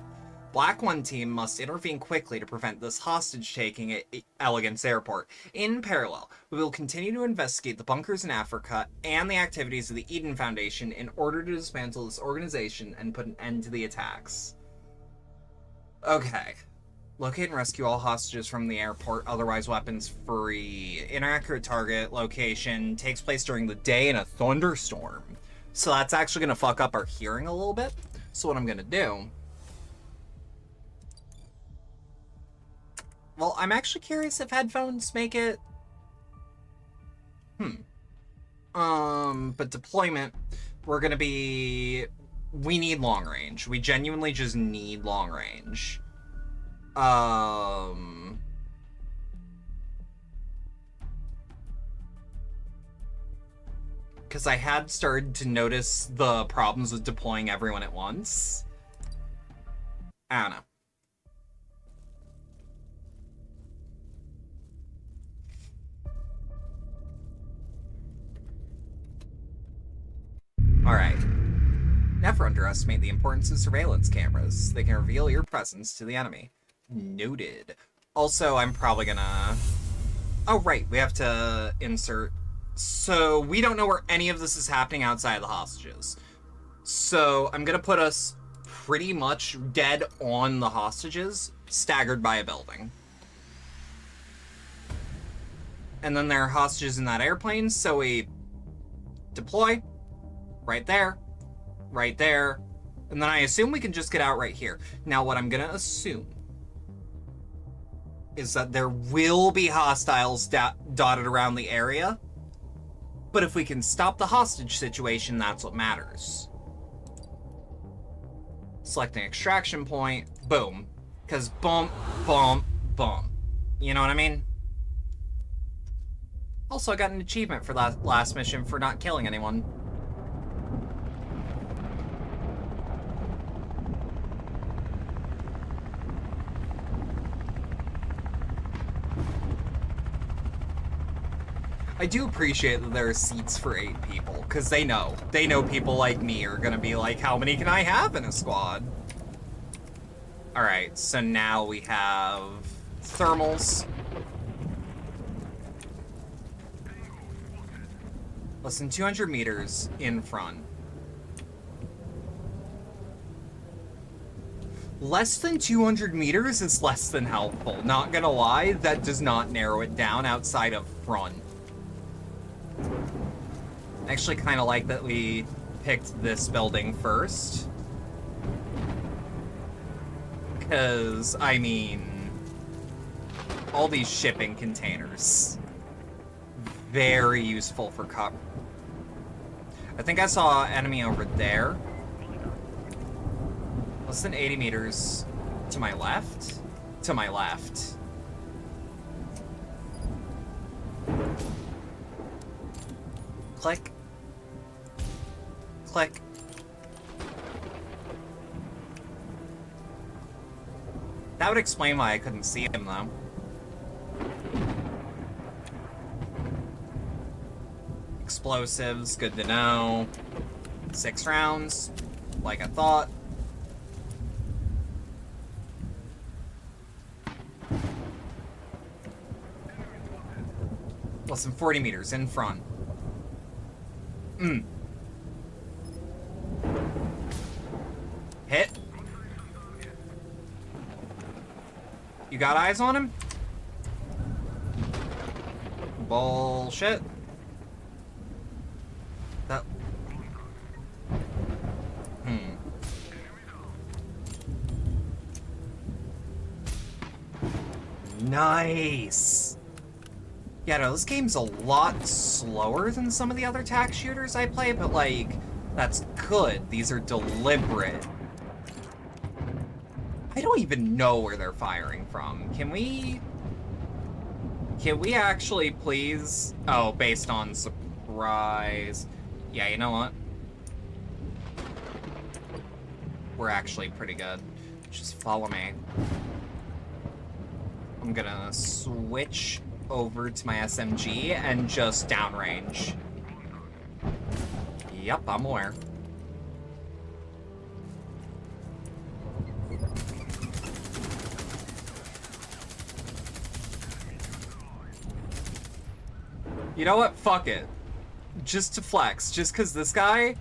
Black One Team must intervene quickly to prevent this hostage-taking at Elegance Airport. In parallel, we will continue to investigate the bunkers in Africa and the activities of the Eden Foundation in order to dismantle this organization and put an end to the attacks. Okay. Locate and rescue all hostages from the airport, otherwise weapons free. Inaccurate target location takes place during the day in a thunderstorm. So that's actually going to fuck up our hearing a little bit. So what I'm going to do... Well, I'm actually curious if headphones make it... But deployment, we're going to be... We need long range. We genuinely just need long range. Because I had started to notice the problems with deploying everyone at once. I don't know. Alright. Never underestimate the importance of surveillance cameras. They can reveal your presence to the enemy. Noted. Also, I'm probably gonna... Oh, right, we have to insert... So, we don't know where any of this is happening outside of the hostages. So, I'm gonna put us pretty much dead on the hostages, staggered by a building. And then there are hostages in that airplane, so we deploy right there, and then I assume we can just get out right here. Now, what I'm gonna assume is that there will be hostiles dotted around the area, but if we can stop the hostage situation, that's what matters. Selecting extraction point, boom. Because boom, boom, boom. You know what I mean? Also, I got an achievement for that last mission for not killing anyone. I do appreciate that there are seats for 8 people, because they know people like me are gonna be like, how many can I have in a squad? Alright, so now we have thermals. Less than 200 meters in front. Less than 200 meters is less than helpful. Not gonna lie, that does not narrow it down outside of front. I actually kind of like that we picked this building first. Because, I mean, all these shipping containers. Very useful for cover. I think I saw an enemy over there. Less than 80 meters to my left. To my left. Click. Click. That would explain why I couldn't see him, though. Explosives, good to know. 6 rounds, like I thought. Less than 40 meters in front. Hit. You got eyes on him? Bullshit. That... Nice. Yeah, no, this game's a lot slower than some of the other tac shooters I play, but, like, that's good. These are deliberate. I don't even know where they're firing from. Can we actually please... Oh, based on surprise. Yeah, you know what? We're actually pretty good. Just follow me. I'm gonna switch over to my SMG and just downrange. Yep, I'm aware. You know what? Fuck it. Just to flex, just because this guy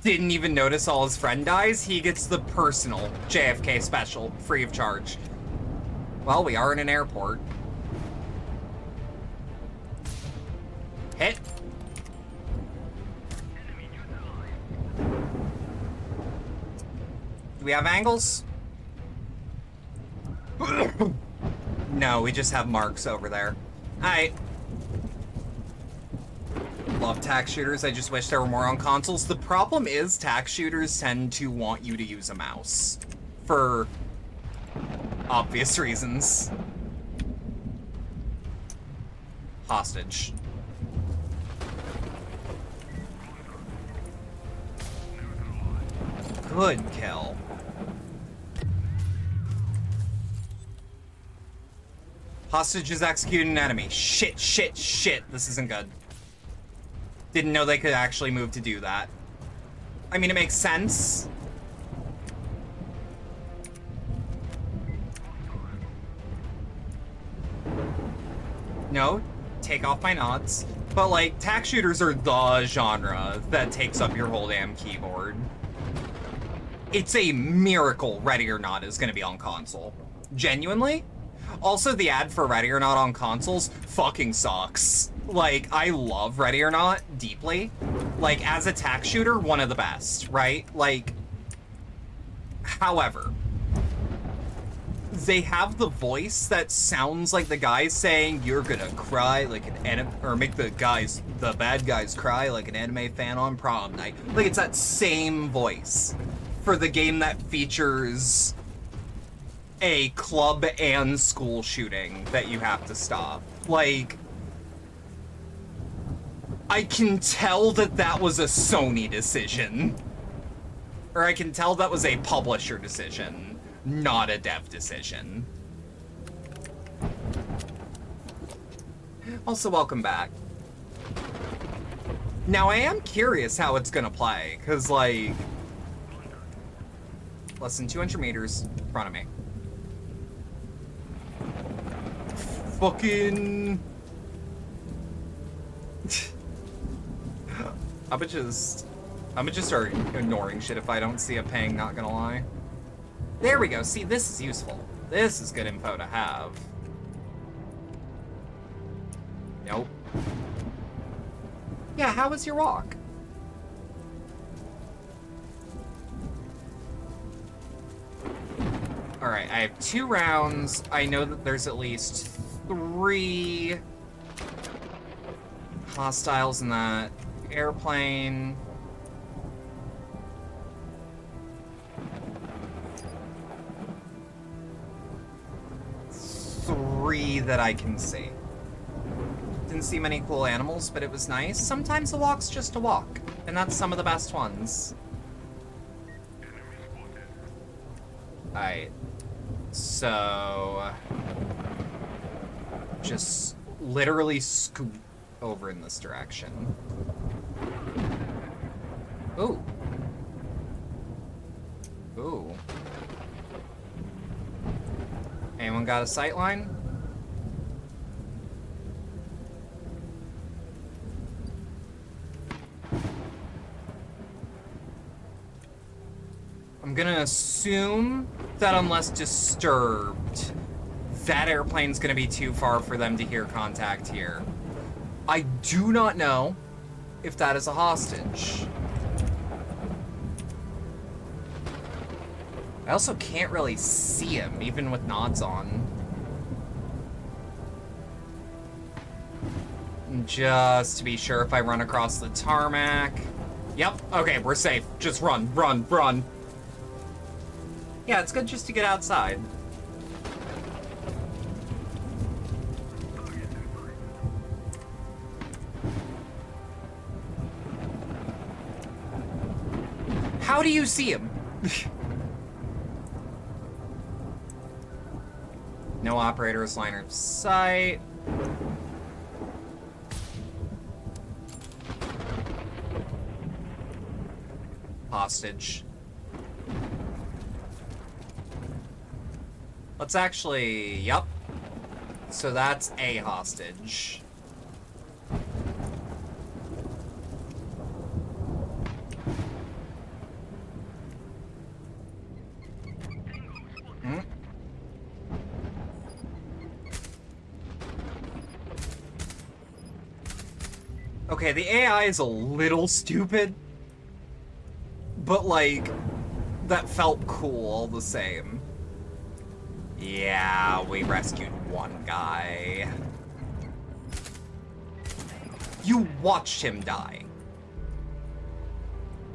didn't even notice all his friend dies, he gets the personal JFK special, free of charge. Well, we are in an airport. Hit. Do we have angles? No, we just have marks over there. Alright. Love tac shooters, I just wish there were more on consoles. The problem is tac shooters tend to want you to use a mouse. For obvious reasons. Hostage. Good kill. Hostage is executing an enemy. Shit, shit, shit. This isn't good. Didn't know they could actually move to do that. I mean, it makes sense. No, take off my nods. But, like, tac shooters are the genre that takes up your whole damn keyboard. It's a miracle Ready or Not is gonna be on console. Genuinely. Also, the ad for Ready or Not on consoles fucking sucks. Like, I love Ready or Not deeply. Like, as a tac shooter, one of the best, right? Like, however, they have the voice that sounds like the guy saying, "You're gonna cry like an anime," or make the bad guys cry like an anime fan on prom night. Like, it's that same voice for the game that features a club and school shooting that you have to stop. Like, I can tell that that was a Sony decision. Or I can tell that was a publisher decision, not a dev decision. Also, welcome back. Now, I am curious how it's gonna play, because, like, less than 200 meters in front of me. Fucking... I'ma just start ignoring shit if I don't see a ping, not gonna lie. There we go. See, this is useful. This is good info to have. Nope. Yeah, how was your walk? Alright, I have 2 rounds. I know that there's at least 3 hostiles in that airplane. Three that I can see. Didn't see many cool animals, but it was nice. Sometimes a walk's just a walk, and that's some of the best ones. Alright. So... just literally scoot over in this direction. Ooh. Ooh. Anyone got a sight line? I'm gonna assume that unless disturbed, that airplane's gonna be too far for them to hear contact here. I do not know if that is a hostage. I also can't really see him, even with nods on. Just to be sure, if I run across the tarmac... Yep, okay, we're safe. Just run, run, run. Yeah, it's good just to get outside. How do you see him? No operators, line of sight. Hostage. Let's actually, yep. So that's a hostage. Okay, the AI is a little stupid, but like, that felt cool all the same. Yeah, we rescued one guy. You watched him die.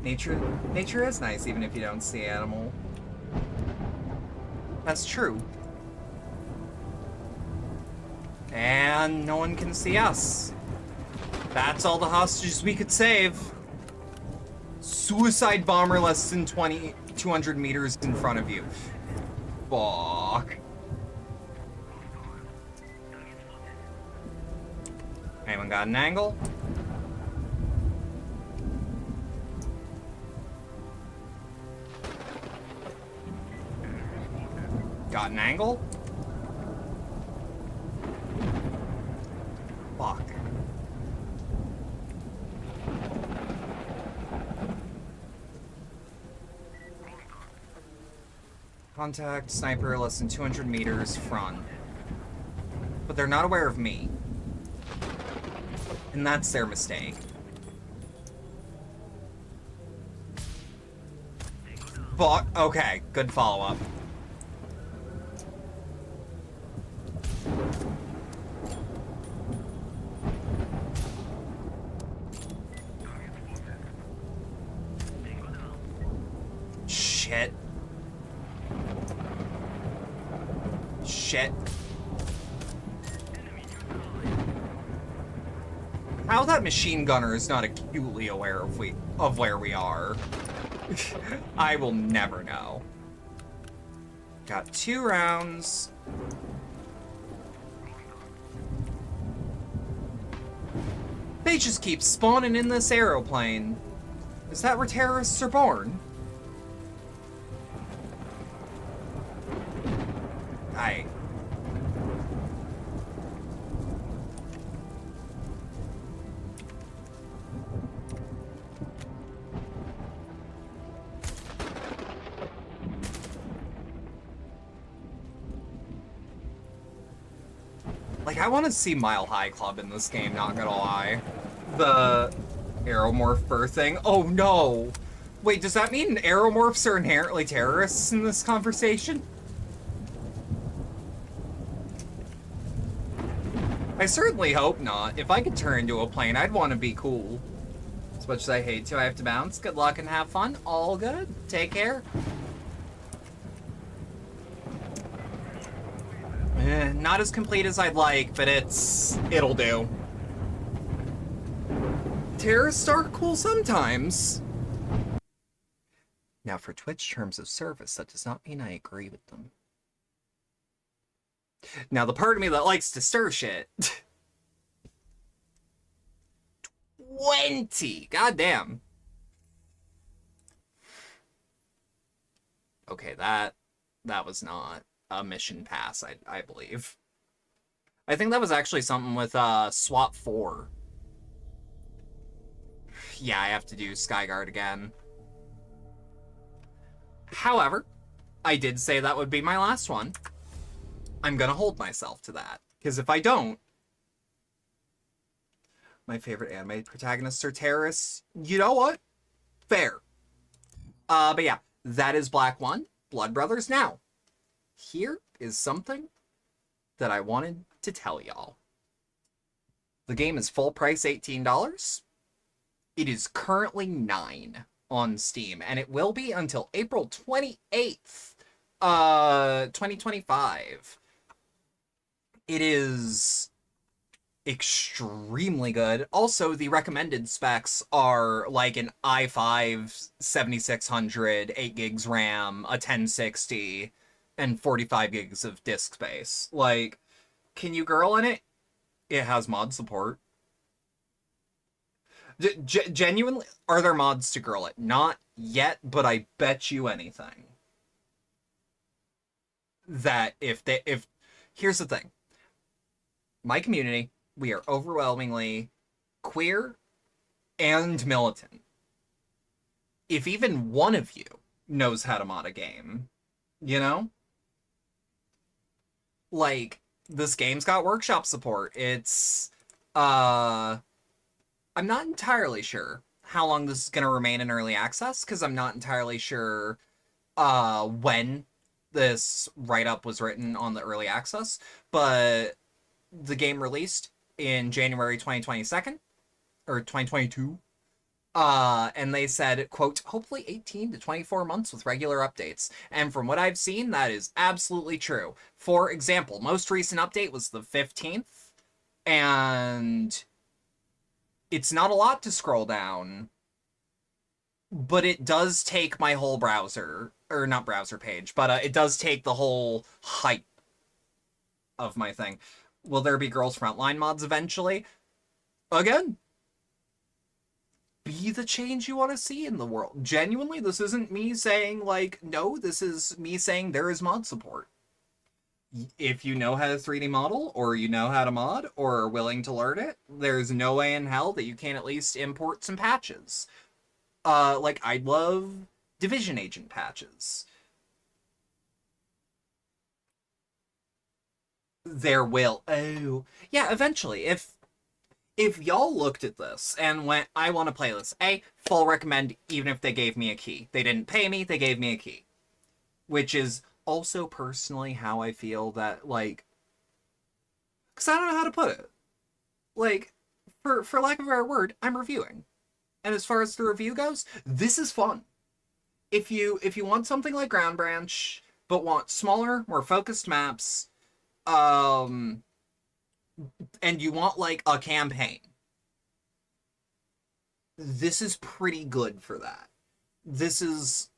Nature is nice even if you don't see animal. That's true. And no one can see us. That's all the hostages we could save. Suicide bomber less than 200 meters in front of you. Fuck. Anyone got an angle? Got an angle? Fuck. Contact, sniper, less than 200 meters front. But they're not aware of me. And that's their mistake. Fuck. Okay, good follow-up. Shit. Shit. How that machine gunner is not acutely aware of where we are, I will never know. Got 2 rounds. They just keep spawning in this aeroplane. Is that where terrorists are born? Like, I want to see Mile High Club in this game, not gonna lie. The aeromorph birth thing. Oh no! Wait, does that mean aeromorphs are inherently terrorists in this conversation? I certainly hope not. If I could turn into a plane, I'd want to be cool. As much as I hate to, I have to bounce. Good luck and have fun. All good. Take care. Not as complete as I'd like, but it'll do. Terrorists are cool sometimes. Now for Twitch terms of service, that does not mean I agree with them. Now the part of me that likes to stir shit. 20! Goddamn. Okay, that was not a mission pass, I believe. I think that was actually something with SWAT 4. Yeah, I have to do Skyguard again. However, I did say that would be my last one. I'm gonna hold myself to that. Because if I don't, my favorite anime protagonists are terrorists. You know what? Fair. But yeah, that is Black One, Blood Brothers. Now, here is something that I wanted to tell y'all. The game is full price $18. It is currently $9 on Steam, and it will be until April 28th, 2025. It is extremely good. Also, the recommended specs are like an i5 7600, 8 gigs RAM, a 1060, and 45 gigs of disk space. Like, can you girl in it? It has mod support. Genuinely, are there mods to girl it? Not yet, but I bet you anything that if here's the thing, my community, we are overwhelmingly queer and militant. If even one of you knows how to mod a game, you know, like this game's got workshop support. It's I'm not entirely sure how long this is going to remain in early access because I'm not entirely sure when this write-up was written on the early access, but the game released in January 2022 or 2022. And they said, quote, hopefully 18 to 24 months with regular updates. And from what I've seen, that is absolutely true. For example, most recent update was the 15th, and it's not a lot to scroll down, but it does take my whole browser, or not browser page, but it does take the whole height of my thing. Will there be Girls Frontline mods eventually? Again, be the change you want to see in the world. Genuinely, this isn't me saying, like, no, this is me saying there is mod support. If you know how to 3D model, or you know how to mod, or are willing to learn it, there's no way in hell that you can't at least import some patches. Like, I love Division Agent patches. There will. Oh. Yeah, eventually. If y'all looked at this and went, I want to play this, full recommend even if they gave me a key. They didn't pay me, they gave me a key. Which is also personally how I feel that, like, because I don't know how to put it. Like, for lack of a better word, I'm reviewing. And as far as the review goes, this is fun. If you want something like Ground Branch, but want smaller, more focused maps, and you want like a campaign, this is pretty good for that. This is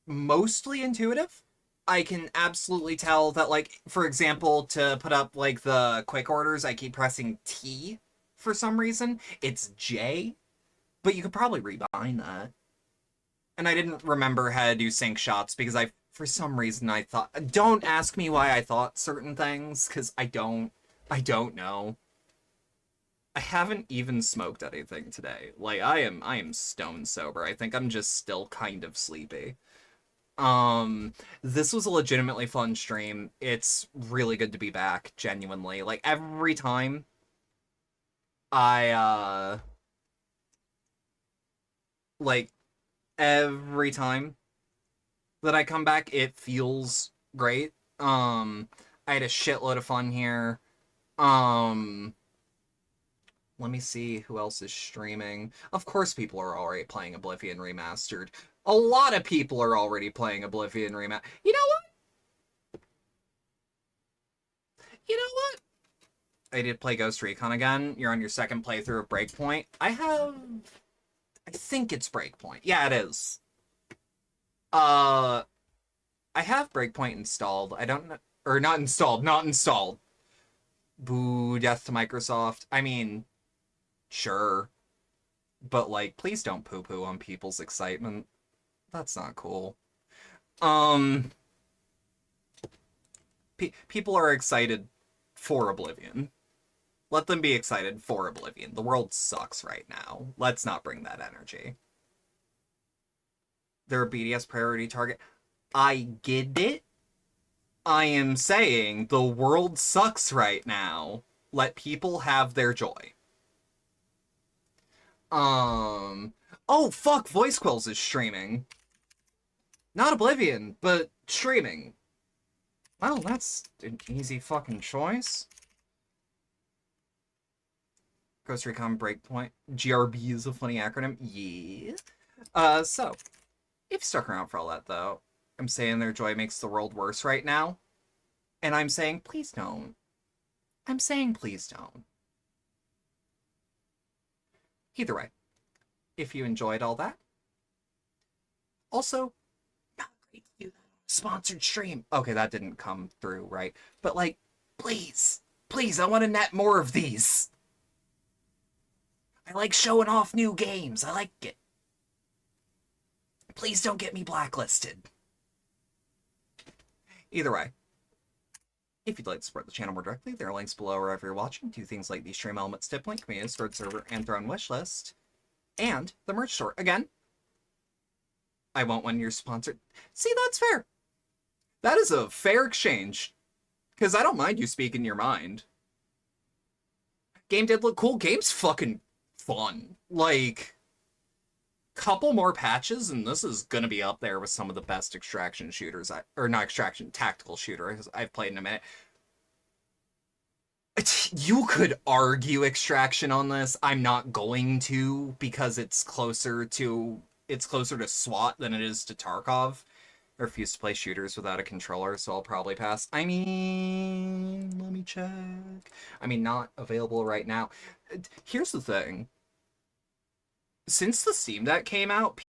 mostly intuitive. I can absolutely tell that, like, for example, to put up like the quick orders, I keep pressing T for some reason. It's J, but you could probably rebind that. And I didn't remember how to do sync shots because for some reason, I thought, don't ask me why I thought certain things, because I don't know. I haven't even smoked anything today. Like, I am stone sober. I think I'm just still kind of sleepy. This was a legitimately fun stream. It's really good to be back, genuinely. Like, every time I, like, every time that I come back, it feels great. I had a shitload of fun here. Let me see who else is streaming. Of course people are already playing Oblivion Remastered. A lot of people are already playing Oblivion Remastered. You know what? You know what? I did play Ghost Recon again. You're on your second playthrough of Breakpoint. I think it's Breakpoint. Yeah, it is. I have Breakpoint installed. I don't know. Or not installed. Not installed. Boo, death to Microsoft. I mean, sure. But, like, please don't poo-poo on people's excitement. That's not cool. People are excited for Oblivion. Let them be excited for Oblivion. The world sucks right now. Let's not bring that energy. They're a BDS priority target. I get it. I am saying the world sucks right now. Let people have their joy. Um. Oh, fuck, Voice Quills is streaming. Not Oblivion, but streaming. Well, that's an easy fucking choice. Ghost Recon Breakpoint. GRB is a funny acronym. Yeah. So, if you stuck around for all that, though, I'm saying their joy makes the world worse right now. And I'm saying, please don't. I'm saying, please don't. Either way, if you enjoyed all that, also, not great to do that on a sponsored stream. Okay, that didn't come through, right? But, like, please, please, I want to net more of these. I like showing off new games. I like it. Please don't get me blacklisted. Either way, if you'd like to support the channel more directly, there are links below wherever you're watching to things like the Stream Elements tip link, community Discord server, and Throne wishlist, and the merch store. Again, I want when you're sponsored. See, that's fair. That is a fair exchange. Because I don't mind you speaking your mind. Game did look cool. Game's fucking fun. Like, couple more patches, and this is gonna be up there with some of the best extraction shooters, or not extraction, tactical shooters I've played in a minute. You could argue extraction on this. I'm not going to, because it's closer to SWAT than it is to Tarkov. I refuse to play shooters without a controller, so I'll probably pass. I mean, let me check. I mean, not available right now. Here's the thing. Since the Steam Deck came out,